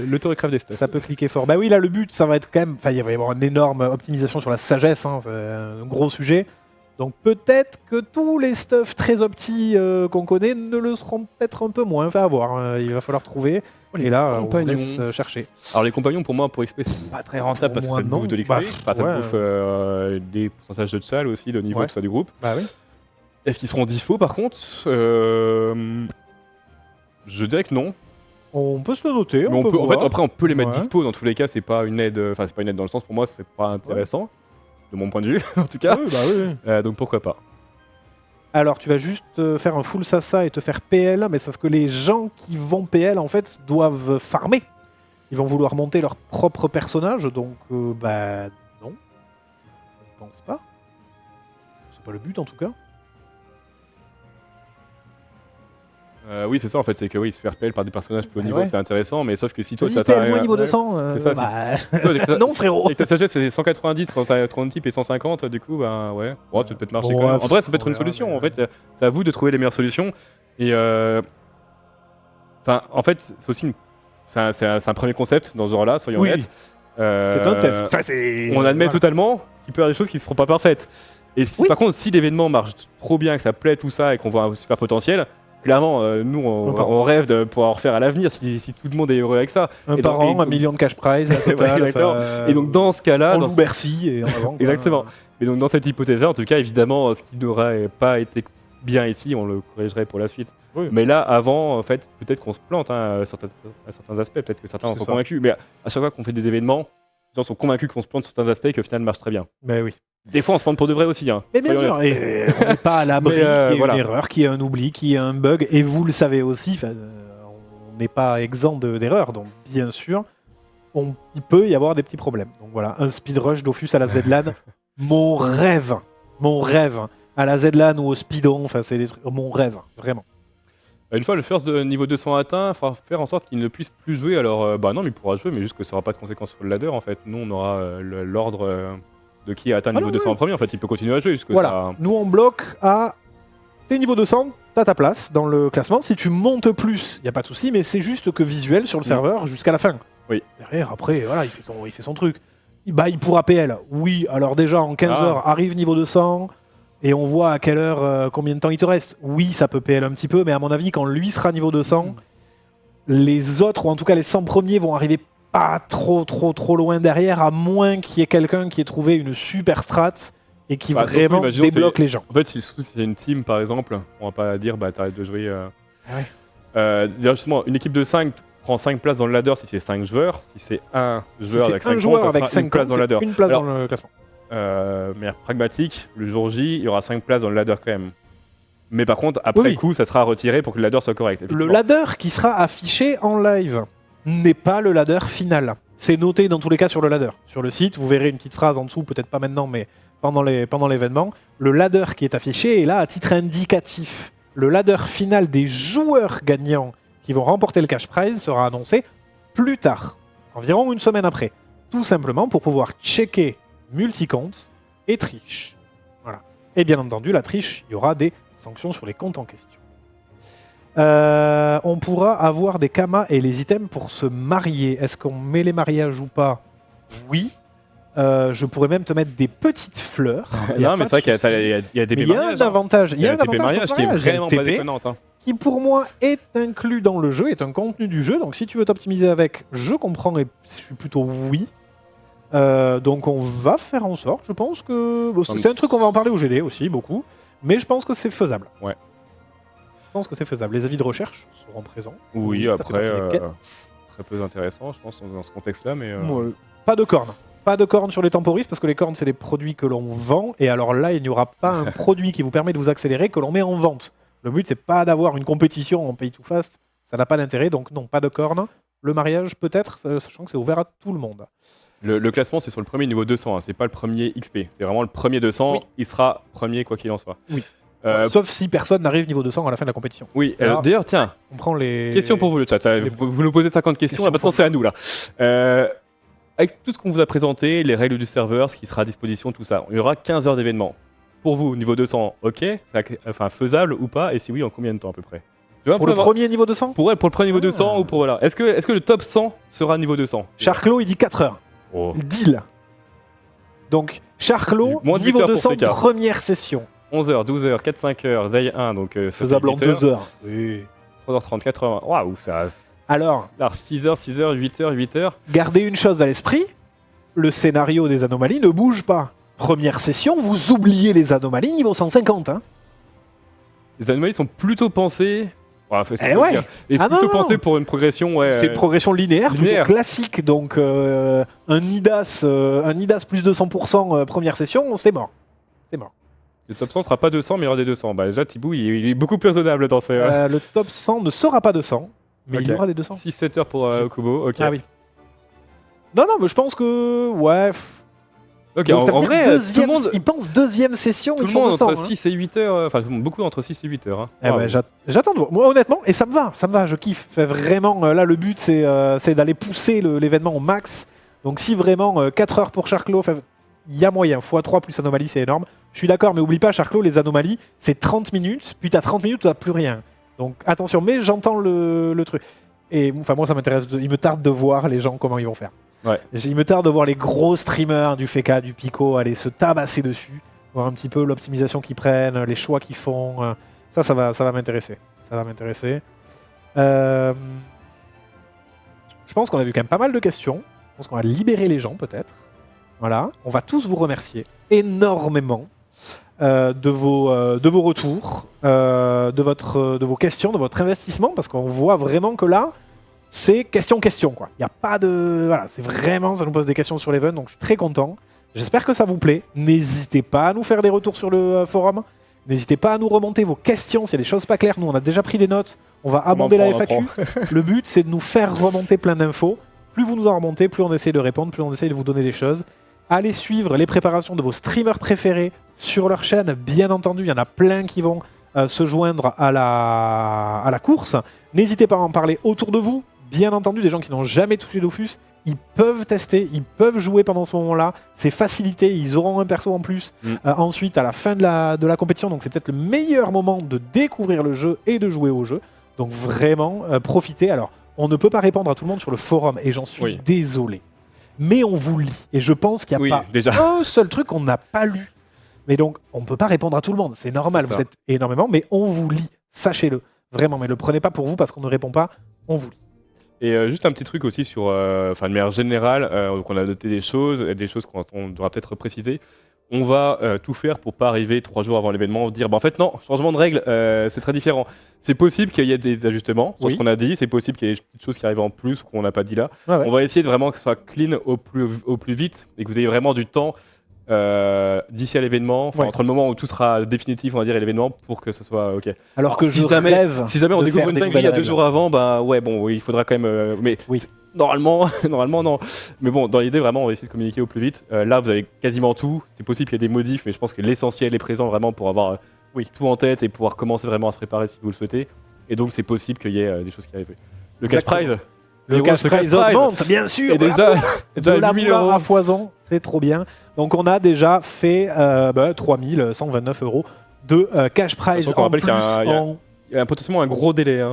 le Theorycraft des stuff. Ça peut cliquer fort. Bah oui, là, le but, ça va être quand même. Enfin, il va y avoir une énorme optimisation sur la sagesse. Hein, c'est un gros sujet. Donc peut-être que tous les stuffs très optis qu'on connaît ne le seront peut-être un peu moins. Enfin, à voir. Il va falloir trouver. Et là, on vous compagnons. laisse chercher. Alors les compagnons pour moi pour XP c'est pas très rentable parce que Pour ça moi, te bouffe non. de l'XP, Bah, enfin ça ouais. te bouffe des pourcentages de tchal aussi, le niveau Ouais. tout ça du groupe. Bah oui. Est-ce qu'ils seront dispo par contre Je dirais que non. On peut se le noter. Mais on peut, en fait voir. après on peut les mettre Ouais. dispo dans tous les cas, c'est pas une aide, enfin c'est pas une aide dans le sens pour moi c'est pas intéressant de mon point de vue en tout cas. Oui, bah oui. Donc pourquoi pas. Alors, tu vas juste faire un full sasa et te faire PL, mais sauf que les gens qui vont PL, en fait, doivent farmer. Ils vont vouloir monter leur propre personnage, donc, bah, non. Je ne pense pas. C'est pas le but, en tout cas. Oui c'est ça en fait, c'est que oui se faire PL par des personnages plus haut Ah niveau ouais. c'est intéressant, mais sauf que si toi Vas-y, t'as PL-moi niveau ouais. 200. C'est ça, bah, non, frérot. Avec ta sagesse, c'est 190 quand t'as ton type et 150, du coup, bah ouais. Oh, tu peux te marcher Bon, quand même. ouais, En vrai, ça peut être on une verra, solution. mais- En fait, c'est à vous de trouver les meilleures solutions. Et enfin, en fait, c'est aussi c'est un premier concept dans ce genre-là, soyons Oui. honnêtes. C'est un test. Enfin, c'est- On admet voilà. totalement qu'il peut y avoir des choses qui ne seront pas parfaites. Et si, Oui. par contre, si l'événement marche trop bien, que ça plaît, tout ça, et qu'on voit un super potentiel, clairement, nous, on rêve de pouvoir en refaire à l'avenir si tout le monde est heureux avec ça. Un Et par donc- an, 1 million de cash prize, la totale, exactement. enfin, Et donc, dans ce cas-là, on dans loue Bercy et en avant, quoi. Exactement. Et donc dans cette hypothèse-là, en tout cas, évidemment, ce qui n'aurait pas été bien ici, on le corrigerait pour la suite. Oui. Mais là, avant, en fait, peut-être qu'on se plante à certains aspects, peut-être que certains en C'est sont ça. convaincus, mais à chaque fois qu'on fait des événements, les gens sont convaincus qu'on se plante sur certains aspects et qu'au final, marche très bien. Mais oui. Des fois, on se plante pour de vrai aussi. Hein. Mais bien Soyons sûr, honnêtes. et on n'est pas à l'abri Mais, qu'il y ait voilà. une erreur, qu'il y ait un oubli, qu'il y ait un bug, et vous le savez aussi, on n'est pas exempt d'erreurs, donc bien sûr, il peut y avoir des petits problèmes. Donc voilà, un speed rush Dofus à la Z-LAN, mon rêve, à la Z-LAN ou au speedon, enfin c'est mon rêve, vraiment. Une fois le first de niveau 200 atteint, il faudra faire en sorte qu'il ne puisse plus jouer. Alors, non, mais il pourra jouer, mais juste que ça n'aura pas de conséquences sur le ladder en fait. Nous, on aura l'ordre de qui a atteint niveau 200 en premier. En fait, il peut continuer à jouer jusque voilà. Nous, on bloque à. T'es niveau 200, t'as ta place dans le classement. Si tu montes plus, il n'y a pas de souci, mais c'est juste que visuel sur le serveur jusqu'à la fin. Oui. Derrière, après, voilà, il fait son truc. Il pourra PL. Oui, alors déjà, en 15 heures, arrive niveau 200. Et on voit à quelle heure, combien de temps il te reste. Oui, ça peut PL un petit peu, mais à mon avis, quand lui sera niveau 200, les autres, ou en tout cas les 100 premiers, vont arriver pas trop loin derrière, à moins qu'il y ait quelqu'un qui ait trouvé une super strat et qui vraiment débloque les gens. En fait, si c'est une team, par exemple, on va pas dire t'arrêtes de jouer. Justement, une équipe de 5 prend 5 places dans le ladder si c'est 5 joueurs. Si c'est un joueur avec 5 comptes, ça sera une place dans le ladder. Une place dans le classement. Mais pragmatique, le jour J, il y aura 5 places dans le ladder quand même. Mais par contre, après coup, ça sera retiré pour que le ladder soit correct. Le ladder qui sera affiché en live n'est pas le ladder final. C'est noté dans tous les cas sur le ladder. Sur le site, vous verrez une petite phrase en dessous, peut-être pas maintenant, mais pendant l'événement. Le ladder qui est affiché est là à titre indicatif. Le ladder final des joueurs gagnants qui vont remporter le cash prize sera annoncé plus tard, environ une semaine après. Tout simplement pour pouvoir checker multi-compte et triche. Voilà. Et bien entendu, la triche, il y aura des sanctions sur les comptes en question. On pourra avoir des kamas et les items pour se marier. Est-ce qu'on met les mariages ou pas? Oui. Je pourrais même te mettre des petites fleurs. Non, mais c'est vrai qu'il y a des mariages. Il y a un avantage. Il y a un mariage qui est vraiment pas déconnant. Qui pour moi est inclus dans le jeu, est un contenu du jeu. Donc si tu veux t'optimiser avec, je comprends et je suis plutôt oui. Donc on va faire en sorte, je pense que... c'est un truc qu'on va en parler au GD aussi, beaucoup. Mais je pense que c'est faisable. Ouais. Je pense que c'est faisable. Les avis de recherche seront présents. Oui, après, très peu intéressant, je pense, dans ce contexte-là. Mais pas de cornes. Pas de cornes sur les temporis, parce que les cornes, c'est des produits que l'on vend. Et alors là, il n'y aura pas un produit qui vous permet de vous accélérer que l'on met en vente. Le but, c'est pas d'avoir une compétition en pay to fast. Ça n'a pas d'intérêt, donc non, pas de cornes. Le mariage, peut-être, sachant que c'est ouvert à tout le monde. Le classement, c'est sur le premier niveau 200, hein, c'est pas le premier XP. C'est vraiment le premier 200, il sera premier quoi qu'il en soit. Oui. Sauf si personne n'arrive niveau 200 à la fin de la compétition. Oui, d'ailleurs, tiens, on prend les... question pour vous le chat. Vous nous posez 50 questions, là, maintenant c'est à nous là. Avec tout ce qu'on vous a présenté, les règles du serveur, ce qui sera à disposition, tout ça, il y aura 15 heures d'événement. Pour vous, niveau 200, ok, enfin faisable ou pas, et si oui, en combien de temps à peu près? Pour le premier niveau 200 pour le premier niveau 200 ou pour voilà. Est-ce que le top 100 sera niveau 200? Charclo, il dit 4 heures. Oh. Deal. Donc, Charclo, niveau 200, première session. 11h, 12h, 4, 5h, Day 1, donc faisable en 2 heures. Oui. 3h30, 4h. Waouh, ça. Alors 6h, 6h, 8h, 8h. Gardez une chose à l'esprit, le scénario des anomalies ne bouge pas. Première session, vous oubliez les anomalies niveau 150. Hein. Les anomalies sont plutôt pensées. Et plutôt pensées pour une progression. C'est une progression linéaire. Plutôt classique. Donc un Nidas plus 200% première session, c'est mort. C'est mort. Le top 100 sera pas 200, mais il y aura des 200. Bah, déjà, Thibaut, il est beaucoup plus raisonnable dans ces. Le top 100 ne sera pas 200, mais il y aura des 200. 6-7 heures pour Okubo. Ok. Ah oui. Non, mais je pense que. Ouais. Ok, en vrai, tout le monde. Il pense deuxième session. Tout le monde entre 6 et 8 heures. Enfin, beaucoup entre 6 et 8 heures. Hein. Eh ben, j'attends de voir. Moi, honnêtement, et ça me va, je kiffe. Vraiment, là, le but, c'est d'aller pousser l'événement au max. Donc, si vraiment 4 heures pour Charclo, il y a moyen. x3 plus anomalie, c'est énorme. Je suis d'accord, mais oublie pas, Charclo, les anomalies, c'est 30 minutes. Puis t'as 30 minutes, t'as plus rien. Donc, attention, mais j'entends le truc. Et enfin, moi, ça m'intéresse. Il me tarde de voir les gens comment ils vont faire. Ouais. Il me tarde de voir les gros streamers du FK, du Pico aller se tabasser dessus, voir un petit peu l'optimisation qu'ils prennent, les choix qu'ils font. Ça va m'intéresser. Ça va m'intéresser. Je pense qu'on a vu quand même pas mal de questions. Je pense qu'on va libérer les gens peut-être. Voilà. On va tous vous remercier énormément de vos retours, de vos questions, de votre investissement, parce qu'on voit vraiment que là, c'est question quoi. Il n'y a pas de... Voilà, c'est vraiment, ça nous pose des questions sur l'event, donc je suis très content. J'espère que ça vous plaît. N'hésitez pas à nous faire des retours sur le forum. N'hésitez pas à nous remonter vos questions s'il y a des choses pas claires. Nous, on a déjà pris des notes. On va abonder la FAQ. Le but, c'est de nous faire remonter plein d'infos. Plus vous nous en remontez, plus on essaie de répondre, plus on essaie de vous donner des choses. Allez suivre les préparations de vos streamers préférés sur leur chaîne, bien entendu, il y en a plein qui vont se joindre à la course. N'hésitez pas à en parler autour de vous, bien entendu, des gens qui n'ont jamais touché Dofus, ils peuvent tester, ils peuvent jouer pendant ce moment-là, c'est facilité, ils auront un perso en plus ensuite à la fin de la compétition, donc c'est peut-être le meilleur moment de découvrir le jeu et de jouer au jeu, donc vraiment profitez. Alors, on ne peut pas répondre à tout le monde sur le forum, et j'en suis désolé. Mais on vous lit. Et je pense qu'il n'y a pas un seul truc qu'on n'a pas lu. Mais donc, on ne peut pas répondre à tout le monde. C'est normal, vous êtes énormément, mais on vous lit. Sachez-le. Vraiment, mais ne le prenez pas pour vous parce qu'on ne répond pas. On vous lit. Et juste un petit truc aussi sur, de manière générale, donc on a noté des choses qu'on devra peut-être préciser. On va tout faire pour pas arriver 3 jours avant l'événement, dire en fait non, changement de règle, c'est très différent. C'est possible qu'il y ait des ajustements sur ce qu'on a dit, c'est possible qu'il y ait des choses qui arrivent en plus ou qu'on n'a pas dit là. On va essayer de vraiment que ce soit clean au plus vite et que vous ayez vraiment du temps d'ici à l'événement, entre le moment où tout sera définitif, on va dire, et l'événement, pour que ça soit ok. Alors que si jamais on découvre une dinguerie il y a 2 jours avant, il faudra quand même. Mais normalement non. Mais bon, dans l'idée, vraiment, on va essayer de communiquer au plus vite. Là, vous avez quasiment tout. C'est possible qu'il y ait des modifs, mais je pense que l'essentiel est présent vraiment pour avoir tout en tête et pouvoir commencer vraiment à se préparer si vous le souhaitez. Et donc, c'est possible qu'il y ait des choses qui arrivent. Le cash prize. Le cash prize augmente, bien sûr. Et déjà de la 8 000 € à foison, c'est trop bien. Donc on a déjà fait 3129 € de cash prize en plus. Il y a potentiellement un gros délai.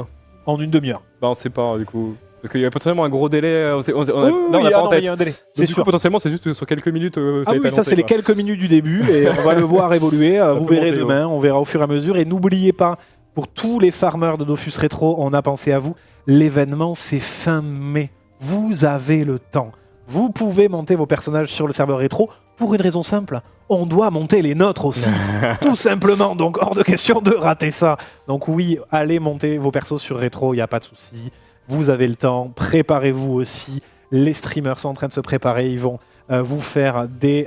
En une demi-heure. On ne sait pas du coup. Parce qu'il y a potentiellement un gros délai. Il y a un délai. C'est sûr. Potentiellement, c'est juste sur quelques minutes. Ça c'est les quelques minutes du début et on va le voir évoluer. Vous verrez demain, on verra au fur et à mesure. Et n'oubliez pas, pour tous les farmers de Dofus Rétro, on a pensé à vous. L'événement, c'est fin mai. Vous avez le temps. Vous pouvez monter vos personnages sur le serveur rétro pour une raison simple. On doit monter les nôtres aussi. Tout simplement. Donc, hors de question de rater ça. Donc oui, allez monter vos persos sur rétro, il n'y a pas de souci. Vous avez le temps. Préparez-vous aussi. Les streamers sont en train de se préparer. Ils vont vous faire des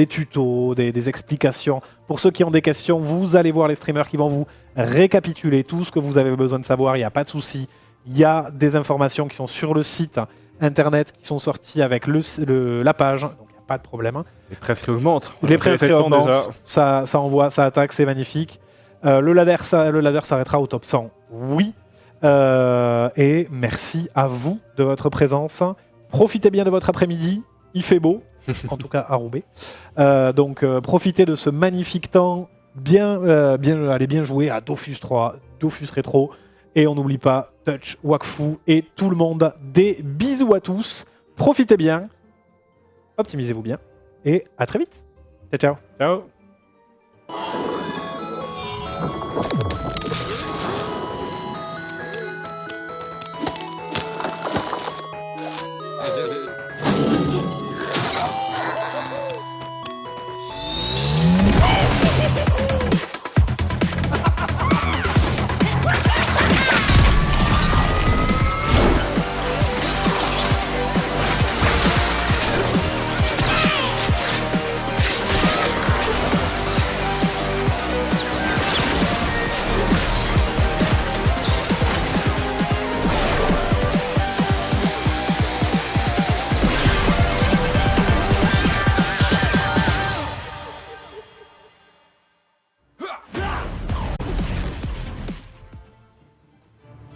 tutos, des explications. Pour ceux qui ont des questions, vous allez voir les streamers qui vont vous récapituler tout ce que vous avez besoin de savoir. Il n'y a pas de souci. Il y a des informations qui sont sur le site internet qui sont sorties avec la page. Donc il n'y a pas de problème. Les presses augmentent. Les presses augmentent. Ça envoie, ça attaque, c'est magnifique. Le ladder s'arrêtera au top 100. Oui. Et merci à vous de votre présence. Profitez bien de votre après-midi. Il fait beau, en tout cas à Roubaix. Donc profitez de ce magnifique temps. Allez bien jouer à Dofus 3, Dofus Rétro. Et on n'oublie pas Touch, Wakfu et tout le monde. Des bisous à tous. Profitez bien. Optimisez-vous bien. Et à très vite. Ciao, ciao. Ciao.